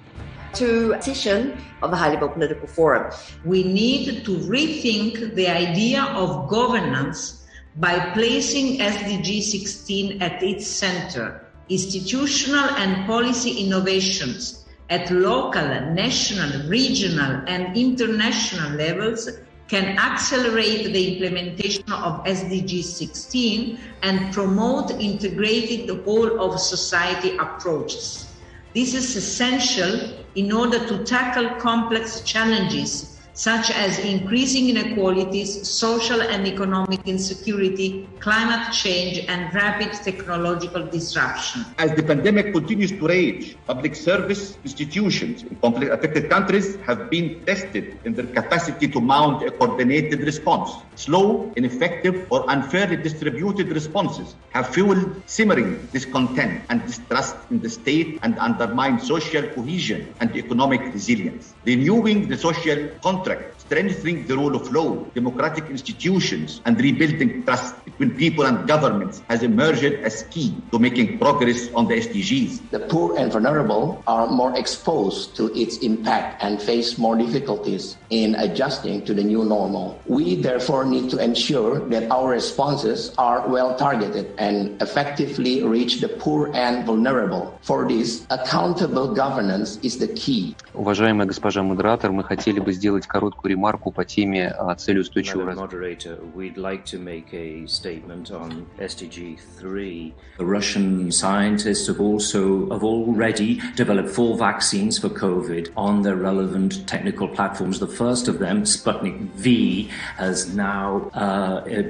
Speaker 26: to a session of the High-Level Political Forum. We need to rethink the idea of governance by placing SDG 16 at its center. Institutional and policy innovations at local, national, regional and international levels can accelerate the implementation of SDG 16 and promote integrated whole of society approaches. This is essential in order to tackle complex challenges such as increasing inequalities, social and economic insecurity, climate change, and rapid technological disruption.
Speaker 27: As the pandemic continues to rage, public service institutions in conflict-affected countries have been tested in their capacity to mount a coordinated response. Slow, ineffective, or unfairly distributed responses have fueled simmering discontent and distrust in the state and undermined social cohesion and economic resilience. Renewing the social contract, strengthening the rule of law, democratic institutions, and rebuilding trust between people and governments has emerged as key to making progress on the SDGs.
Speaker 1: The poor and vulnerable are more exposed to its impact and face more difficulties in adjusting to the new normal. We therefore need to ensure that our responses are well targeted and effectively reach the poor and vulnerable. For this, accountable governance is the key.
Speaker 3: Уважаемая госпожа модератор, мы хотели бы сделать короткую ремарку по теме цели устойчивого
Speaker 7: развития. We'd like to make a statement on SDG 3. The Russian scientists have already developed 4 vaccines for COVID on their relevant technical platforms. The first of them, Sputnik V, has now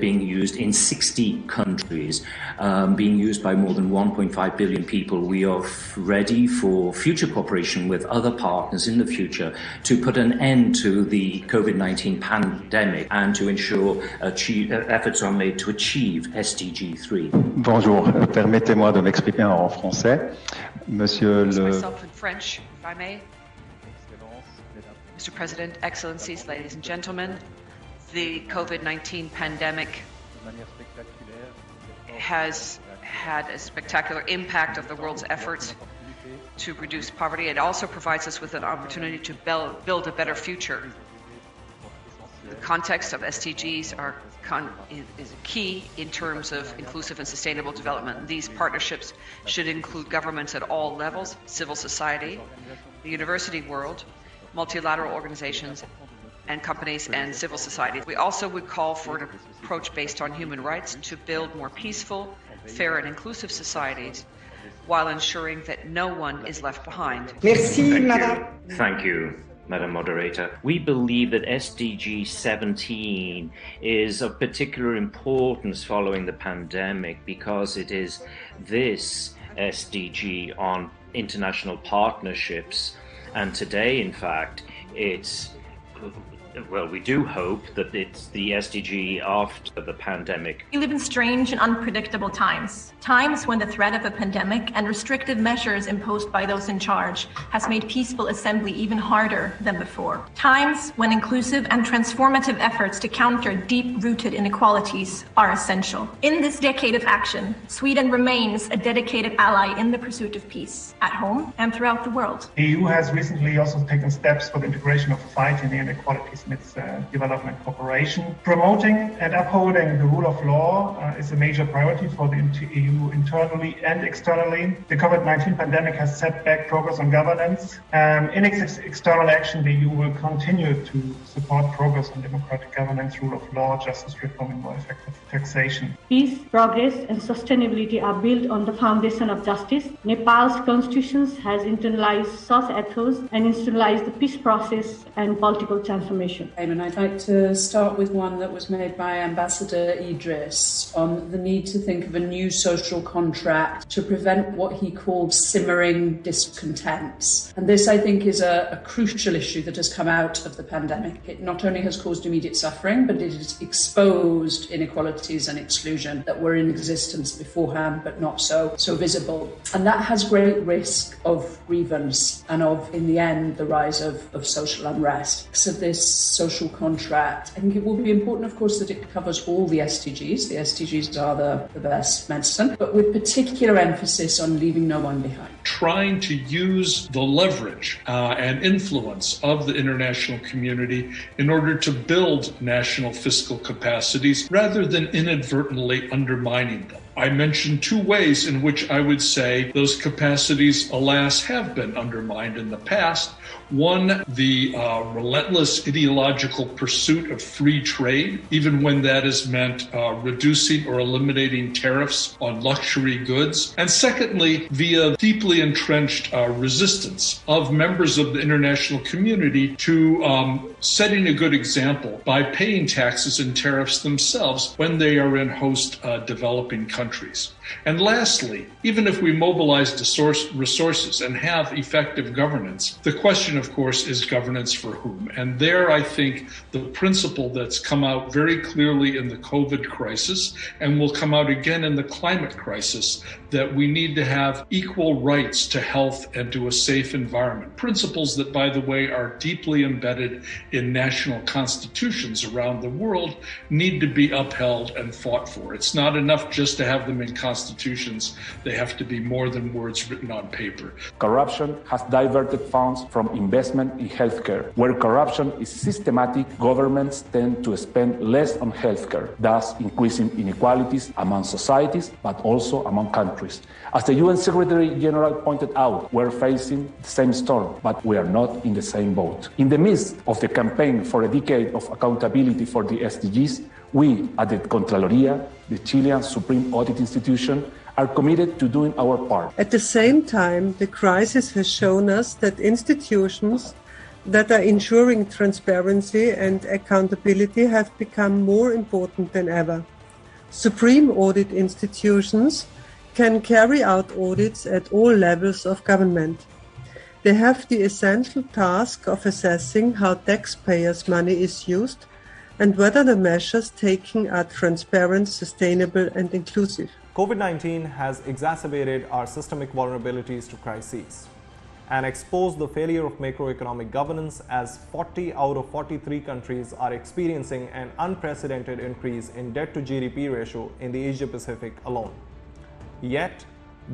Speaker 7: being used in 60 countries, being used by more than 1.5 billion people. We are ready for future cooperation with other partners in the future to put an end to the COVID-19 pandemic and to ensure efforts are made to achieve SDG 3.
Speaker 20: Bonjour, permettez-moi de m'exprimer en français. Monsieur le...
Speaker 22: Myself in French, if I may. Mr. President, Excellencies, ladies and gentlemen, the COVID-19 pandemic has had a spectacular impact of the world's efforts to reduce poverty. It also provides us with an opportunity to build a better future. The context of SDGs is key in terms of inclusive and sustainable development. These partnerships should include governments at all levels, civil society, the university world, multilateral organizations, and companies and civil society. We also would call for an approach based on human rights to build more peaceful, fair, and inclusive societies while ensuring that no one is left behind.
Speaker 7: Thank you, Madam Moderator. We believe that SDG 17 is of particular importance following the pandemic because it is this SDG on international partnerships. And today, in fact, we do hope that it's the SDG after the pandemic.
Speaker 23: We live in strange and unpredictable times. Times when the threat of a pandemic and restrictive measures imposed by those in charge has made peaceful assembly even harder than before. Times when inclusive and transformative efforts to counter deep-rooted inequalities are essential. In this decade of action, Sweden remains a dedicated ally in the pursuit of peace, at home and throughout the world.
Speaker 24: The EU has recently also taken steps for the integration of fighting the inequalities in its development cooperation. Promoting and upholding the rule of law is a major priority for the EU internally and externally. The COVID-19 pandemic has set back progress on governance. In its external action, the EU will continue to support progress on democratic governance, rule of law, justice reform, and more effective taxation.
Speaker 28: Peace, progress, and sustainability are built on the foundation of justice. Nepal's constitution has internalized such ethos and institutionalized the peace process and political transformation.
Speaker 29: And I'd like to start with one that was made by Ambassador Idris on the need to think of a new social contract to prevent what he called simmering discontents. And this, I think, is a crucial issue that has come out of the pandemic. It not only has caused immediate suffering, but it has exposed inequalities and exclusion that were in existence beforehand, but not so visible. And that has great risk of grievance and of, in the end, the rise of social unrest. So this social contract, I think it will be important, of course, that it covers all the SDGs. The SDGs are the best medicine, but with particular emphasis on leaving no one behind.
Speaker 30: Trying to use the leverage and influence of the international community in order to build national fiscal capacities rather than inadvertently undermining them. I mentioned 2 ways in which I would say those capacities, alas, have been undermined in the past. One, the relentless ideological pursuit of free trade, even when that has meant reducing or eliminating tariffs on luxury goods. And secondly, via deeply entrenched resistance of members of the international community to setting a good example by paying taxes and tariffs themselves when they are in host developing countries. countries. And lastly, even if we mobilize resources and have effective governance, the question, of course, is governance for whom? And there, I think, the principle that's come out very clearly in the COVID crisis and will come out again in the climate crisis, that we need to have equal rights to health and to a safe environment. Principles that, by the way, are deeply embedded in national constitutions around the world, need to be upheld and fought for. It's not enough just to have them in constitutions. They have to be more than words written on paper.
Speaker 2: Corruption has diverted funds from investment in healthcare. Where corruption is systematic, governments tend to spend less on healthcare, thus increasing inequalities among societies, but also among countries. As the UN Secretary General pointed out, we're facing the same storm, but we are not in the same boat. In the midst of the campaign for a decade of accountability for the SDGs, we at the Contraloría, the Chilean Supreme Audit Institution, are committed to doing our part.
Speaker 4: At the same time, the crisis has shown us that institutions that are ensuring transparency and accountability have become more important than ever. Supreme audit institutions can carry out audits at all levels of government. They have the essential task of assessing how taxpayers' money is used and whether the measures taken are transparent, sustainable, and inclusive.
Speaker 5: COVID-19 has exacerbated our systemic vulnerabilities to crises and exposed the failure of macroeconomic governance, as 40 out of 43 countries are experiencing an unprecedented increase in debt-to-GDP ratio in the Asia-Pacific alone. Yet,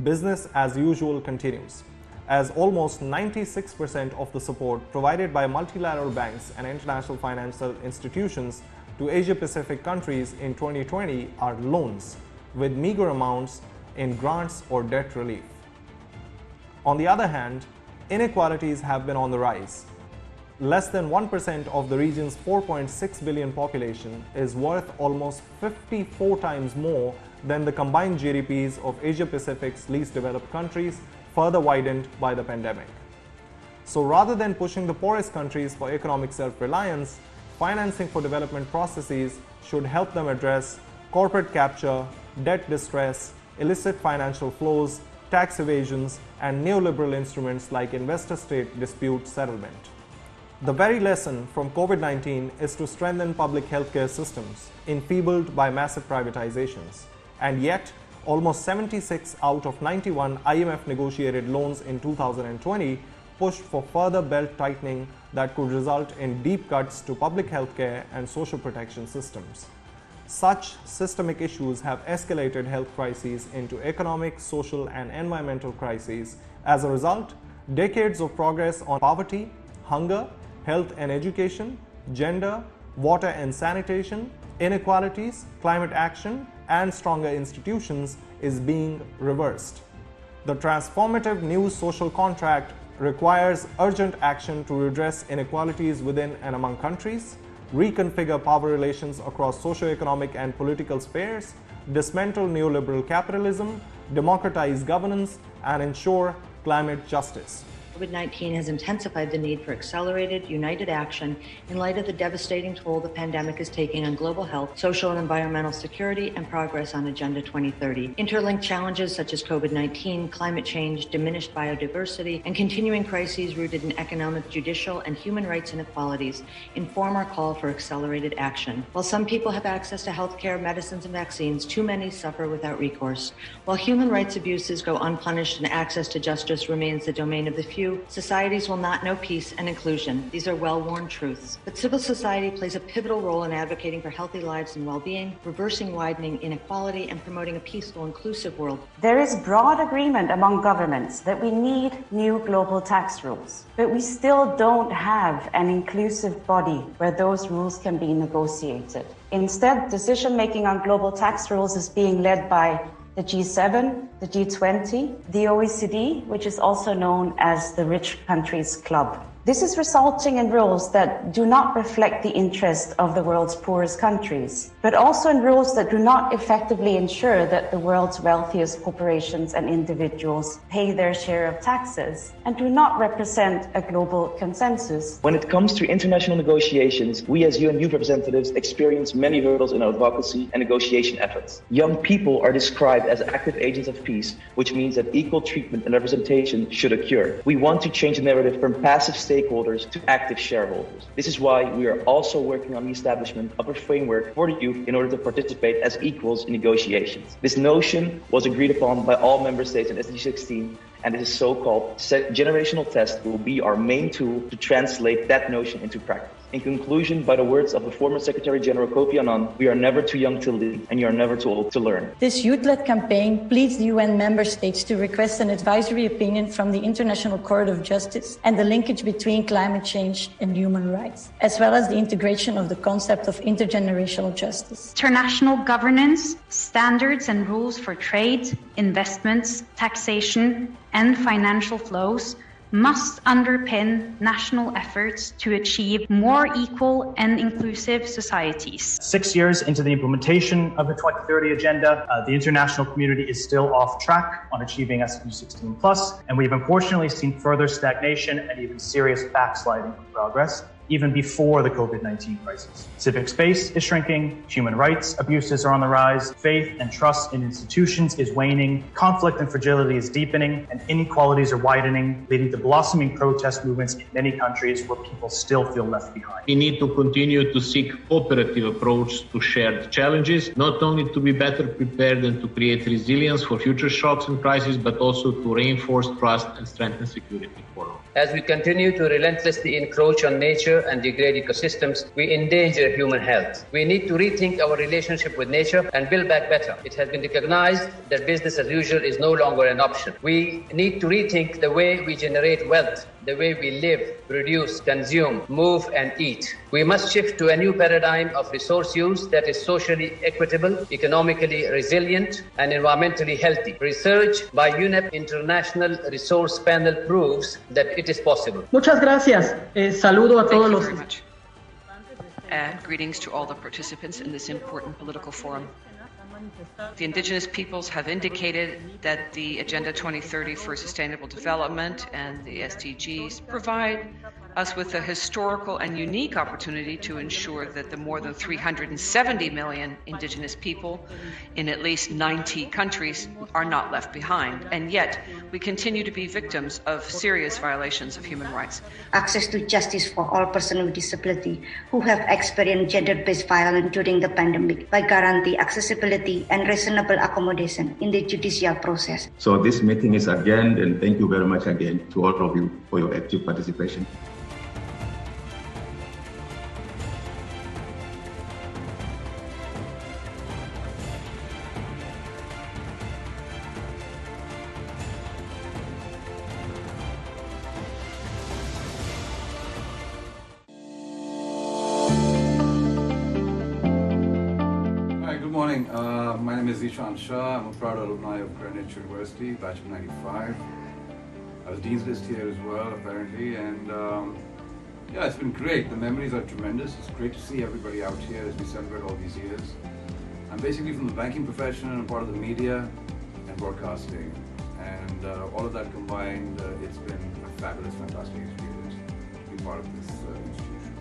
Speaker 5: business as usual continues, as almost 96% of the support provided by multilateral banks and international financial institutions to Asia-Pacific countries in 2020 are loans, with meager amounts in grants or debt relief. On the other hand, inequalities have been on the rise. Less than 1% of the region's 4.6 billion population is worth almost 54 times more than the combined GDPs of Asia-Pacific's least developed countries, further widened by the pandemic. So rather than pushing the poorest countries for economic self-reliance, financing for development processes should help them address corporate capture, debt distress, illicit financial flows, tax evasions, and neoliberal instruments like investor-state dispute settlement. The very lesson from COVID-19 is to strengthen public healthcare systems, enfeebled by massive privatizations. And yet, almost 76 out of 91 IMF negotiated loans in 2020 pushed for further belt tightening that could result in deep cuts to public healthcare and social protection systems. Such systemic issues have escalated health crises into economic, social, and environmental crises. As a result, decades of progress on poverty, hunger, health and education, gender, water and sanitation, inequalities, climate action, and stronger institutions is being reversed. The transformative new social contract requires urgent action to redress inequalities within and among countries, reconfigure power relations across socio-economic and political spheres, dismantle neoliberal capitalism, democratize governance, and ensure climate justice.
Speaker 6: COVID-19 has intensified the need for accelerated, united action in light of the devastating toll the pandemic is taking on global health, social and environmental security, and progress on Agenda 2030. Interlinked challenges such as COVID-19, climate change, diminished biodiversity, and continuing crises rooted in economic, judicial, and human rights inequalities inform our call for accelerated action. While some people have access to healthcare, medicines, and vaccines, too many suffer without recourse. While human rights abuses go unpunished and access to justice remains the domain of the few, societies will not know peace and inclusion. These are well-worn truths. But civil society plays a pivotal role in advocating for healthy lives and well-being, reversing widening inequality, and promoting a peaceful, inclusive world.
Speaker 8: There is broad agreement among governments that we need new global tax rules, but we still don't have an inclusive body where those rules can be negotiated. Instead, decision-making on global tax rules is being led by the G7, the G20, the OECD, which is also known as the Rich Countries Club. This is resulting in rules that do not reflect the interest of the world's poorest countries, but also in rules that do not effectively ensure that the world's wealthiest corporations and individuals pay their share of taxes and do not represent a global consensus.
Speaker 9: When it comes to international negotiations, we as UN youth representatives experience many hurdles in our advocacy and negotiation efforts. Young people are described as active agents of peace, which means that equal treatment and representation should occur. We want to change the narrative from passive stakeholders to active shareholders. This is why we are also working on the establishment of a framework for the youth in order to participate as equals in negotiations. This notion was agreed upon by all member states in SDG 16, and this so-called generational test will be our main tool to translate that notion into practice. In conclusion, by the words of the former Secretary General Kofi Annan, we are never too young to lead, and you are never too old to learn.
Speaker 10: This youth-led campaign pleads the UN member states to request an advisory opinion from the International Court of Justice and the linkage between climate change and human rights, as well as the integration of the concept of intergenerational justice.
Speaker 11: International governance, standards and rules for trade, investments, taxation, and financial flows must underpin national efforts to achieve more equal and inclusive societies.
Speaker 12: 6 years into the implementation of the 2030 Agenda, the international community is still off track on achieving SDG 16+, and we've unfortunately seen further stagnation and even serious backsliding of progress, even before the COVID-19 crisis. Civic space is shrinking, human rights abuses are on the rise, faith and trust in institutions is waning, conflict and fragility is deepening, and inequalities are widening, leading to blossoming protest movements in many countries where people still feel left behind.
Speaker 13: We need to continue to seek cooperative approach to shared challenges, not only to be better prepared and to create resilience for future shocks and crises, but also to reinforce trust and strengthen security for all.
Speaker 15: As we continue to relentlessly encroach on nature and degrade ecosystems, we endanger human health. We need to rethink our relationship with nature and build back better. It has been recognized that business as usual is no longer an option. We need to rethink the way we generate wealth, the way we live, produce, consume, move, and eat. We must shift to a new paradigm of resource use that is socially equitable, economically resilient, and environmentally healthy. Research by UNEP International Resource Panel proves that it is possible.
Speaker 16: Muchas gracias. Saludo a todos los.
Speaker 22: Very much. And greetings to all the participants in this important political forum. The indigenous peoples have indicated that the Agenda 2030 for Sustainable Development and the SDGs provide us with a historical and unique opportunity to ensure that the more than 370 million indigenous people in at least 90 countries are not left behind. And yet, we continue to be victims of serious violations of human rights.
Speaker 17: Access to justice for all persons with disability who have experienced gender-based violence during the pandemic by guaranteeing accessibility and reasonable accommodation in the judicial process.
Speaker 27: So this meeting is adjourned, and thank you very much again to all of you for your active participation.
Speaker 18: My name is Ishan Shah. I'm a proud alumni of Greenwich University, batch of 95. I was Dean's List here as well, apparently, and yeah, it's been great. The memories are tremendous. It's great to see everybody out here as we celebrate all these years. I'm basically from the banking profession and I'm part of the media and broadcasting, and all of that combined, it's been a fabulous, fantastic experience to be part of this institution.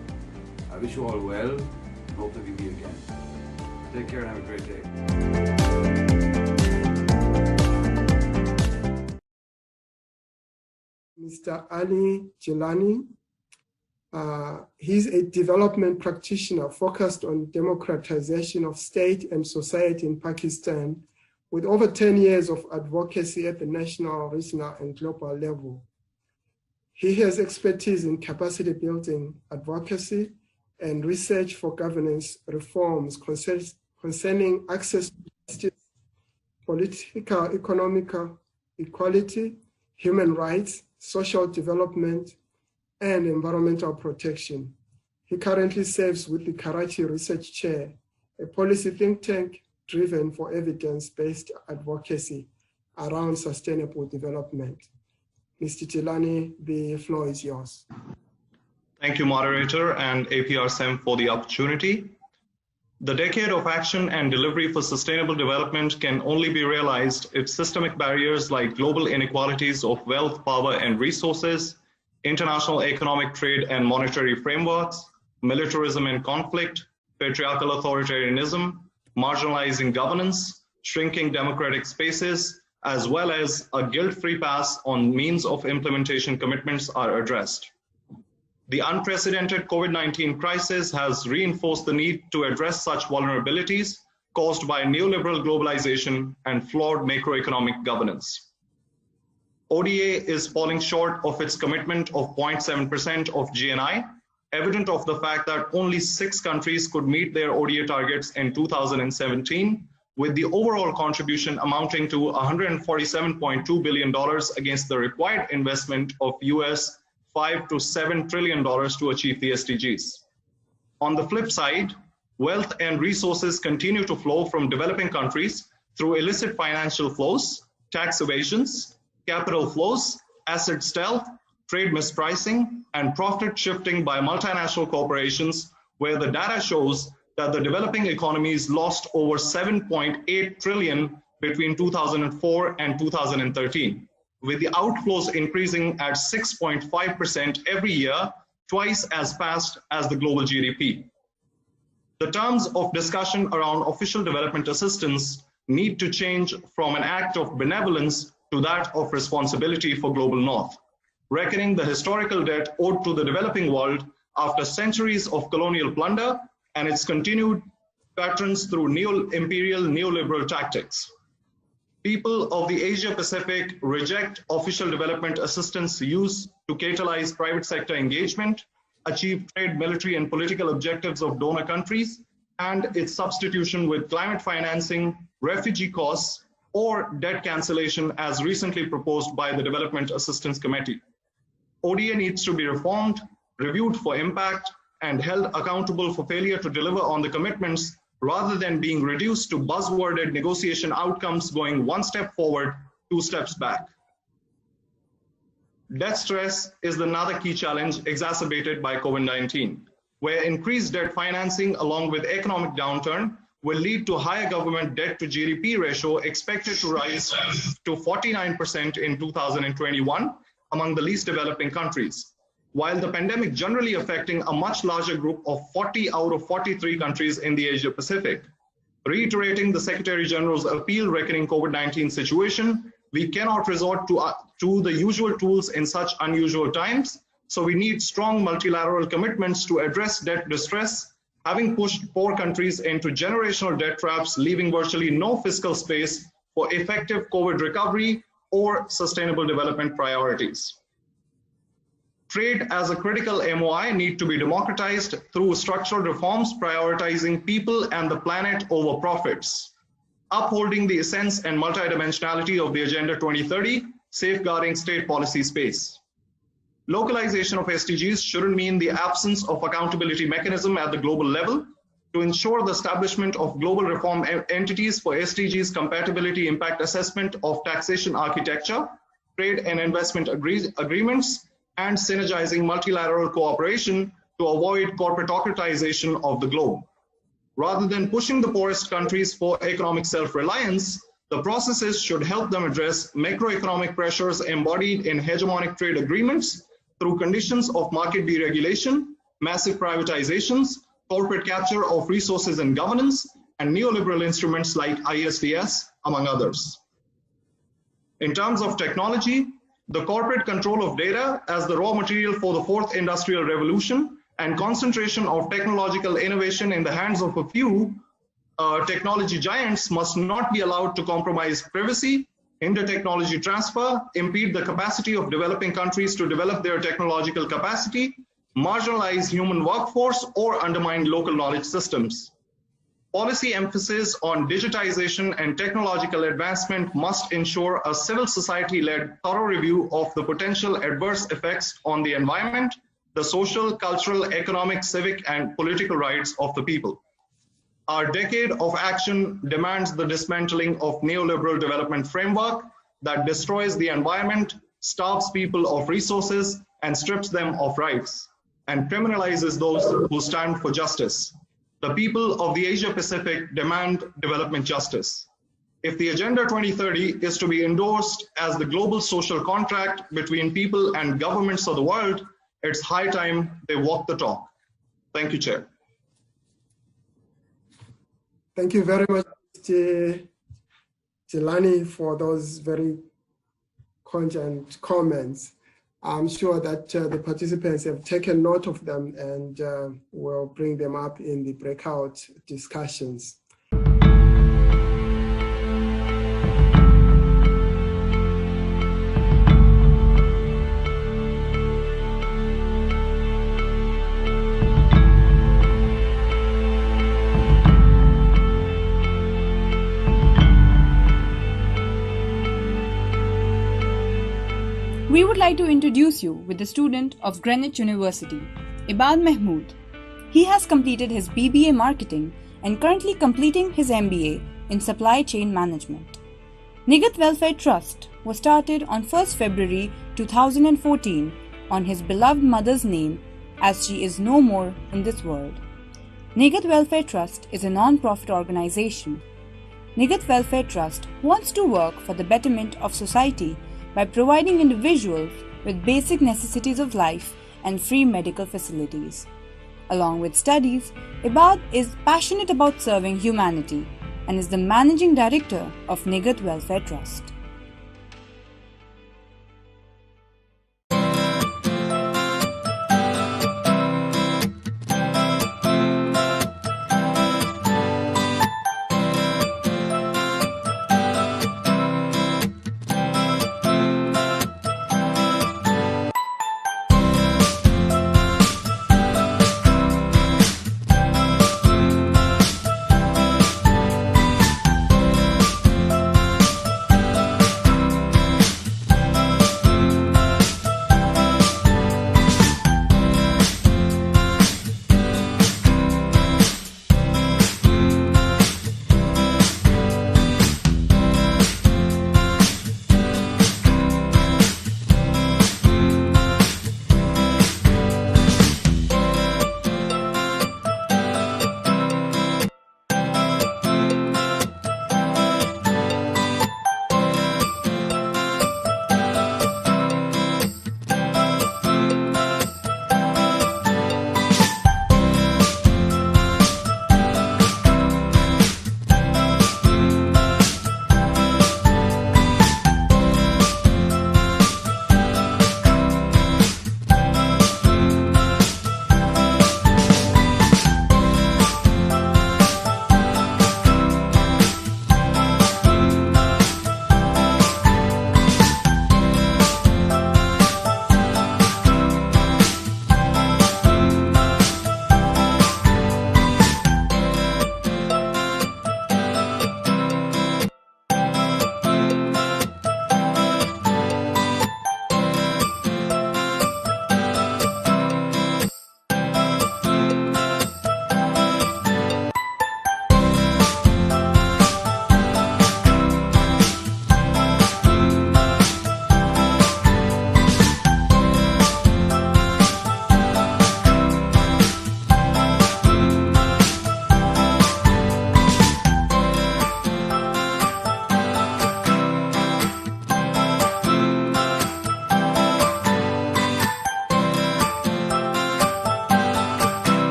Speaker 18: I wish you all well and hope that we meet again. Take care and have a great day.
Speaker 19: Mr. Ali Jilani. He's a development practitioner focused on democratization of state and society in Pakistan, with over 10 years of advocacy at the national, regional, and global level. He has expertise in capacity building, advocacy, and research for governance reforms concerning access to justice, political, economical equality, human rights, social development, and environmental protection. He currently serves with the Karachi Research Chair, a policy think tank driven for evidence-based advocacy around sustainable development. Mr. Jilani, the floor is yours.
Speaker 1: Thank you, moderator, and APRSEM for the opportunity. The decade of action and delivery for sustainable development can only be realized if systemic barriers like global inequalities of wealth, power, and resources, international economic, trade, and monetary frameworks, militarism and conflict, patriarchal authoritarianism, marginalizing governance, shrinking democratic spaces, as well as a guilt-free pass on means of implementation commitments are addressed. The unprecedented COVID-19 crisis has reinforced the need to address such vulnerabilities caused by neoliberal globalization and flawed macroeconomic governance. ODA is falling short of its commitment of 0.7% of GNI, evident of the fact that only 6 countries could meet their ODA targets in 2017, with the overall contribution amounting to $147.2 billion against the required investment of US $5 to $7 trillion to achieve the SDGs. On the flip side, wealth and resources continue to flow from developing countries through illicit financial flows, tax evasions, capital flows, asset stealth, trade mispricing, and profit shifting by multinational corporations, where the data shows that the developing economies lost over 7.8 trillion between 2004 and 2013. With the outflows increasing at 6.5% every year, twice as fast as the global GDP. The terms of discussion around official development assistance need to change from an act of benevolence to that of responsibility for global north, reckoning the historical debt owed to the developing world after centuries of colonial plunder and its continued patterns through neo-imperial neoliberal tactics. People of the Asia-Pacific reject official development assistance used to catalyze private sector engagement, achieve trade, military, and political objectives of donor countries, and its substitution with climate financing, refugee costs, or debt cancellation as recently proposed by the Development Assistance Committee. ODA needs to be reformed, reviewed for impact, and held accountable for failure to deliver on the commitments rather than being reduced to buzzworded negotiation outcomes going 1 step forward, 2 steps back. Debt stress is another key challenge exacerbated by COVID-19, where increased debt financing along with economic downturn will lead to higher government debt to GDP ratio expected to rise to 49% in 2021 among the least developing countries, while the pandemic generally affecting a much larger group of 40 out of 43 countries in the Asia Pacific. Reiterating the Secretary General's appeal reckoning COVID-19 situation, we cannot resort to the usual tools in such unusual times, so we need strong multilateral commitments to address debt distress, having pushed poor countries into generational debt traps, leaving virtually no fiscal space for effective COVID recovery or sustainable development priorities. Trade as a critical MOI need to be democratized through structural reforms prioritizing people and the planet over profits, upholding the essence and multidimensionality of the Agenda 2030, safeguarding state policy space. Localization of SDGs shouldn't mean the absence of accountability mechanism at the global level. To ensure the establishment of global reform entities for SDGs compatibility impact assessment of taxation architecture, trade and investment agreements, and synergizing multilateral cooperation to avoid corporatocratization of the globe. Rather than pushing the poorest countries for economic self-reliance, the processes should help them address macroeconomic pressures embodied in hegemonic trade agreements through conditions of market deregulation, massive privatizations, corporate capture of resources and governance, and neoliberal instruments like ISDS, among others. In terms of technology, the corporate control of data as the raw material for the fourth industrial revolution and concentration of technological innovation in the hands of a few technology giants must not be allowed to compromise privacy, hinder technology transfer, impede the capacity of developing countries to develop their technological capacity, marginalize human workforce, or undermine local knowledge systems. Policy emphasis on digitization and technological advancement must ensure a civil society-led thorough review of the potential adverse effects on the environment, the social, cultural, economic, civic, and political rights of the people. Our decade of action demands the dismantling of neoliberal development framework that destroys the environment, starves people of resources, and strips them of rights. and criminalizes those who stand for justice. The people of the Asia Pacific demand development justice. If the Agenda 2030 is to be endorsed as the global social contract between people and governments of the world, it's high time they walk the talk. Thank you, Chair.
Speaker 19: Thank you very much, Jelani, for those very cogent comments. I'm sure that the participants have taken note of them and will bring them up in the breakout discussions.
Speaker 3: We would like to introduce you with a student of Greenwich University, Ibad Mahmood. He has completed his BBA Marketing and currently completing his MBA in Supply Chain Management. Nigat Welfare Trust was started on 1st February 2014 on his beloved mother's name as she is no more in this world. Nigat Welfare Trust is a non-profit organization. Nigat Welfare Trust wants to work for the betterment of society by providing individuals with basic necessities of life and free medical facilities. Along with studies, Ibad is passionate about serving humanity and is the Managing Director of Nigat Welfare Trust.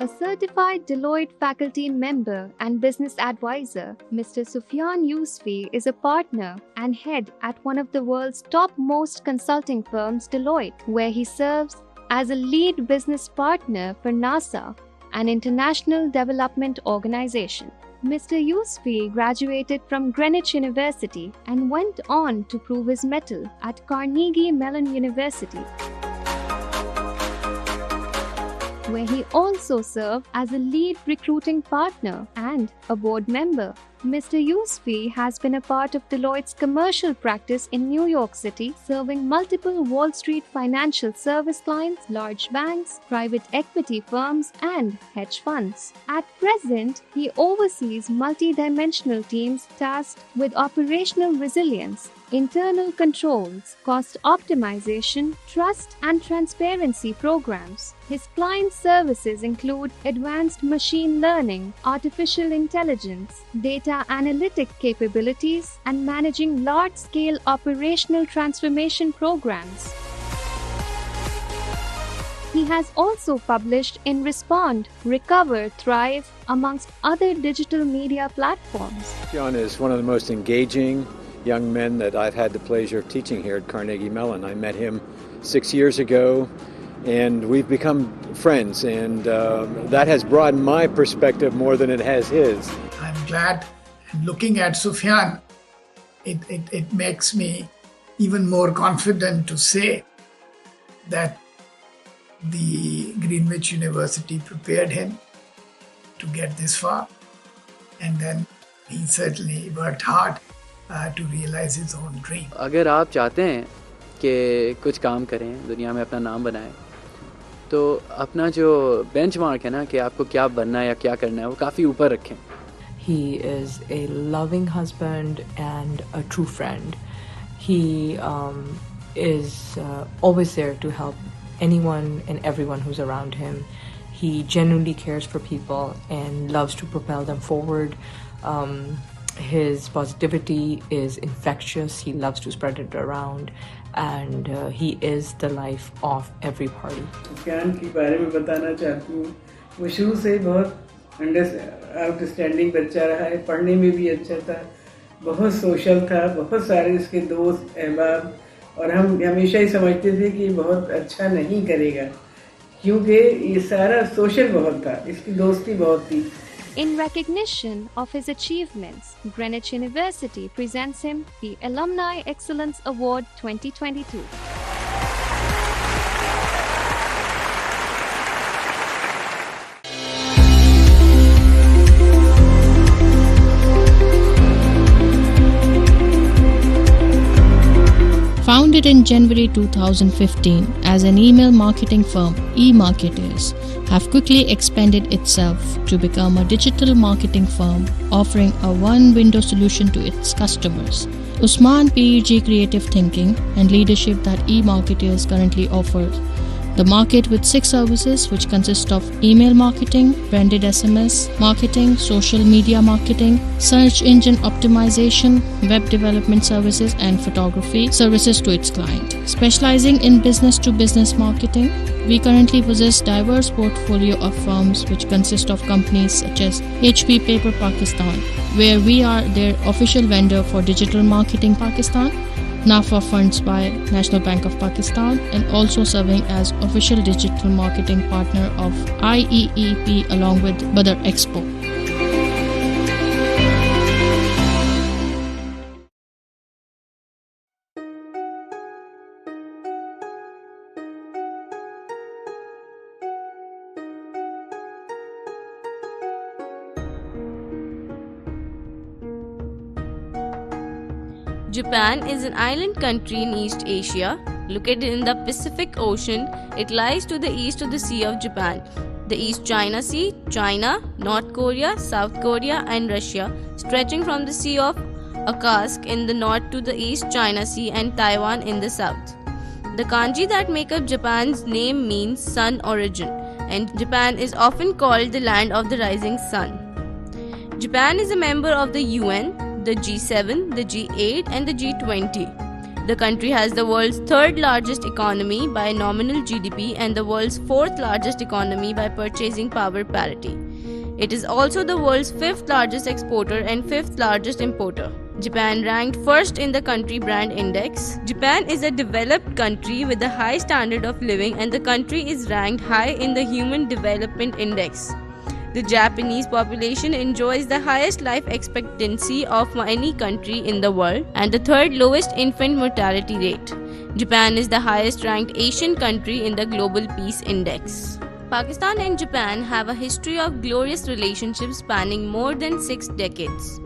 Speaker 7: A certified Deloitte faculty member and business advisor, Mr. Sufyan Yousfi is a partner and head at one of the world's topmost consulting firms, Deloitte, where he serves as a lead business partner for NASA, an international development organization. Mr. Yousfi graduated from Greenwich University and went on to prove his mettle at Carnegie Mellon University, where he also served as a lead recruiting partner and a board member. Mr. Yousfi has been a part of Deloitte's commercial practice in New York City, serving multiple Wall Street financial service clients, large banks, private equity firms, and hedge funds. At present, he oversees multi-dimensional teams tasked with operational resilience, internal controls, cost optimization, trust and transparency programs. His client services include advanced machine learning, artificial intelligence, data analytic capabilities, and managing large-scale operational transformation programs. He has also published in Respond, Recover, Thrive, amongst other digital media platforms.
Speaker 14: Sufyan is one of the most engaging young men that I've had the pleasure of teaching here at Carnegie Mellon. I met him 6 years ago, and we've become friends, and that has broadened my perspective more than it has his.
Speaker 20: I'm glad, and looking at Sufyan, it makes me even more confident to say that the Greenwich University prepared him to get this far, and then he certainly worked hard to realize his own dream.
Speaker 21: अगर आप चाहते हैं कि कुछ काम करें, दुनिया में अपना नाम बनाएं, तो अपना जो बेंचमार्क है ना कि आपको क्या बनना है या क्या करना है, वो काफ़ी ऊपर रखें.
Speaker 23: He is a loving husband and a true friend. He is always there to help anyone and everyone who's around him. He genuinely cares for people and loves to propel them forward. His positivity is infectious. He loves to spread it around, and he is the life of every party.
Speaker 24: Sufiyan के बारे में बताना चाहती हूँ. वो शुरू से बहुत आउटस्टैंडिंग बच्चा रहा है. पढ़ने में भी अच्छा था, बहुत सोशल था, बहुत सारे इसके दोस्त अहबाब, और हम हमेशा ही समझते थे कि बहुत अच्छा नहीं करेगा, क्योंकि ये सारा सोशल बहुत था, इसकी दोस्ती बहुत थी.
Speaker 7: In recognition of his achievements, Greenwich University presents him the Alumni Excellence Award 2022.
Speaker 25: Founded in January 2015 as an email marketing firm, eMarketers have quickly expanded itself to become a digital marketing firm offering a one-window solution to its customers. Usman PEG creative thinking and leadership that eMarketers currently offers the market with 6 services which consist of email marketing, branded SMS marketing, social media marketing, search engine optimization, web development services, and photography services to its client. Specializing in business-to-business marketing, we currently possess diverse portfolio of firms which consist of companies such as HP Paper Pakistan, where we are their official vendor for digital marketing Pakistan, NAFA funds by National Bank of Pakistan, and also serving as official digital marketing partner of IEEP along with Badr Expo.
Speaker 26: Japan is an island country in East Asia. Located in the Pacific Ocean, it lies to the east of the Sea of Japan, the East China Sea, China, North Korea, South Korea, and Russia, stretching from the Sea of Okhotsk in the north to the East China Sea and Taiwan in the south. The kanji that make up Japan's name means sun origin, and Japan is often called the land of the rising sun. Japan is a member of the UN, the G7, the G8, and the G20. The country has the world's 3rd largest economy by nominal GDP and the world's 4th largest economy by purchasing power parity. It is also the world's 5th largest exporter and 5th largest importer. Japan ranked 1st in the country brand index. Japan is a developed country with a high standard of living, and the country is ranked high in the Human Development Index. The Japanese population enjoys the highest life expectancy of any country in the world and the 3rd lowest infant mortality rate. Japan is the highest ranked Asian country in the Global Peace Index. Pakistan and Japan have a history of glorious relationships spanning more than 6 decades.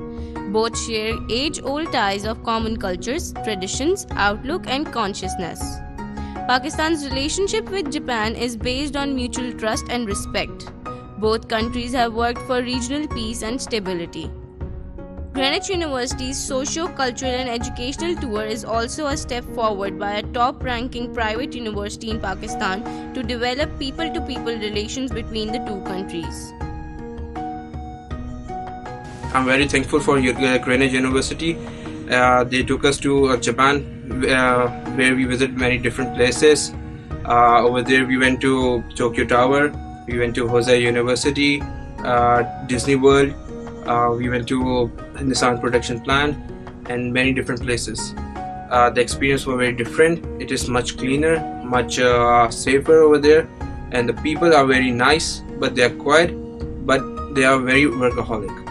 Speaker 26: Both share age-old ties of common cultures, traditions, outlook, and consciousness. Pakistan's relationship with Japan is based on mutual trust and respect. Both countries have worked for regional peace and stability. Greenwich University's socio-cultural and educational tour is also a step forward by a top-ranking private university in Pakistan to develop people-to-people relations between the two countries.
Speaker 2: I'm very thankful for Greenwich University. They took us to Japan, where we visited many different places. Over there, we went to Tokyo Tower, we went to Hosei University, Disney World, we went to Nissan production plant, and many different places. The experience was very different. It is much cleaner, much safer over there, and the people are very nice, but they are quiet, but they are very workaholic.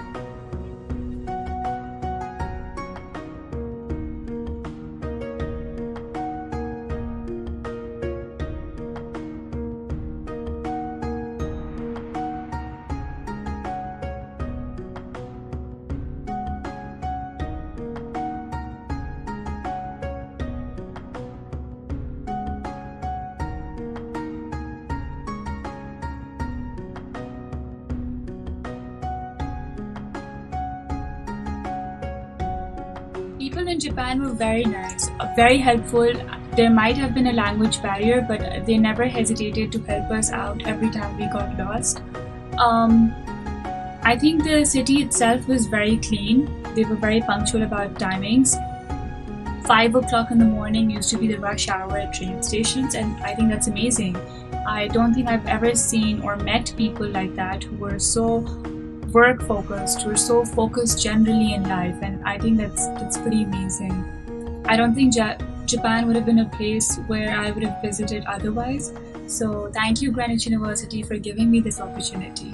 Speaker 4: People in Japan were very nice, very helpful. There might have been a language barrier, but they never hesitated to help us out every time we got lost. I think the city itself was very clean. They were very punctual about timings. 5 o'clock in the morning used to be the rush hour at train stations, and I think that's amazing. I don't think I've ever seen or met people like that who were so work focused, who are so focused generally in life, and I think that's pretty amazing. I don't think Japan would have been a place where I would have visited otherwise. So thank you, Greenwich University, for giving me this opportunity.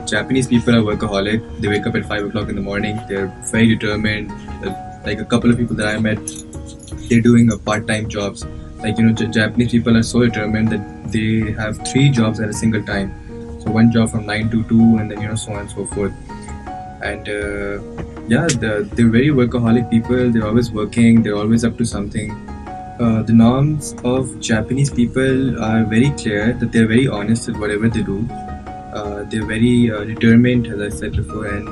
Speaker 5: Japanese people are workaholic. They wake up at 5 o'clock in the morning. They're very determined. Like a couple of people that I met, they're doing part-time jobs. Like, Japanese people are so determined that they have 3 jobs at a single time. So one job from 9 to 2, and then so on and so forth. And they're very workaholic people. They're always working. They're always up to something. The norms of Japanese people are very clear, that they're very honest with whatever they do. They're very determined, as I said before, and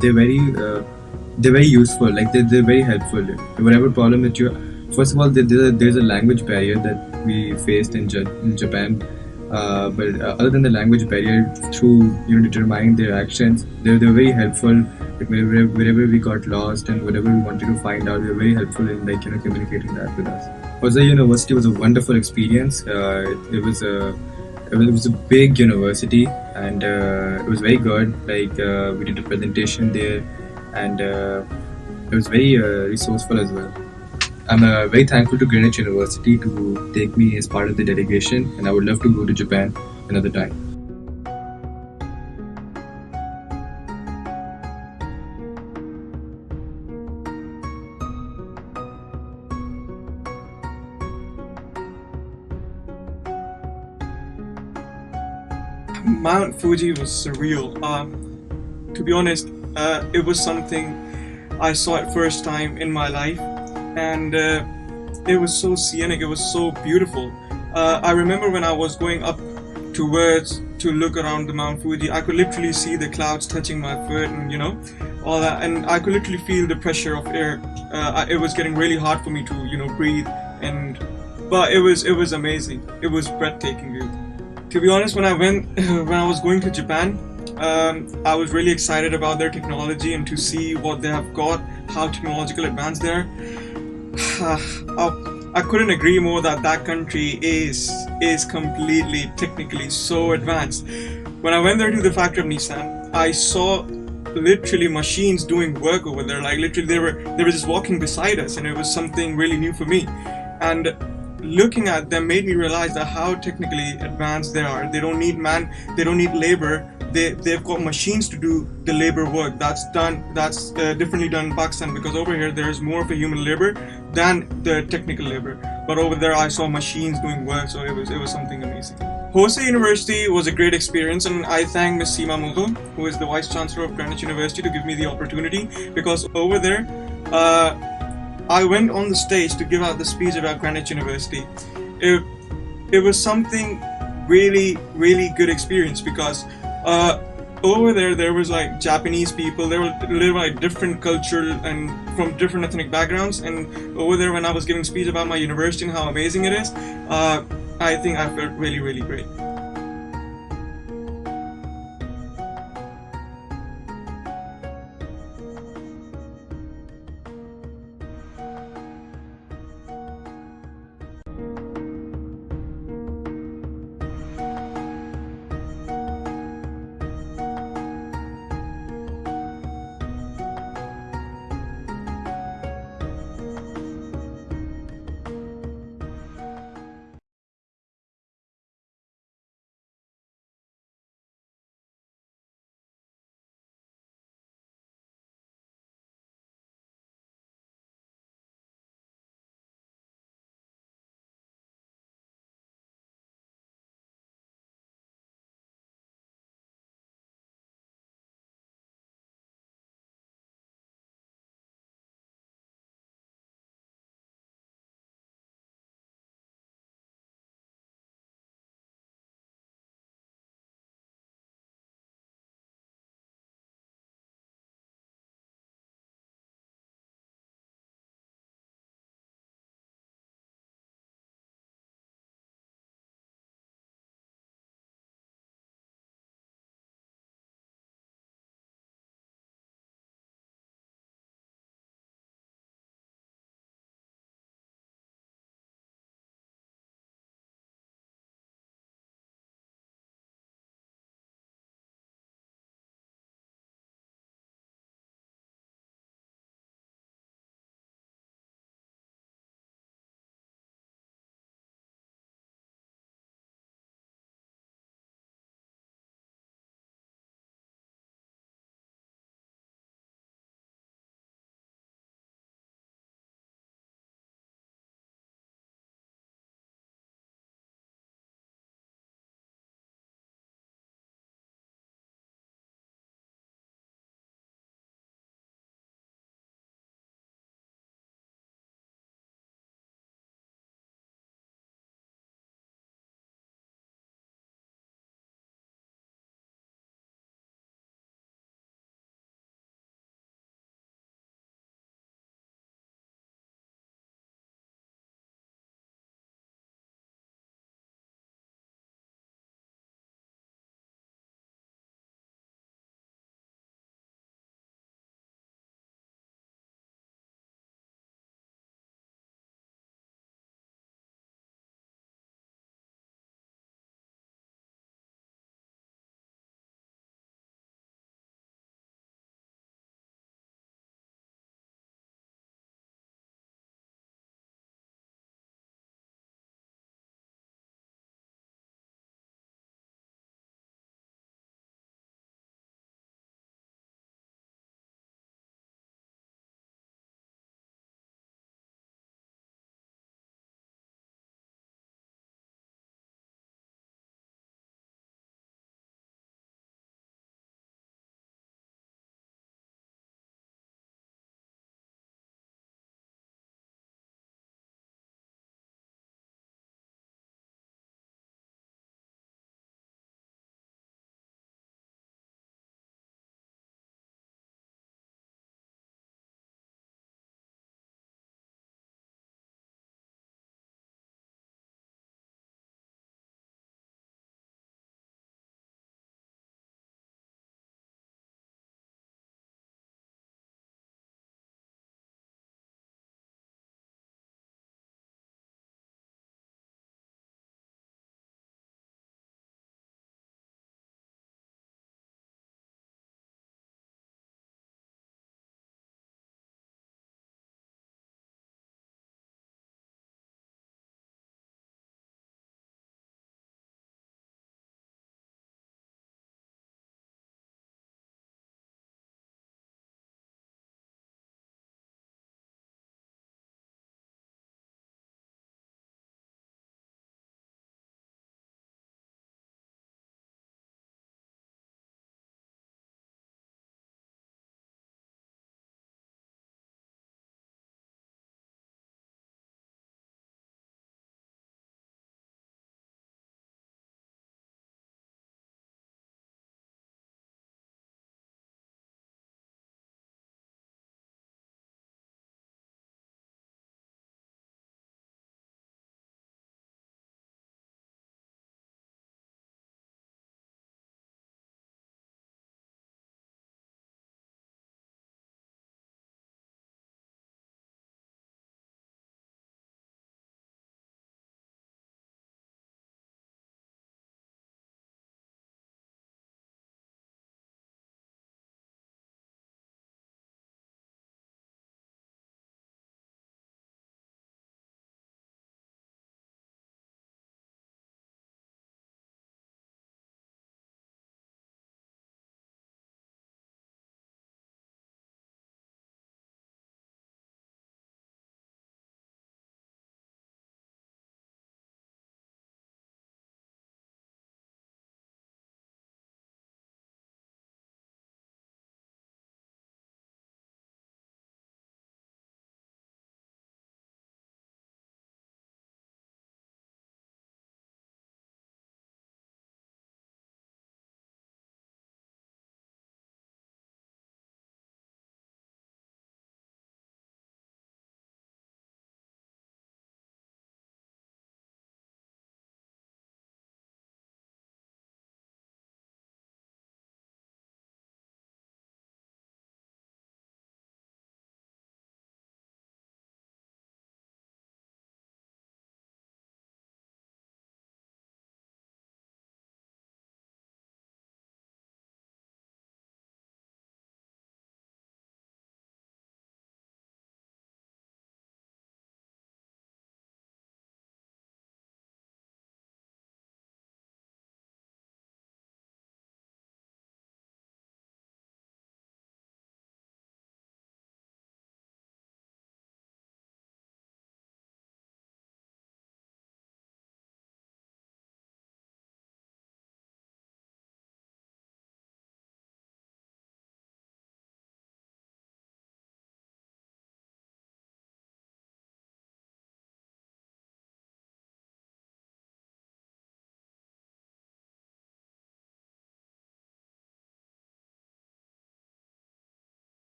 Speaker 5: they're very useful. Like they're very helpful. Whatever problem that first of all, there's a language barrier that we faced in Japan. But other than the language barrier, through determining their actions, they're very helpful. Like wherever we got lost and whatever we wanted to find out, they were very helpful in communicating that with us. Hosei University was a wonderful experience. It was a big university, and it was very good. Like we did a presentation there, and it was very resourceful as well. I'm very thankful to Greenwich University to take me as part of the delegation, and I would love to go to Japan another time.
Speaker 6: Mount Fuji was surreal. To be honest, it was something I saw it first time in my life, and it was so scenic, it was so beautiful. I remember when I was going up towards to look around the Mount Fuji, I could literally see the clouds touching my foot and all that, and I could literally feel the pressure of air. It was getting really hard for me to breathe, but it was amazing. It was breathtaking view. To be honest, when I was going to Japan, I was really excited about their technology and to see what they have got, how technological advanced they are. I couldn't agree more that country is completely technically so advanced. When I went there to the factory of Nissan, I saw literally machines doing work over there. Like literally they were just walking beside us, and it was something really new for me. And looking at them made me realize that how technically advanced they are. They don't need labor. They've got machines to do the labor work. That's differently done in Pakistan, because over here there's more of a human labor than the technical labor. But over there I saw machines doing work, so it was something amazing. Jose University was a great experience, and I thank Ms. Seema Mughal, who is the Vice Chancellor of Greenwich University, to give me the opportunity, because over there I went on the stage to give out the speech about Greenwich University. It was something really, really good experience, because over there was like Japanese people, they were live like different culture and from different ethnic backgrounds, and over there when I was giving speech about my university and how amazing it is, I think I felt really, really great.